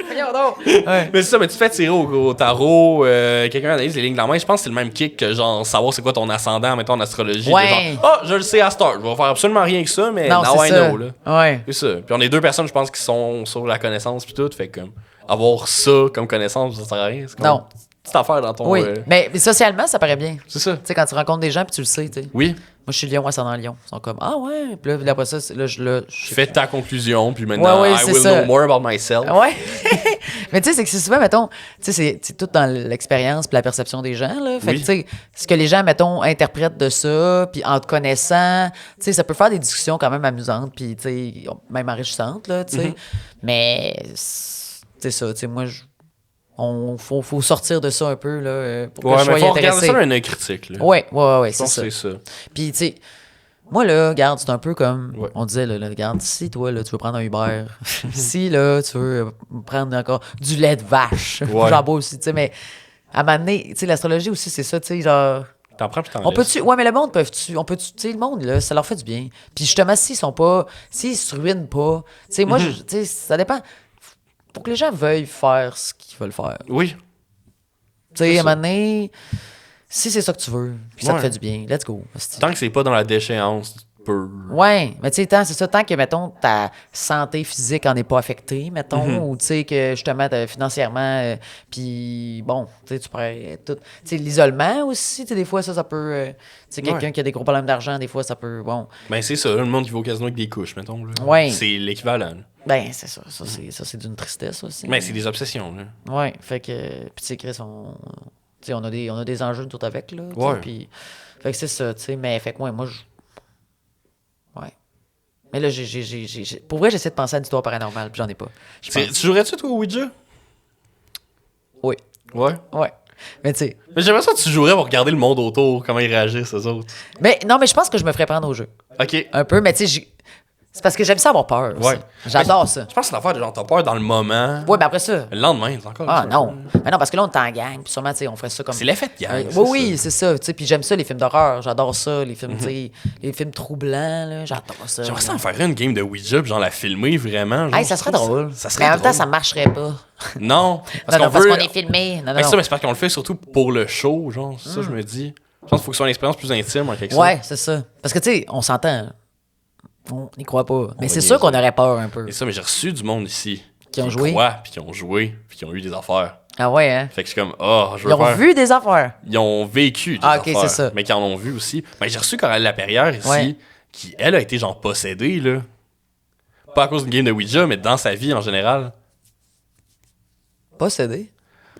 Voyons donc. Ouais. Mais c'est ça, mais tu fais tirer au tarot, quelqu'un analyse les lignes dans la main, je pense que c'est le même kick que genre savoir c'est quoi ton ascendant, mettons en astrologie. Ouais. De genre, je le sais à Star, je vais faire absolument rien que ça, mais Non, now I c'est ça. know, là. Ouais. C'est ça. Puis on est deux personnes, je pense, qui sont sur la connaissance, puis tout, fait comme avoir ça comme connaissance, ça sert à rien. C'est comme Non. une petite affaire dans ton. Oui. Mais socialement, ça paraît bien. C'est ça. Tu sais, quand tu rencontres des gens, puis tu le sais, tu sais. Oui, Moi, je suis Lion, ascendant Lion. Ils sont comme, ah ouais. Puis là, après ça, je fais ta conclusion, puis maintenant, Ouais, I c'est will ça. know more about myself. Ouais. Mais tu sais, c'est que c'est souvent, mettons, tu sais, c'est tout dans l'expérience puis la perception des gens, là. Fait Oui. que, tu sais, ce que les gens, mettons, interprètent de ça, puis en te connaissant, tu sais, ça peut faire des discussions quand même amusantes, puis, tu sais, même enrichissantes, là, tu sais. Mm-hmm. Mais, c'est ça, tu sais, moi, faut sortir de ça un peu, là, pour Ouais, que je mais sois faut regarder intéressé. ça d'un œil critique, là. Ouais, Je c'est pense ça. que c'est ça. Puis, tu sais, moi, là, regarde, c'est un peu comme Ouais. on disait, là, regarde, si toi, là, tu veux prendre un Uber, si, là, tu veux prendre encore du lait de vache, Ouais. j'en bois aussi, tu sais, mais à un moment donné, tu sais, l'astrologie aussi, c'est ça, tu sais, genre, T'en prends puis t'en on laisses. peut-tu, ouais, mais le monde, tu sais, le monde, là, ça leur fait du bien. Puis justement, s'ils se ruinent pas, tu sais, moi, tu sais, ça dépend, faut que les gens veuillent faire ce qu'ils veulent faire. Oui. Tu sais, à un ça. moment donné, si c'est ça que tu veux, puis ça te Ouais. fait du bien, let's go. hostie. Tant que c'est pas dans la déchéance, tu peux. Ouais, mais tu sais, c'est ça, tant que, mettons, ta santé physique en est pas affectée, mettons, ou tu sais, que justement, financièrement, puis bon, tu sais, tu pourrais tout. Tu sais, l'isolement aussi, tu sais, des fois, ça peut. Tu sais, quelqu'un Ouais. qui a des gros problèmes d'argent, des fois, ça peut. Bon, Ben, c'est ça, là, le monde qui va au casino avec des couches, mettons. Là. Ouais. C'est l'équivalent. là. ben, c'est ça. Ça, c'est d'une tristesse aussi. Mais c'est des obsessions, là. Ouais, fait que. Puis, tu sais, Chris, tu sais, on a des enjeux tout avec, là. tu sais, Ouais. Puis. Fait que c'est ça, tu sais, mais, fait que, ouais, moi, ouais. Mais là, pour vrai, j'essaie de penser à une histoire paranormale, puis j'en ai pas. Je pense. Tu jouerais-tu, toi, au Ouija? Oui. Ouais. Ouais. Mais tu sais. Mais j'aimerais ça que tu jouerais pour regarder le monde autour, comment ils réagissent, eux autres. Mais non, mais je pense que je me ferais prendre au jeu. Ok. Un peu, mais tu sais, c'est parce que j'aime ça avoir peur. aussi. Ouais. J'adore ça. Je pense que c'est l'affaire de genre, t'as peur dans le moment. Ouais, mais après ça. Le lendemain, c'est encore. Ah ça. non. Mais non, parce que là, on est en gang, puis sûrement, tu sais, on ferait ça comme. C'est l'effet de gang. Oui, c'est oui, ça. c'est ça. Tu sais, puis j'aime ça, les films d'horreur. J'adore ça, les films, tu sais, les films troublants, là. J'adore ça. J'aimerais ça en faire une game de Ouija, puis genre la filmer vraiment. Genre, Hey, ça serait drôle. Ça Mais serait en même temps, drôle. ça marcherait pas. Non. Non, non, parce veut- qu'on est filmé. Non, non, Ben, non. ça, mais c'est parce qu'on le fait surtout pour le show, genre. C'est ça, je me dis. Je pense qu'il faut que ce soit une expérience plus intime en quelque sorte. Ouais, c'est ça. Parce que, tu sais, on s'entend. On n'y croit pas. Mais c'est y sûr est, qu'on aurait peur un peu. Et ça, mais j'ai reçu du monde ici. Qui ont joué. Croient, puis qui ont joué, puis qui ont eu des affaires. Ah ouais, hein? Fait que je suis comme, oh, je veux Ils ont faire. vu des affaires. Ils ont vécu des Ah, ok, affaires, c'est ça. mais qui en ont vu aussi. Ben, j'ai reçu Coralie Laperrière ici, Ouais. qui, elle, a été genre possédée, là. Pas à cause d'une game de Ouija, mais dans sa vie en général. Possédé.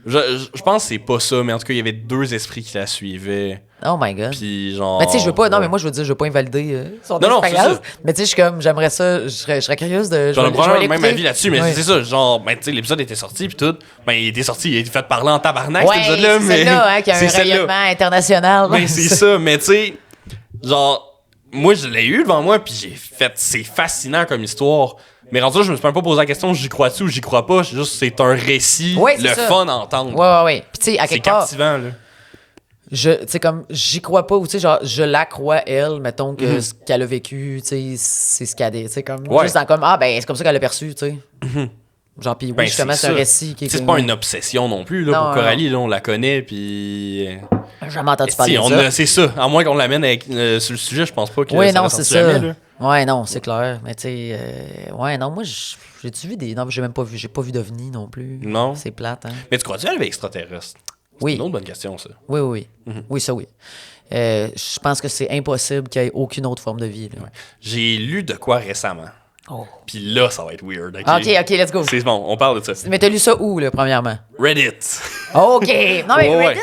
Je pense que c'est pas ça, mais en tout cas, il y avait deux esprits qui la suivaient. Oh my god. Puis genre. Mais tu sais, je veux pas. Non, ouais. mais moi, je veux dire, je veux pas invalider son Non, non, expérience. c'est ça. Mais tu sais, je suis comme, j'aimerais ça. Je serais curieuse de. J'en ai je vais probablement même l'écouter. avis là-dessus, mais Ouais. c'est ça, genre, ben, tu sais, l'épisode était sorti, puis tout. Ben, il était sorti, il a été fait parler en tabarnak, Ouais, cet épisode-là, c'est mais. celle-là, hein, qui a c'est un celle-là. rayonnement international. Ben, c'est ça, mais tu sais, genre, moi, je l'ai eu devant moi, puis j'ai fait, c'est fascinant comme histoire. Mais rendu là, je me suis même pas posé la question, j'y crois-tu ou j'y crois pas. C'est juste, c'est un récit, Ouais, c'est le ça. fun à entendre. Ouais. Puis tu sais, à C'est quelque part, captivant, là. tu sais, comme, j'y crois pas, ou tu sais, genre, je la crois, elle, mettons que ce qu'elle a vécu, tu sais, c'est ce qu'elle a, tu sais, comme, Mhm. Ouais. juste dans comme, ah, ben, c'est comme ça qu'elle a perçu, tu sais. Genre, puis oui, Ben, justement, c'est un ça. récit qui est. Tu sais, c'est pas une obsession non plus, là, Non, pour Coralie, là, on la connaît, puis. J'ai jamais entendu parler Si, de on ça. c'est ça. À moins qu'on l'amène avec, sur le sujet, je pense pas que. Oui, ça non, va c'est sortir ça. jamais, là. Ouais, non, c'est clair. Mais tu sais, ouais, non, moi, j'ai-tu vu des. Non, j'ai même pas vu. J'ai pas vu d'OVNI non plus. Non. C'est plate, hein. Mais tu crois-tu à l'éveil extraterrestre? C'est Oui. une autre bonne question, ça. Oui, oui, oui. Mhm. Oui, ça, oui. Je pense que c'est impossible qu'il y ait aucune autre forme de vie. Là. J'ai lu de quoi récemment. Oh. Puis là, ça va être weird. Ok, let's go. C'est bon, on parle de ça. Mais t'as lu ça où, là, premièrement? Reddit. OK. Non, mais Ouais, ouais. Reddit,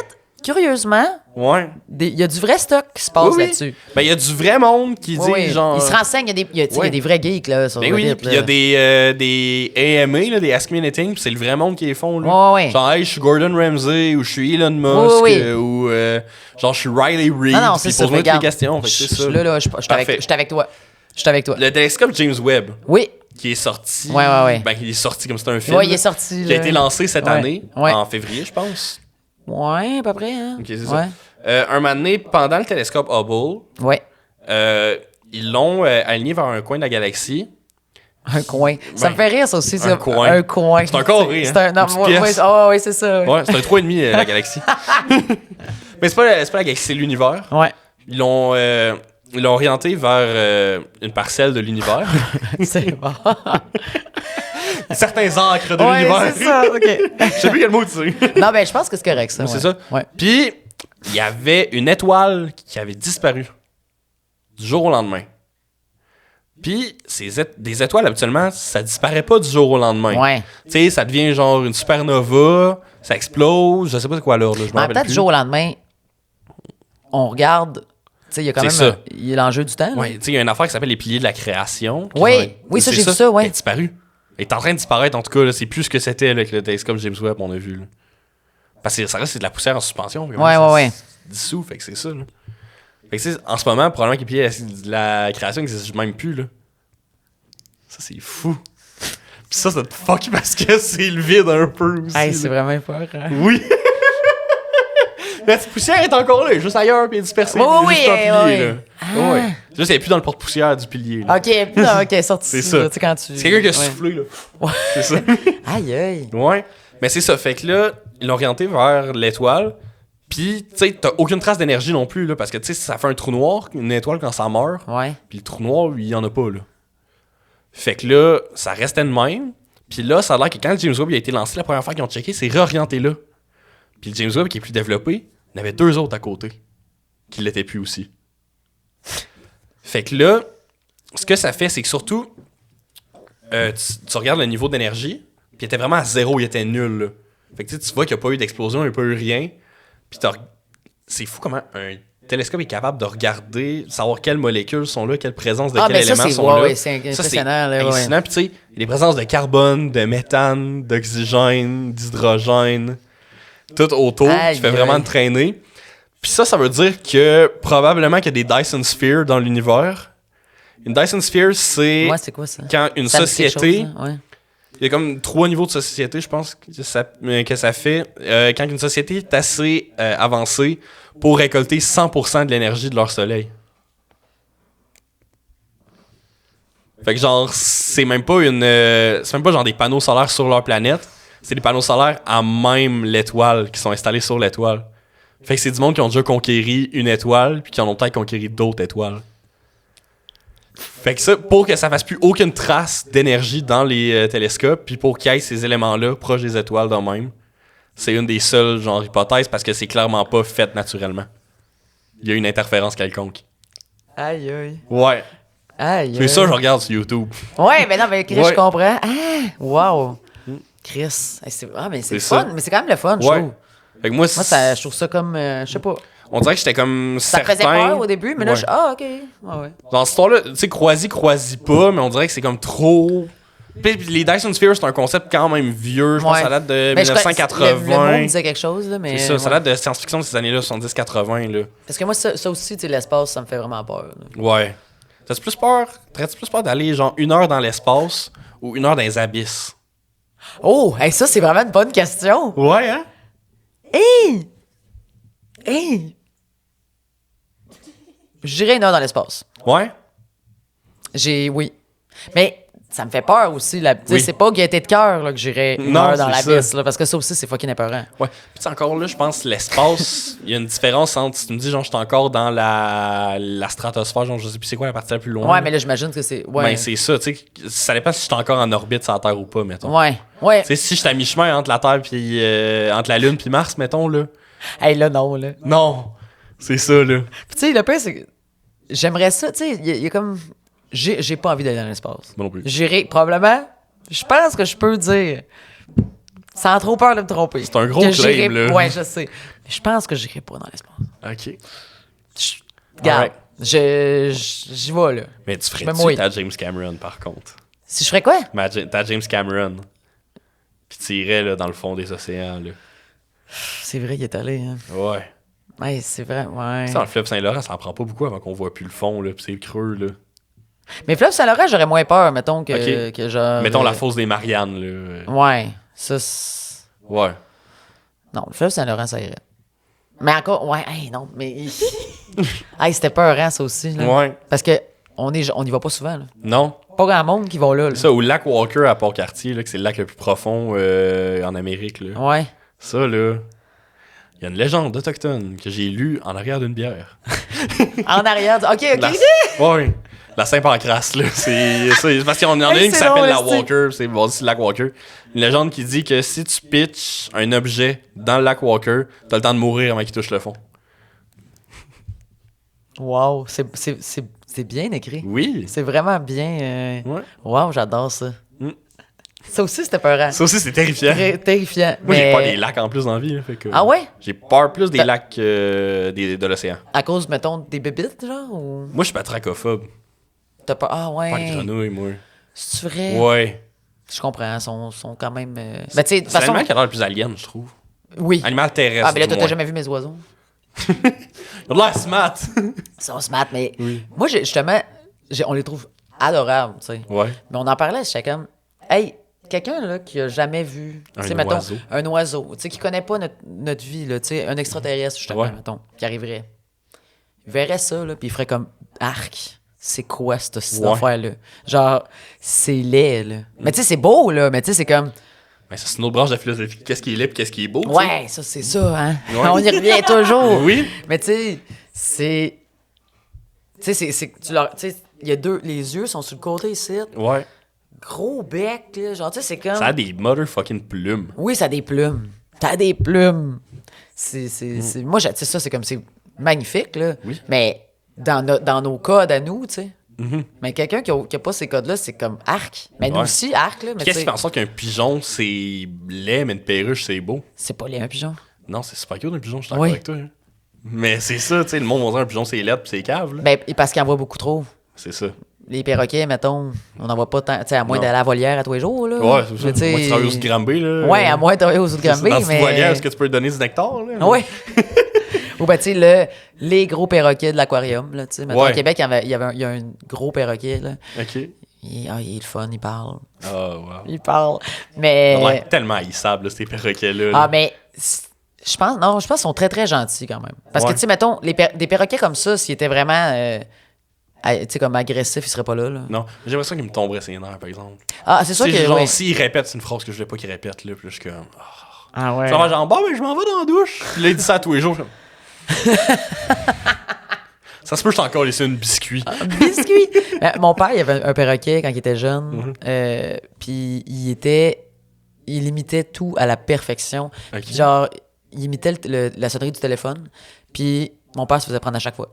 curieusement, Ouais. il y a du vrai stock qui se passe Oui. là-dessus. Ben, il y a du vrai monde qui dit, Oui, genre... ils se renseignent, il y a des vrais geeks là, sur Ben Reddit. oui, puis il y là. a des AMA, là, des Ask Me Anything, puis c'est le vrai monde qui les font. Là. Ouais. Genre, hey, je suis Gordon Ramsay, ou je suis Elon Musk, Oui. ou genre, je suis Riley Reid, Non, puis c'est ça, pose-moi toutes les regarde. questions. Fait que Je c'est ça. suis là, je suis Parfait. avec toi. Je suis avec toi. Le télescope James Webb, Oui. qui est sorti... Ouais. Ben, il est sorti comme c'était un film. Ouais, il là, est sorti. qui a là. été lancé cette Ouais. année, Ouais. en février, je pense. Ouais, à peu près, hein. Ok, c'est ouais. ça. Un moment donné, pendant le télescope Hubble, Ouais. ils l'ont aligné vers un coin de la galaxie. Un coin. Ça me fait rire, ça aussi. un ça. coin. Un coin. C'est un carré, C'est un. hein. Non, Une petite pièce. ouais, c'est ça. Ouais, c'est un 3,5 la galaxie. Mais c'est pas la galaxie, c'est l'univers. Ouais. Ils l'ont orienté vers une parcelle de l'univers. C'est bon. Certains ancres de Ouais, l'univers. c'est ça, OK. Je sais plus quel mot tu sais. Non, ben, je pense que c'est correct, ça. C'est ouais. ça. Ouais. Puis, il y avait une étoile qui avait disparu du jour au lendemain. Puis, des étoiles, habituellement, ça disparaît pas du jour au lendemain. Ouais. Tu sais, ça devient genre une supernova, ça explose, je sais pas c'est quoi l'heure, là, je me Mais rappelle peut-être plus. du jour au lendemain, on regarde. Tu sais, il y a quand même. C'est ça. Il y a l'enjeu du temps. là. Ouais, tu sais, il y a une affaire qui s'appelle les piliers de la création. qui Oui, genre- oui, ça, c'est j'ai vu ça, ouais. Elle est disparue. Elle est en train de disparaître, en tout cas, là, c'est plus ce que c'était là, avec le télescope James Webb, on a vu. Là. Parce que ça reste c'est de la poussière en suspension. puis Ouais. Ça se dissout, fait que c'est ça. Là. Fait que tu sais, en ce moment, probablement que les piliers de la création n'existent même plus. Là. Ça, c'est fou. Puis ça te fuck parce que c'est le vide un peu aussi. Hey, c'est là. vraiment fort. Hein? Oui! La petite poussière est encore là, juste ailleurs, puis elle est dispersée. Oui, puis juste oui, un pilier, oui. là. Ah. Ouais. Juste, elle est plus dans le porte-poussière du pilier. Là. OK, non, OK, sorti. C'est ça. là, tu sais, quand tu... C'est quelqu'un qui a Ouais. soufflé, là. Ouais. C'est ça. Aïe. Ouais. Mais c'est ça. Fait que là, ils l'ont orienté vers l'étoile. Puis, tu sais, t'as aucune trace d'énergie non plus, là. Parce que, tu sais, ça fait un trou noir, une étoile, quand ça meurt. Ouais. Puis le trou noir, il y en a pas, là. Fait que là, ça restait de même. Puis là, ça a l'air que quand le James Webb a été lancé, la première fois qu'ils ont checké, c'est réorienté là. Puis le James Webb, qui est plus développé, il y en avait 2 autres à côté qui l'étaient plus aussi. Fait que là, ce que ça fait, c'est que surtout, tu regardes le niveau d'énergie, puis il était vraiment à 0, il était nul, là. Fait que tu vois qu'il n'y a pas eu d'explosion, il n'y a pas eu rien. Puis c'est fou comment un télescope est capable de regarder, savoir quelles molécules sont là, quelle présence de quels éléments sont là. C'est Ça, impressionnant. là, ouais. hallucinant. Puis tu sais, il y a des présences de carbone, de méthane, d'oxygène, d'hydrogène, tout autour, Aïe, qui fait vraiment aïe. de traîner. Puis ça veut dire que probablement qu'il y a des Dyson Sphere dans l'univers. Une Dyson Sphere, c'est Ouais, c'est quoi ça? quand une Ça me dit quelque société... chose, hein? Ouais. Il y a comme 3 niveaux de société, je pense, que ça fait. Quand une société est assez avancée pour récolter 100% de l'énergie de leur soleil. Fait que genre, c'est même pas c'est même pas genre des panneaux solaires sur leur planète. C'est des panneaux solaires à même l'étoile, qui sont installés sur l'étoile. Fait que c'est du monde qui ont déjà conquéri une étoile, puis qui en ont peut-être conquéri d'autres étoiles. Fait que ça, pour que ça fasse plus aucune trace d'énergie dans les télescopes, puis pour qu'il y ait ces éléments-là proches des étoiles de même, c'est une des seules genre hypothèses parce que c'est clairement pas fait naturellement. Il y a une interférence quelconque. Aïe, aïe. Ouais. Aïe. Mais ça, je regarde sur YouTube. Ouais, mais non, mais Chris, Ouais. je comprends. Ah, wow. Chris. Hey, mais c'est C'est fun. ça. Mais c'est quand même le fun, je Ouais. trouve. Fait que moi, Je trouve ça comme, je sais pas. on dirait que j'étais comme Ça me certain. faisait peur au début, mais là, Ouais. OK. Ouais. Dans cette histoire-là, tu sais, croisi pas, mais on dirait que c'est comme trop... Puis les Dyson Sphere, c'est un concept quand même vieux. Je pense que ça date de Ben, 1980. le mot me disait quelque chose, là, mais. C'est ça, ça ouais. date de science-fiction de ces années-là, 70-80, là. Parce que moi, ça aussi, tu sais, l'espace, ça me fait vraiment peur. là. Ouais. T'aurais-tu plus peur d'aller genre 1 heure dans l'espace ou 1 heure dans les abysses? Oh, hey, ça, c'est vraiment une bonne question. Ouais, hein? Hey! Hey! Je dirais 1 heure dans l'espace. Ouais? Oui. Mais ça me fait peur aussi. Tu sais, Oui. c'est pas gaieté de cœur là, que j'irais 1 Non, heure dans c'est l'abysse, ça. là, parce que ça aussi, c'est fucking épeurant. Ouais. Puis tu sais, encore là, je pense l'espace, il y a une différence entre, si tu me dis, genre, je suis encore dans la stratosphère, genre, je sais plus c'est quoi la partie la plus loin. Ouais, là. mais là, j'imagine que c'est. Ouais. Ben, c'est ça, tu sais, ça dépend si je suis encore en orbite sur la Terre ou pas, mettons. Ouais. Ouais. Tu sais, si je suis à mi-chemin entre la Terre puis entre la Lune puis Mars, mettons, là. Hey, là, non, là. Non! C'est ça, là. Puis, tu sais, le pire, c'est que j'aimerais ça, tu sais, il y a comme. J'ai pas envie d'aller dans l'espace. Moi non plus. J'irai probablement. Je pense que je peux dire sans trop peur de me tromper. C'est un gros Que claim, j'irai- là. Ouais, je sais. Mais je pense que j'irai pas dans l'espace. OK. Regarde, Alright. j'y vais, là. Mais tu me mouille. ferais-tu ta James Cameron, par contre? Si je ferais quoi? Ta James Cameron. Puis tu irais là, dans le fond des océans, là. C'est vrai qu'il est allé, hein. Ouais. Ouais, c'est vrai, ouais. Tu sais, dans le fleuve Saint-Laurent, ça en prend pas beaucoup avant qu'on voit plus le fond, là, puis c'est creux, là. Mais fleuve Saint-Laurent, j'aurais moins peur, mettons, que, Ok. que genre... Mettons la fosse des Mariannes, là. Ouais, ça, c'est... Ouais. Non, le fleuve Saint-Laurent, ça irait. Mais encore, ouais, hey, non, mais... hey, c'était peurant, ça aussi, là. Ouais. Parce que on y va pas souvent, là. Non. Pas grand monde qui va là, là. Ça, au lac Walker à Port-Cartier, là, que c'est le lac le plus profond en Amérique, là. Ouais. Ça, là... Il y a une légende autochtone que j'ai lue en arrière d'une bière. En arrière, OK. Ouais. La Saint-Pancras, là. C'est parce qu'il y en a Hey, une qui c'est s'appelle drôle, la c'est- Walker. C'est bon, c'est le lac Walker. Une légende qui dit que si tu pitches un objet dans le lac Walker, t'as le temps de mourir avant qu'il touche le fond. Wow, c'est bien écrit. Oui. C'est vraiment bien... Ouais. Wow, j'adore ça. Mm. Ça aussi, c'était peurant. Ça aussi, c'est terrifiant. Terrifiant. Moi, j'ai mais- peur des lacs en plus dans la vie. Là, fait que... Ah ouais? J'ai peur plus des Ben- lacs de l'océan. À cause, mettons, des bébites, genre, ou... Moi, je suis pas tracophobe. T'as pas... Ah Pas les ouais. grenouilles, moi. C'est vrai? Ouais. Je comprends, sont quand même... Mais tu sais, de toute C'est façon... l'animal qui a l'air le plus alien, je trouve. Oui. Animal terrestre. Ah, mais là, du t'as moins. jamais vu mes oiseaux? Il a de l'air smart. Ils sont smart, mais... Oui. Moi, justement, on les trouve adorables, tu sais. Ouais. Mais on en parlait, j'étais comme... Hey, quelqu'un, là, qui a jamais vu... Un tu sais, mettons, oiseau. un oiseau, tu sais, qui connaît pas notre vie, là, tu sais, un extraterrestre, justement, Ouais. mettons, qui arriverait. Il verrait ça, là, puis il ferait comme... Arc, c'est quoi cette Ouais. affaire-là? Genre, c'est laid, là. Mais tu sais, c'est beau, là, mais tu sais, c'est comme... Mais ça, c'est une autre branche de philosophie. Qu'est-ce qui est laid et qu'est-ce qui est beau? tu sais. Ouais, ça, c'est ça, hein? Ouais. On y revient toujours. Oui. Mais tu sais, c'est... Tu sais, tu sais, il y a deux... Les yeux sont sur le côté ici. Ouais. Gros bec, là. Genre, tu sais, c'est comme... Ça a des motherfucking plumes. Oui, ça a des plumes. T'as des plumes. Moi, tu sais, ça, c'est comme... C'est magnifique, là. Oui. Mais dans nos codes à nous, tu sais... Mhm. Mais quelqu'un qui a pas ces codes-là, c'est comme arc. Mais nous Ouais. aussi, arc, là. Mais Qu'est-ce tu qui sais, fait en sorte qu'un pigeon, c'est laid, mais une perruche, c'est beau? c'est pas laid, un pigeon. Non, c'est super cute un pigeon, je suis d'accord Oui. avec toi. Hein. Mais c'est ça, tu sais, le monde va dire un pigeon, c'est laid pis c'est cave, là. Ben, parce qu'il en voit beaucoup trop. C'est ça. Les perroquets, mettons, on n'en voit pas tant. Tu sais, à moins Non. d'aller à la volière à tous les jours, là. Ouais, c'est Mais ça. tu sais- Moi, tu travailles au Granby, là. Ouais, à moins de travailler aux autres C'est ça, Granby, dans cette mais... volière, est-ce que tu peux donner du nectar, là? Ouais. Ou ben, tu sais, les gros perroquets de l'aquarium, là, tu sais. Mettons, Ouais. au Québec, il y a un gros perroquet, là. OK. Il est le fun, il parle. Ah, wow. Il parle. Ça a Mais... l'air tellement haïssable, là, ces perroquets-là. là. Ah, mais... Je pense qu'ils sont très, très gentils, quand même. Parce que, Ouais. tu sais, mettons, des perroquets comme ça, s'ils étaient vraiment... tu sais, comme agressifs, ils seraient pas là, là. Non, j'ai l'impression qu'il me tomberait ses nerfs, par exemple. Ah, c'est sûr Tu sais, que... genre, ouais. s'il répète, c'est une phrase que je voulais pas qu'il répète, là, puis là, je suis comme... Ah ouais. Ça va genre, bon, ben, je m'en vais dans la douche. Puis là, il dit ça à tous les jours. je suis comme... Ça se peut que je t'ai encore laissé une biscuit. Biscuit! Mon père, il avait un perroquet quand il était jeune. Mm-hmm. Puis il imitait tout à la perfection. Ok. Puis genre, il imitait la sonnerie du téléphone. Puis mon père se faisait prendre à chaque fois.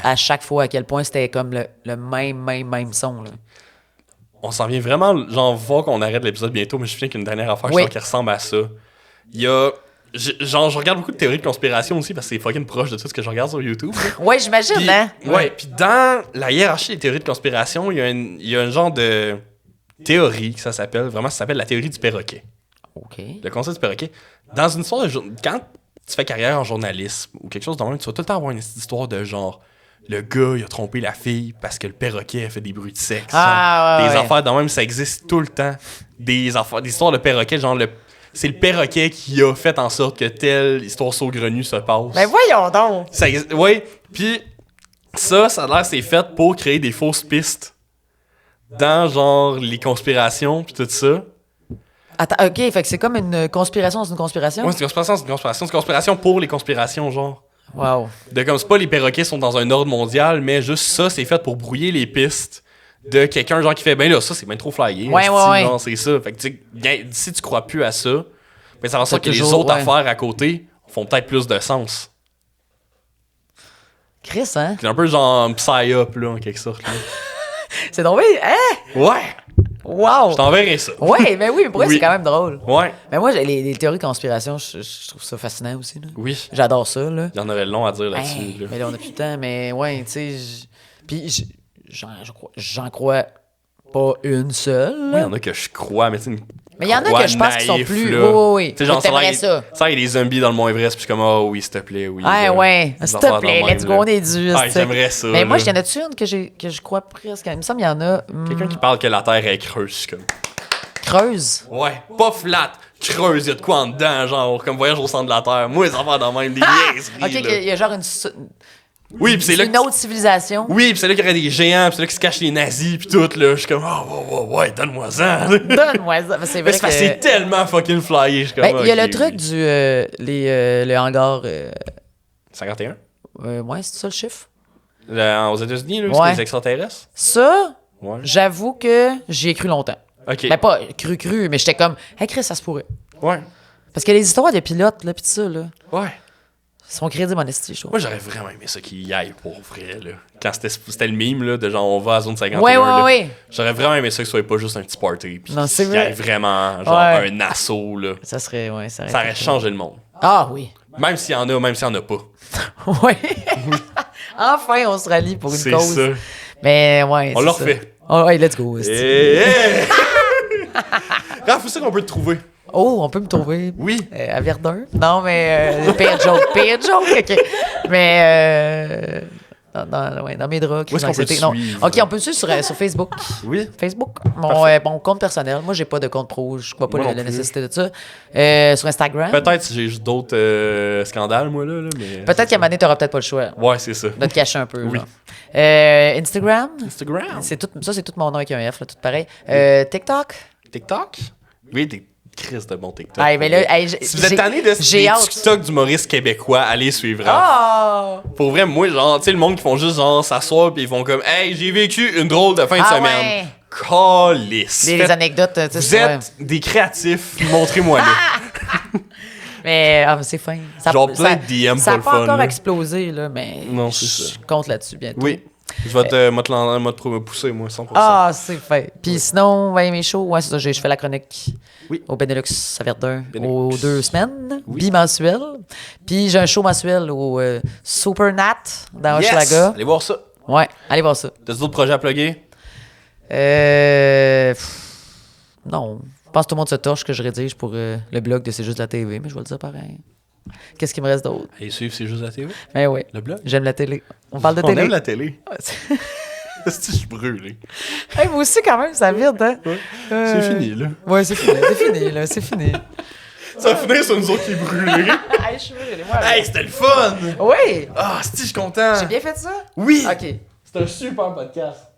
À chaque fois, à quel point c'était comme le même son. Là. On s'en vient vraiment, genre, voir qu'on arrête l'épisode bientôt, mais je finis qu'une dernière affaire Oui. je sens qui ressemble à ça. Il y a... Genre, je regarde beaucoup de théories de conspiration aussi, parce que c'est fucking proche de tout ce que je regarde sur YouTube. là. Ouais, j'imagine, Puis, hein? ouais, puis dans la hiérarchie des théories de conspiration, il y a un genre de théorie que ça s'appelle la théorie du perroquet. OK. Le concept du perroquet. Dans une histoire de quand tu fais carrière en journalisme ou quelque chose de même, tu vas tout le temps avoir une histoire de genre le gars il a trompé la fille parce que le perroquet a fait des bruits de sexe. Ah, Des ouais. affaires de même, ça existe tout le temps. Des histoires de perroquet, genre c'est le perroquet qui a fait en sorte que telle histoire saugrenue se passe. Ben voyons donc! Oui, puis ça a l'air c'est fait pour créer des fausses pistes dans genre les conspirations puis tout ça. Attends, OK, fait que c'est comme une conspiration dans une conspiration? Ouais, c'est une conspiration, c'est une conspiration. C'est une conspiration pour les conspirations, genre. Wow. De comme c'est pas les perroquets sont dans un ordre mondial, mais juste ça, c'est fait pour brouiller les pistes de quelqu'un genre qui fait ben là, ça c'est bien trop flyé. Ouais, esti, ouais, ouais. genre, c'est ça. Fait que tu sais, si tu crois plus à ça, ben ça va faire que les toujours, autres ouais. affaires à côté font peut-être plus de sens. Chris, hein? C'est un peu genre psy-up, là, en quelque sorte. Là. C'est tombé, hein? Ouais! Wow! Je t'enverrai ça. Ouais, ben oui, mais pour vrai, Oui. c'est quand même drôle. Ouais. Mais moi, les théories de conspiration, je trouve ça fascinant aussi. Là. Oui. J'adore ça, là. Il y en aurait long à dire Hey, là-dessus. là. mais là, on a plus de temps, mais ouais, tu sais. Puis j'en crois pas une seule. Oui, il là. y en a que je crois, mais tu sais, Mais il y en a que je pense qu'ils sont plus. Là. Oui. Tu sais, genre, T'aimerais ça. ça. Ça, il y a des zombies dans le Mont Everest, puis je suis comme, oh oui, s'il te plaît, oui. Ah là. ouais, Des s'il affaires te plaît, de même, let's là. go, on est dû. Ah, j'aimerais ça. Mais moi, là. il y en a-tu une que je crois presque. Il me semble qu'il y en a. Quelqu'un qui parle que la Terre est creuse, je suis comme. Creuse. Ouais, pas flat, creuse, il y a de quoi en dedans, genre, comme voyage au centre de la Terre. Moi, les affaires dans même, des niaiseries, Ok, là. il y a genre Oui, pis c'est là une autre civilisation. Oui, pis c'est là qu'il y aurait des géants, pis c'est là qu'ils se cachent les nazis, pis tout, là. Je suis comme, oh, ouais, donne-moi ça. Donne-moi ça. C'est Mais vrai c'est que. tellement fucking flyé, je suis comme, Ben, il y a ok, le truc oui. du. Le hangar. 51? Ouais, c'est ça le chiffre? Aux États-Unis, là, Ouais. c'est les extraterrestres? Ça, Ouais. j'avoue que j'y ai cru longtemps. Ok. Ben, pas cru, mais j'étais comme, hey Chris, ça se pourrait. Ouais. Parce que les histoires de pilotes, là, pis tout ça, là, Ouais. sont crédibles en esti, je trouve. Moi, j'aurais vraiment aimé ça qu'il y aille pour vrai, là. Quand c'était le meme, là, de genre, on va à zone 51. Ouais, là. ouais. J'aurais vraiment aimé ça que ce soit pas juste un petit party. Pis Non, c'est qu'il y ait vrai. vraiment, genre, Ouais. un assaut, là. Ça serait, ouais, ça Ça aurait changé le monde. Ah oui. Même s'il y en a, même s'il y en a pas. Ouais. Enfin, on se rallie pour une C'est cause. ça. Mais ouais. On c'est l'a ça. refait. Oh, ouais, let's go. esti. Hey! Raph, où c'est qu'on peut te trouver? Oh, on peut me trouver. Oui. À Verdun. Non, mais. Pire joke, ok. Mais. Dans mes draps. Où est-ce qu'on peut te Non. suivre? Ok, on peut me suivre sur Facebook. Oui. Facebook, Parfait. mon compte personnel. Moi, j'ai pas de compte pro. Je vois pas Moi la non plus. nécessité de ça. Sur Instagram. Peut-être si j'ai juste d'autres scandales, moi, là. Mais... Peut-être qu'à un moment donné, t'auras peut-être pas le choix Ouais, c'est ça. de te cacher un peu. Oui. Là. Instagram. Instagram. C'est tout mon nom avec un F, là, tout pareil. TikTok. TikTok? Oui, des crises de bon TikTok. Ah, mais là, Si vous êtes tanné de j'ai des hâte. TikTok d'humoristes québécois, allez suivre. Ah! Pour vrai, moi, genre, tu sais, le monde qui font juste, genre, s'asseoir pis ils font comme, hey, j'ai vécu une drôle de fin de Ah semaine. ouais. Calisse. Les anecdotes, tu sais, Vous c'est- êtes des créatifs, montrez-moi-le. Mais c'est fin. Ça, Genre plein de DM ça pour a le pas fun, encore là. explosé, là, mais Non, c'est je ça. compte là-dessus bientôt. Oui. Je vais te pousser, moi, 100%. Ah, c'est fait. Puis sinon, ouais, mes shows, ouais, c'est ça, je fais la chronique Oui. au Benelux à Verdun Benelux. aux 2 semaines, Oui. bimensuel. Puis j'ai un show mensuel au Supernat dans Yes! Hochelaga. Allez voir ça. Ouais, allez voir ça. T'as d'autres projets à plugger? Non. Je pense que tout le monde se torche que je rédige pour le blog de C'est juste la TV, mais je vais le dire pareil. Qu'est-ce qu'il me reste d'autre? Allez suivre, c'est juste la télé. Eh oui. Le blog? J'aime la télé. On parle de On télé. aime la télé. Ouais, c'est- Est-ce que je suis brûlé? Hey, moi aussi, quand même, ça vide, hein? C'est fini, là. Ouais, c'est fini, là, c'est fini. Ça va finir sur nous autres qui est brûlé. Hey, je suis brûlée, moi. Hey, c'était le fun! Oui! Ah, si, je suis content. J'ai bien fait ça? Oui! OK. C'est un super podcast.